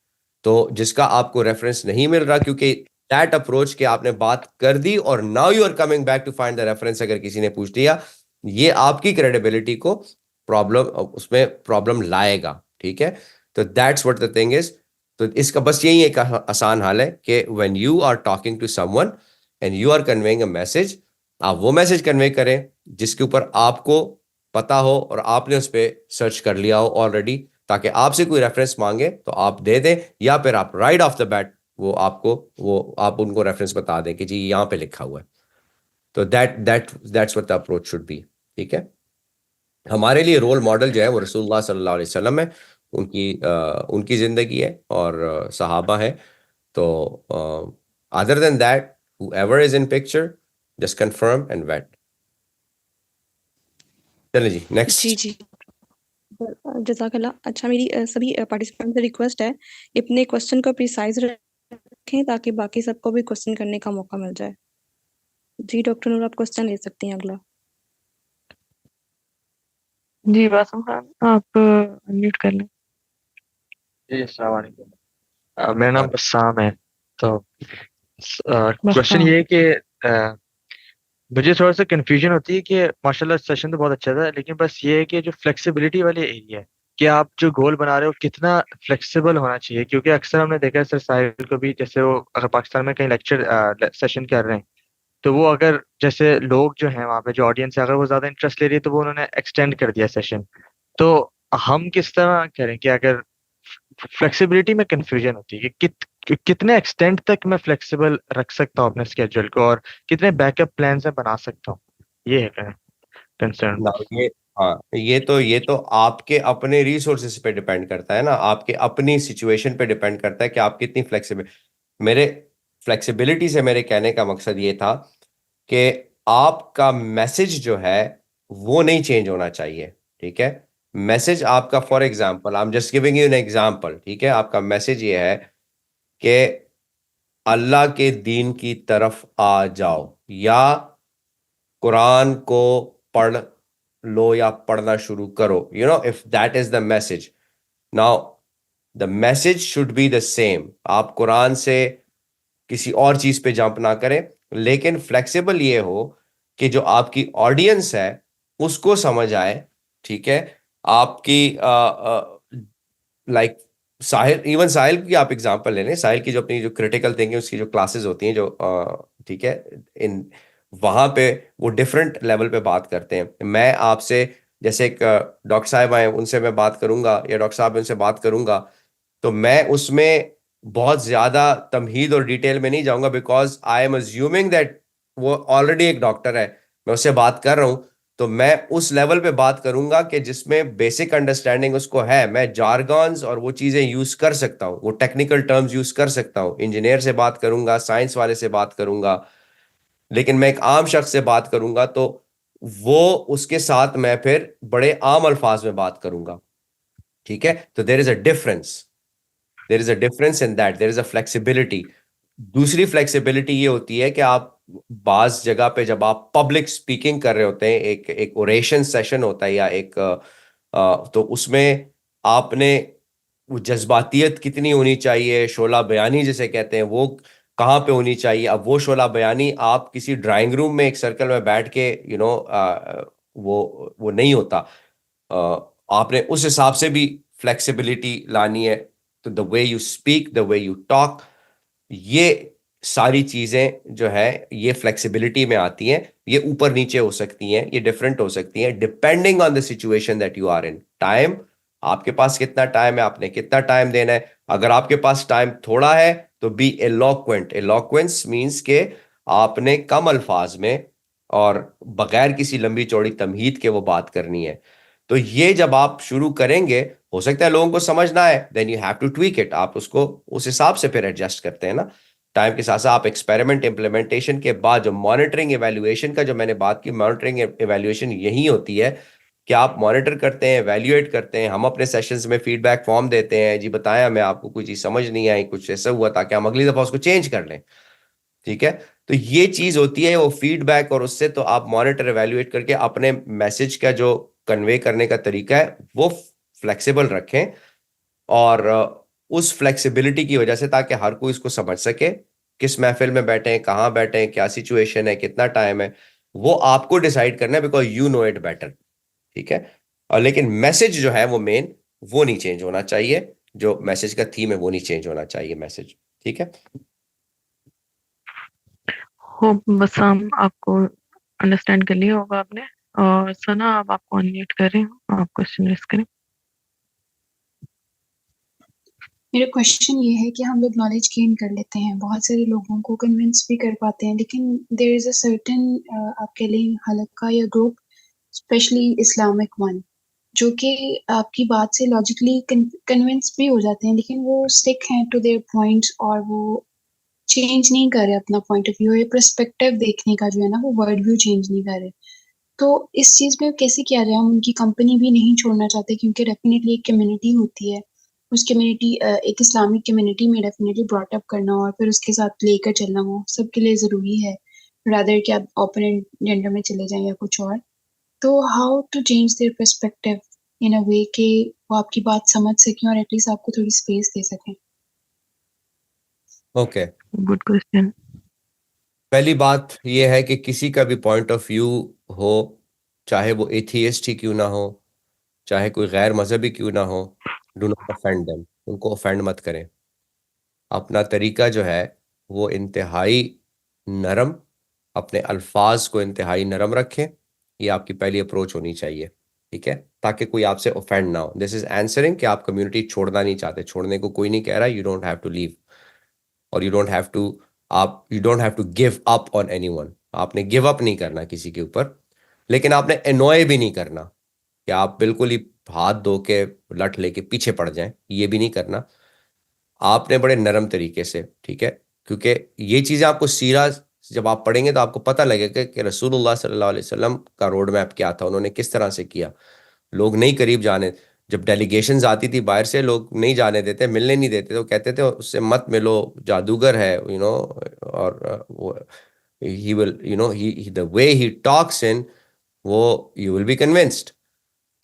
Speaker 2: तो जिसका आपको रेफरेंस नहीं मिल रहा, क्योंकि दैट अप्रोच के आपने बात कर दी और now you are coming back to find the reference, अगर किसी ने पूछ लिया, ये आपकी क्रेडिबिलिटी को उसमें प्रॉब्लम लाएगा, ठीक है। तो that's what the thing is. तो इसका बस यही एक आसान हाल है कि when you are talking to someone and you are conveying a message, आप वो मैसेज कन्वे करें जिसके ऊपर आपको पता हो और आपने उस पर सर्च कर लिया हो ऑलरेडी, ताकि आपसे कोई रेफरेंस मांगे तो आप दे दें, या फिर आप राइट ऑफ द बैट आप उनको रेफरेंस बता दें कि जी यहाँ पे लिखा हुआ है। तो that's what the approach should be, ठीक है। हमारे लिए रोल मॉडल जो है वो रसूलुल्लाह सल्लल्लाहु अलैहि वसल्लम है, उनकी जिंदगी है और सहाबा है। तो other than that, whoever is in picture, just confirm and vet। चलिए जी, नेक्स्ट।
Speaker 1: जी जज़ाकल्लाह। अच्छा, मेरी सभी पार्टिसिपेंट से रिक्वेस्ट है, अपने क्वेश्चन को प्रिसाइज रखें ताकि बाकी सबको भी क्वेश्चन करने का मौका मिल जाए। जी डॉक्टर नूर, आप क्वेश्चन ले सकती हैं अगला।
Speaker 4: जी बासम खान, आप अनम्यूट कर लें।
Speaker 3: जी अस्सलाम वालेकुम। मेरा नाम बस्साम है। तो क्वेश्चन
Speaker 4: बस्साम।
Speaker 3: ये है कि मुझे थोड़ा सा कंफ्यूजन होती है कि माशाल्लाह सेशन तो बहुत अच्छा था, लेकिन बस ये है कि जो फ्लेक्सिबिलिटी वाले एरिया है कि आप जो गोल बना रहे हो कितना फ्लेक्सिबल होना चाहिए, क्योंकि अक्सर हमने देखा है सर साहिल को भी, जैसे वो अगर पाकिस्तान में कहीं लेक्चर सेशन कर रहे हैं तो वो अगर जैसे लोग जो हैं वहाँ पे जो ऑडियंस है अगर वो ज्यादा इंटरेस्ट ले रही है तो वो उन्होंने एक्सटेंड कर दिया सेशन। तो हम किस तरह करें कि अगर फ्लेक्सिबिलिटी में कंफ्यूजन होती है कि कितने एक्सटेंड तक मैं फ्लेक्सिबल रख सकता हूँ अपने स्केड्यूल को और कितने बैकअप प्लान से बना सकता हूँ, ये है कंसर्न।
Speaker 2: ये तो आपके अपने रिसोर्सेस पे डिपेंड करता है ना, आपके अपनी सिचुएशन पे डिपेंड करता है कि आप कितनी फ्लेक्सिबिलिटी से मेरे कहने का मकसद ये था कि आपका मैसेज जो है वो नहीं चेंज होना चाहिए, ठीक है। मैसेज आपका, for example, I am just giving you an example, ठीक है। आपका मैसेज ये है कि अल्लाह के दीन की तरफ आ जाओ, या कुरान को पढ़ लो या पढ़ना शुरू करो, if that is the message. Now the message should be the same, आप कुरान से किसी और चीज पे जंप ना करें, लेकिन फ्लेक्सिबल ये हो कि जो आपकी ऑडियंस है उसको समझ आए, ठीक है। आपकी लाइक साहिल की आप एग्जांपल ले लें, साहिल की जो अपनी जो क्रिटिकल थिंकिंग है उसकी जो क्लासेस होती हैं जो ठीक है, इन वहां पे वो डिफरेंट लेवल पे बात करते हैं। मैं आपसे जैसे एक डॉक्टर साहब आए उनसे मैं बात करूंगा या डॉक्टर साहब उनसे बात करूंगा, तो मैं उसमें बहुत ज्यादा तमहीद और डिटेल में नहीं जाऊंगा, because I am assuming that वो ऑलरेडी एक डॉक्टर है, मैं उससे बात कर रहा हूं, तो मैं उस लेवल पे बात करूंगा कि जिसमें बेसिक अंडरस्टैंडिंग उसको है। मैं जारगॉन्स और वो चीजें यूज कर सकता हूँ, वो टेक्निकल टर्म्स यूज कर सकता हूँ। इंजीनियर से बात करूंगा, साइंस वाले से बात करूंगा, लेकिन मैं एक आम शख्स से बात करूंगा तो वो उसके साथ मैं फिर बड़े आम अल्फाज में बात करूंगा, ठीक है। तो there is a difference in that, there is a flexibility. दूसरी फ्लेक्सिबिलिटी ये होती है कि आप बाज जगह पे जब आप पब्लिक स्पीकिंग कर रहे होते हैं, एक ओरेशन सेशन होता है या तो उसमें आपने वो जज्बातियत कितनी होनी चाहिए, शोला बयानी जिसे कहते हैं, वो कहाँ पे होनी चाहिए। अब वो शोला बयानी आप किसी ड्राइंग रूम में एक सर्कल में बैठ के वो नहीं होता। आपने उस हिसाब से भी फ्लेक्सिबिलिटी लानी है। तो the way you speak, the way you talk, ये सारी चीजें जो है ये फ्लेक्सिबिलिटी में आती हैं। ये ऊपर नीचे हो सकती हैं, ये डिफरेंट हो सकती हैं depending on the situation that you are in. Time, आपके पास कितना टाइम है, आपने कितना टाइम देना है। अगर आपके पास टाइम थोड़ा है तो बी एलोक्वेंट। एलोक्वेंस मींस के आपने कम अल्फाज में और बगैर किसी लंबी चौड़ी तमहीद के वो बात करनी है। तो ये जब आप शुरू करेंगे, हो सकता है लोगों को समझ ना आए, then you have to tweak it, आप उसको उस हिसाब से फिर एडजस्ट करते हैं ना टाइम के साथ साथ। आप एक्सपेरिमेंट इम्प्लीमेंटेशन के बाद जो मॉनिटरिंग इवैल्यूएशन का जो मैंने बात की, मॉनिटरिंग इवैल्यूएशन यही होती है कि आप मॉनिटर करते हैं, इवैल्यूएट करते हैं। हम अपने सेशंस में फीडबैक फॉर्म देते हैं, जी बताएं हमें आपको कोई चीज समझ नहीं आई, कुछ ऐसा हुआ, ताकि हम अगली दफा उसको चेंज कर लें। ठीक है, तो ये चीज होती है वो फीडबैक, और उससे तो आप मॉनिटर इवैल्यूएट करके अपने मैसेज का जो कन्वे करने का तरीका है वो फ्लेक्सिबल रखें, और उस फ्लेक्सिबिलिटी की वजह से ताकि हर कोई इसको समझ सके, किस महफिल में बैठे हैं, कहाँ बैठे हैं, क्या सिचुएशन है, कितना टाइम है, वो आपको डिसाइड करना है, because you know it better. ठीक है, और लेकिन मैसेज जो है वो मेन वो नहीं चेंज होना चाहिए, जो मैसेज का थीम है वो नहीं चेंज होना चाहिए मैसेज। ठीक है,
Speaker 4: होप बसम आपको अंडरस्टैंड कर लिया होगा आपने। और सना, अब आपको अनम्यूट कर रही हूँ, आप क्वेश्चन रेज करें।
Speaker 12: मेरा क्वेश्चन ये है कि हम लोग नॉलेज गेन कर लेते हैं, बहुत सारे लोगों को कन्विंस भी कर पाते हैं, लेकिन देयर इज अ सर्टेन आप कह लें हलका या ग्रुप, स्पेशली इस्लामिक वन, जो कि आपकी बात से लॉजिकली कन्विंस भी हो जाते हैं, लेकिन वो स्टिक हैं टू देयर पॉइंट्स और वो चेंज नहीं कर रहे अपना पॉइंट ऑफ व्यू, ये पर्सपेक्टिव देखने का जो है ना वो वर्ल्ड व्यू चेंज नहीं कर रहे। तो इस चीज में कैसे किया जाए? हम उनकी कंपनी भी नहीं छोड़ना चाहते, क्योंकि डेफिनेटली एक कम्युनिटी होती है, उस कम्युनिटी एक इस्लामिक कम्युनिटी में डेफिनेटली ब्रॉट अप करना और फिर उसके साथ लेकर चलना वो सबके लिए जरूरी है, रादर कि आप ओपोनेंट जेंडर में चले जाएं या कुछ और। तो how to change their perspective in a way कि वो आपकी बात समझ सकें और एटलीस्ट आपको थोड़ी स्पेस दे सकें।
Speaker 2: Okay,
Speaker 4: good question.
Speaker 2: पहली बात यह है कि किसी का भी पॉइंट ऑफ व्यू हो, चाहे वो एथियस्ट ही क्यों ना हो, चाहे कोई गैर मजहबी क्यों ना हो, डू नॉट ऑफेंड देम, उनको ऑफेंड मत करें। अपना तरीका जो है वो इंतहाई नरम, अपने अल्फाज को इंतहाई नरम रखें, ये आपकी पहली अप्रोच होनी चाहिए। ठीक है, ताकि कोई आपसे ऑफेंड ना हो। दिस इज आंसरिंग कि आप कम्युनिटी छोड़ना नहीं चाहते, छोड़ने को कोई नहीं कह रहा, you don't have to leave, और यू डोंट हैव टू, आप you don't have to give up on anyone, आपने गिव अप नहीं करना किसी के ऊपर, लेकिन आपने एनॉय भी नहीं करना कि आप बिल्कुल ही हाथ धो के लठ लेके पीछे पड़ जाएं, ये भी नहीं करना। आपने बड़े नरम तरीके से, ठीक है, क्योंकि ये चीजें आपको सीरा जब आप पढ़ेंगे तो आपको पता लगेगा कि रसूलुल्लाह सल्लल्लाहु अलैहि वसल्लम का रोड मैप क्या था, उन्होंने किस तरह से किया। लोग नहीं करीब जाने, जब डेलीगेशंस आती थी बाहर से, लोग नहीं जाने देते, मिलने नहीं देते, तो कहते थे उससे मत मिलो, जादूगर है, और वो he will, he the way he talks in, वो यू विल बी कन्विंस्ड।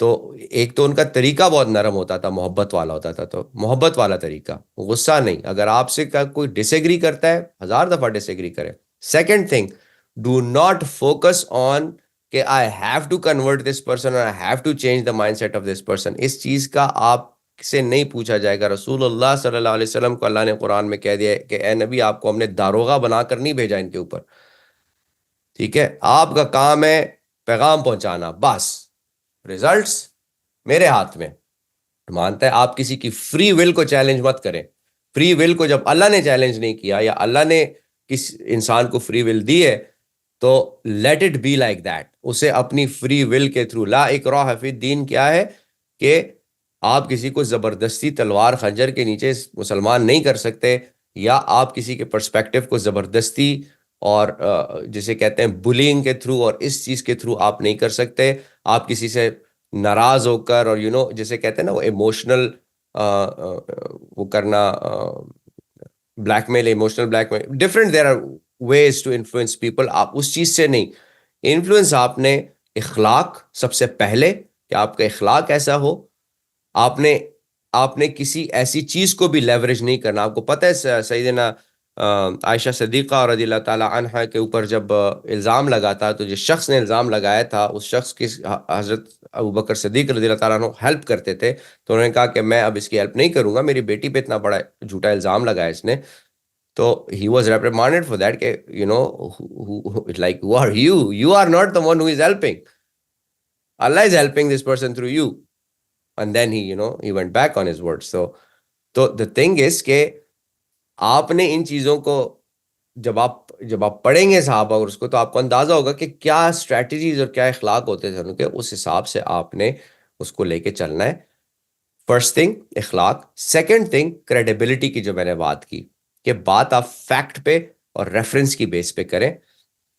Speaker 2: तो एक तो उनका तरीका बहुत नरम होता था, मोहब्बत वाला होता था, तो मोहब्बत वाला तरीका, गुस्सा नहीं। अगर आपसे का कोई डिसएग्री करता है, 1000 दफा डिसएग्री करे। Second thing, do not focus on कि I have to convert this person, I have to change the mindset of this person. इस चीज का आप से नहीं पूछा जाएगा। रसूलुल्लाह सल्लल्लाहु अलैहि वसल्लम को अल्लाह ने कुरान में कह दिया है कि ए नबी, आपको हमने दारोगा बनाकर नहीं भेजा इनके ऊपर। ठीक है, आपका काम है पैगाम पहुंचाना, बस रिजल्ट्स मेरे हाथ में। मानता है, आप किसी की फ्री विल को चैलेंज मत करें। फ्री विल को जब अल्लाह ने चैलेंज नहीं किया, या अल्लाह ने किस इंसान को फ्री विल दी है, तो let it be like that. उसे अपनी फ्री विल के थ्रू, ला इकराह फी दीन क्या है कि आप किसी को जबरदस्ती तलवार खंजर के नीचे मुसलमान नहीं कर सकते, या आप किसी के पर्सपेक्टिव को जबरदस्ती और जिसे कहते हैं बुलिंग के थ्रू और इस चीज के थ्रू आप नहीं कर सकते। आप किसी से नाराज होकर और जिसे कहते हैं ना वो इमोशनल वो करना, blackmail, emotional blackmail, different, there are ways to influence people. आप उस चीज से नहीं, इन्फ्लुएंस आपने इखलाक सबसे पहले, कि आपका इखलाक ऐसा हो। आपने आपने किसी ऐसी चीज को भी लेवरेज नहीं करना। आपको पता है सैयदना आयशा सिद्दीक़ा रज़ियल्लाहु ताला अन्हा के ऊपर जब इल्ज़ाम लगा था, तो जिस शख्स ने इल्ज़ाम लगाया था, उस शख्स की हज़रत अबू बकर सिद्दीक़ रज़ियल्लाहु ताला अन्हु हेल्प करते थे। तो उन्होंने कहा कि मैं अब इसकी हेल्प नहीं करूंगा, मेरी बेटी पे इतना बड़ा झूठा इल्ज़ाम लगाया इसने। तो he was reprimanded for that, के like who are you, you are not the one who is helping, Allah is helping this person through you. And then he went back on his words. तो the thing is के आपने इन चीजों को जब आप पढ़ेंगे सहाबा और उसको, तो आपको अंदाजा होगा कि क्या स्ट्रैटेजीज और क्या इखलाक होते थे उनके, उस हिसाब से आपने उसको लेके चलना है। फर्स्ट थिंग इखलाक, सेकंड थिंग क्रेडिबिलिटी की जो मैंने बात की कि बात आप फैक्ट पे और रेफरेंस की बेस पे करें।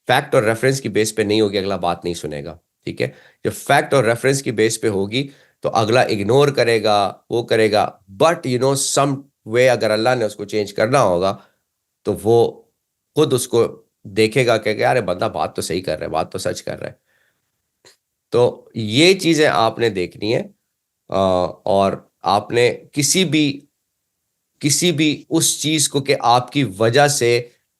Speaker 2: फैक्ट और रेफरेंस की बेस पे नहीं होगी, अगला बात नहीं सुनेगा, ठीक है। जब फैक्ट और रेफरेंस की बेस पे होगी तो अगला इग्नोर करेगा, वो करेगा, बट सम वे अगर अल्लाह ने उसको चेंज करना होगा तो वो खुद उसको देखेगा कि यार बंदा बात तो सही कर रहा है, बात तो सच कर रहा है। तो ये चीजें आपने देखनी है। और आपने किसी भी उस चीज को कि आपकी वजह से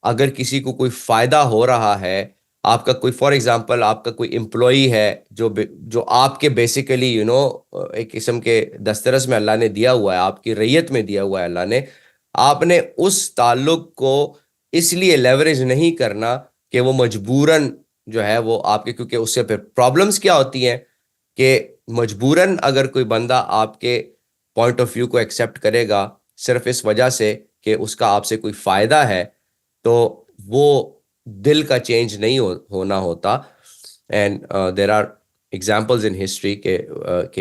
Speaker 2: अगर किसी को कोई फायदा हो रहा है, आपका कोई फॉर एग्जांपल आपका कोई एम्प्लॉई है जो आपके बेसिकली एक किस्म के दस्तरस में अल्लाह ने दिया हुआ है, आपकी रैयत में दिया हुआ है अल्लाह ने, आपने उस ताल्लुक को इसलिए लेवरेज नहीं करना कि वो मजबूरन जो है वो आपके, क्योंकि उससे फिर प्रॉब्लम्स क्या होती हैं कि मजबूरन अगर कोई बंदा आपके पॉइंट ऑफ व्यू को एक्सेप्ट करेगा सिर्फ इस वजह से कि उसका आपसे कोई फायदा है, तो वो दिल का चेंज नहीं होना होता। And there are examples in history के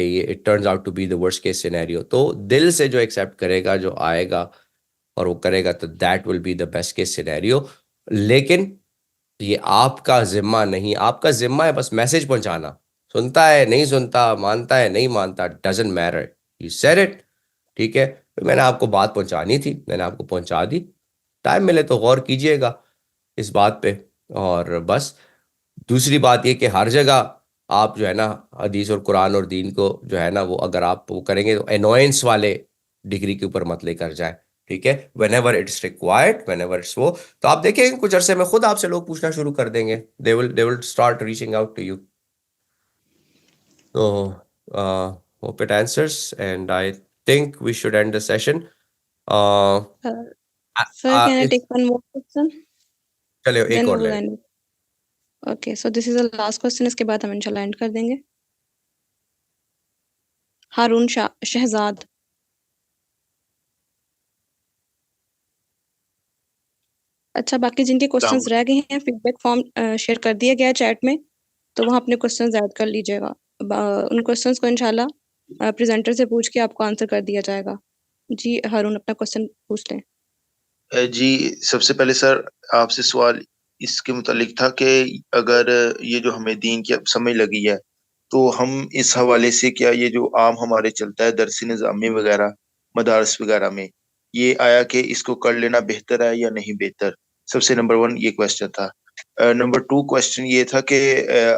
Speaker 2: ये it turns out to be the worst case scenario. तो दिल से जो एक्सेप्ट करेगा, जो आएगा और वो करेगा, तो that will be the best case scenario. लेकिन ये आपका जिम्मा नहीं, आपका जिम्मा है बस मैसेज पहुंचाना। सुनता है नहीं सुनता, मानता है नहीं मानता, doesn't matter, you said it, ठीक है। तो मैंने आपको बात पहुंचानी थी, मैंने आपको पहुंचा दी। टाइम मिले तो गौर कीजिएगा इस बात पे। और बस दूसरी बात ये कि हर जगह आप जो है ना हदीस और कुरान और दीन को जो है ना वो अगर आप वो करेंगे तो एनोयंस वाले डिग्री के ऊपर मत लेकर जाए, ठीक है। When ever its required, when ever its वो, तो आप देखेंगे कुछ अरसे में खुद आपसे लोग पूछना शुरू कर देंगे, they will start reaching out to you. तो hope it answers and I think we should end the session.
Speaker 1: Sir, can I take one more question?
Speaker 2: चलिए एक
Speaker 1: Then
Speaker 2: और
Speaker 1: we will
Speaker 2: ले।
Speaker 1: end. Okay, so this is the last question. इसके बाद हम इंशाल्लाह and कर देंगे। हारून शहजाद। अच्छा, बाकी जिनके क्वेश्चंस रह गए हैं फीडबैक फॉर्म शेयर कर दिया गया है चैट में, तो वहाँ अपने क्वेश्चंस ऐड कर लीजिएगा। उन क्वेश्चंस को इंशाल्लाह प्रेजेंटर से पूछ के आपको आंसर कर दिया जाएगा। जी हारून, अपना क्वेश्चन पूछ लें।
Speaker 13: जी, सबसे पहले सर आपसे सवाल इसके मुतालिक था कि अगर ये जो हमें दीन की अब समझ लगी है, तो हम इस हवाले से क्या ये जो आम हमारे चलता है दरसी निज़ामी वगैरह मदारस वगैरह में, ये आया कि इसको कर लेना बेहतर है या नहीं बेहतर? सबसे नंबर 1 ये क्वेश्चन था। नंबर 2 क्वेश्चन ये था कि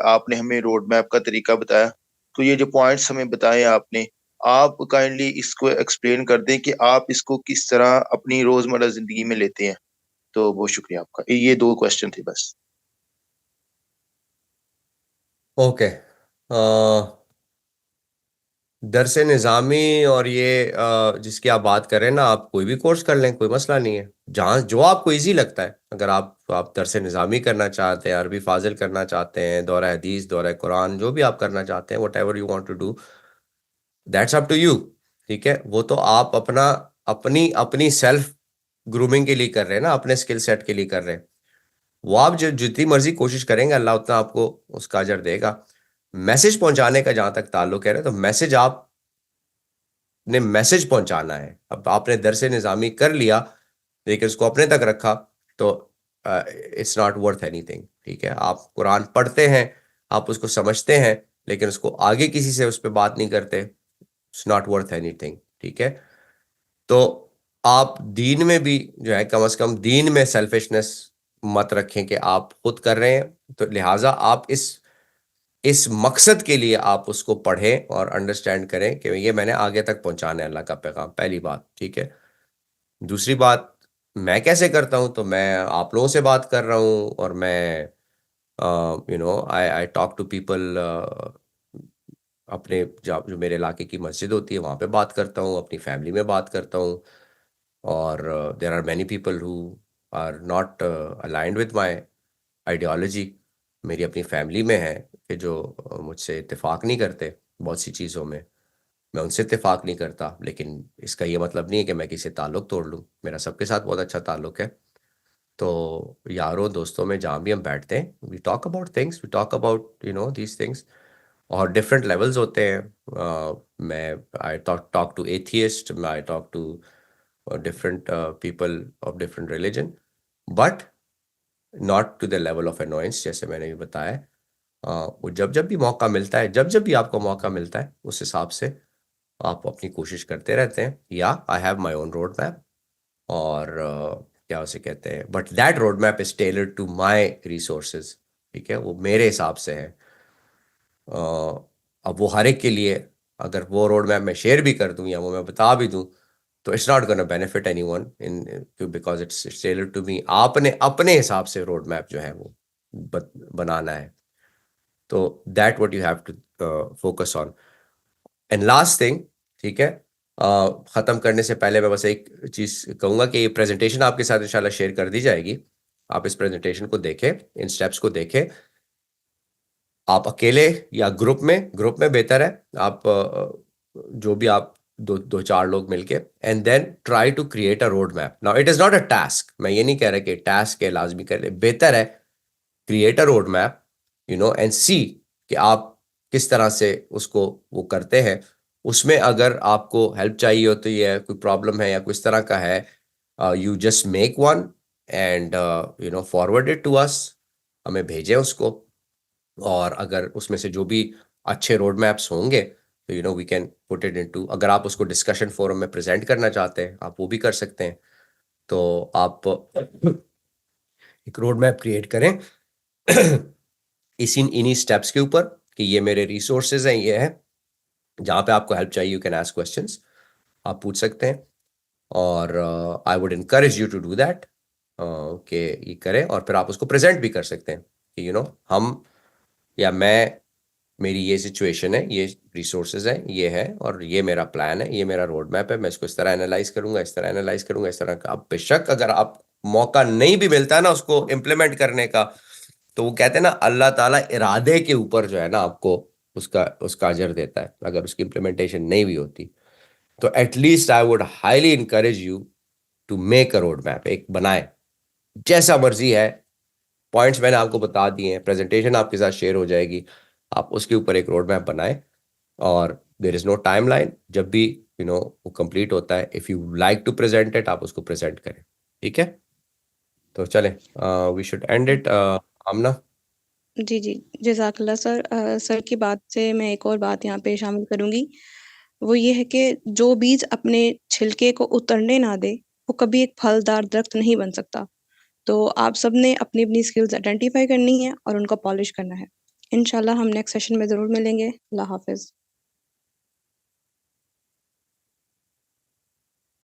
Speaker 13: आपने हमें रोड मैप का तरीका बताया, तो ये जो पॉइंट्स हमें बताए आपने, आप काइंडली इसको एक्सप्लेन कर दें कि आप इसको किस तरह अपनी रोजमर्रा जिंदगी में लेते हैं। तो बहुत शुक्रिया आपका। ये 2 क्वेश्चन थे बस।
Speaker 2: ओके, दरसे निज़ामी और ये जिसकी आप बात कर रहे हैं ना, आप कोई भी कोर्स कर लें, कोई मसला नहीं है। जहाँ जो आपको इजी लगता है, अगर आप दरसे निज़ामी करना चाहते हैं, अरबी फाजिल करना चाहते हैं, दौरा हदीस, दौरा कुरान, जो भी आप करना चाहते हैं, whatever you want to do, that's up to you, ठीक है। वो तो आप अपनी अपनी सेल्फ ग्रूमिंग के लिए कर रहे हैं ना, अपने स्किल सेट के लिए कर रहे हैं। वो आप जो जितनी मर्जी कोशिश करेंगे, अल्लाह उतना आपको उसका अजर देगा। मैसेज पहुंचाने का जहां तक ताल्लुक है, तो मैसेज आपने मैसेज पहुंचाना है। अब आपने दरसे निज़ामी कर लिया लेकिन उसको अपने तक रखा, तो इट्स नॉट वर्थ एनीथिंग, ठीक है। आप कुरान पढ़ते हैं, आप उसको समझते हैं, लेकिन उसको आगे किसी से उस पर बात नहीं करते, इट्स नॉट वर्थ एनीथिंग, ठीक है। तो आप दीन में भी जो है कम से कम दीन में सेल्फिशनेस मत रखें कि आप खुद कर रहे हैं, तो लिहाजा आप इस मकसद के लिए आप उसको पढ़ें और अंडरस्टैंड करें कि ये मैंने आगे तक पहुंचाना है अल्लाह का पैगाम, पहली बात, ठीक है। दूसरी बात, मैं कैसे करता हूं, तो मैं आप लोगों से बात कर रहा हूं और मैं आई टॉक टू पीपल, अपने जो मेरे इलाके की मस्जिद होती है वहाँ पे बात करता हूँ, अपनी फैमिली में बात करता हूँ। और there are many people who are not aligned with my ideology. मेरी अपनी फैमिली में है कि जो मुझसे इत्तेफाक नहीं करते बहुत सी चीज़ों में, मैं उनसे इत्तेफाक नहीं करता, लेकिन इसका ये मतलब नहीं है कि मैं किसी ताल्लुक़ तोड़ लूँ। मेरा सबके साथ बहुत अच्छा ताल्लुक़ है। तो यारों दोस्तों में जहाँ भी हम बैठते हैं, we talk about things, we talk about these things. और डिफरेंट लेवल्स होते हैं। मैं I talk to atheist, I talk to different people of different religion, but not to the level of annoyance, जैसे मैंने भी बताया। वो जब जब भी मौका मिलता है, जब जब भी आपको मौका मिलता है, उस हिसाब से आप अपनी कोशिश करते रहते हैं। या I have my own road map, और क्या उसे कहते हैं, but that road map is tailored to my resources. ठीक है, वो मेरे हिसाब से है। अब वो हर एक के लिए, अगर वो रोड मैप मैं शेयर भी कर दूं या वो मैं बता भी दूं, तो it's not gonna benefit anyone in, because it's tailored to me. आपने अपने हिसाब से रोड मैप जो है वो बनाना है। तो that what you have to focus on. And last thing, ठीक है, ख़त्म करने से पहले मैं बस एक चीज़ कहूँगा कि ये प्रेजेंटेशन आपके साथ इंशाल्लाह शेयर कर दी जाएगी। आप इस प्रेजेंटेशन को देखें, इन स्टेप्स को देखें। आप अकेले या ग्रुप में बेहतर है। आप जो भी आप दो चार लोग मिलके, and then try to create a road map. Now it is not a task, मैं ये नहीं कह रहा कि टास्क है लाजमी कर ले, बेहतर है create a road map, you know, and see कि आप किस तरह से उसको वो करते हैं। उसमें अगर आपको हेल्प चाहिए हो, तो ये कोई प्रॉब्लम है या कुछ तरह का है, you just make one and you know forward it to us, हमें भेजें उसको। और अगर उसमें से जो भी अच्छे रोड मैप्स होंगे, तो you know we can put it into, अगर आप उसको डिस्कशन फोरम में प्रेजेंट करना चाहते हैं, आप वो भी कर सकते हैं। तो आप एक रोड मैप क्रिएट करें इन्हीं स्टेप्स के ऊपर, कि ये मेरे रिसोर्सेज हैं, ये है जहाँ पे आपको हेल्प चाहिए, यू कैन आस्क क्वेश्चंस, आप पूछ सकते हैं। और I would encourage you to do that, कि ये करें, और फिर आप उसको प्रेजेंट भी कर सकते हैं कि यू नो हम या मैं, मेरी ये सिचुएशन है, ये रिसोर्सेज है, ये है, और ये मेरा प्लान है, ये मेरा रोड मैप है, मैं इसको इस तरह एनालाइज करूंगा, इस तरह एनालाइज करूंगा, इस तरह का। अब बेशक अगर आप मौका नहीं भी मिलता है ना उसको इम्प्लीमेंट करने का, तो वो कहते हैं ना, अल्लाह ताला इरादे के ऊपर जो है ना आपको उसका अजर देता है, अगर उसकी इम्प्लीमेंटेशन नहीं भी होती। तो at least I would highly encourage you to make a road map, एक बनाए, जैसा मर्जी है। पॉइंट्स मैंने आपको बता दिए हैं, प्रेजेंटेशन आपके साथ शेयर हो जाएगी, आप उसके ऊपर एक रोड मैप बनाए। और there is no time line, जब भी यू नो वो कंप्लीट होता है, if you like to present it, आप उसको प्रेजेंट करें। ठीक है, तो चले, we should end it. Aamna.
Speaker 1: जी, जी। जज़ाकल्लाह सर। सर की बात से मैं एक और बात यहाँ पे शामिल करूँगी। वो ये है कि जो बीज अपने छिलके को उतरने ना दे, वो कभी एक फलदार दरख्त नहीं बन सकता। तो आप सबने अपनी-अपनी स्किल्स आइडेंटिफ़ाई करनी है और उनको पॉलिश करना है। इंशाल्लाह हम नेक्स्ट सेशन में ज़रूर मिलेंगे। अल्लाह हाफ़िज़।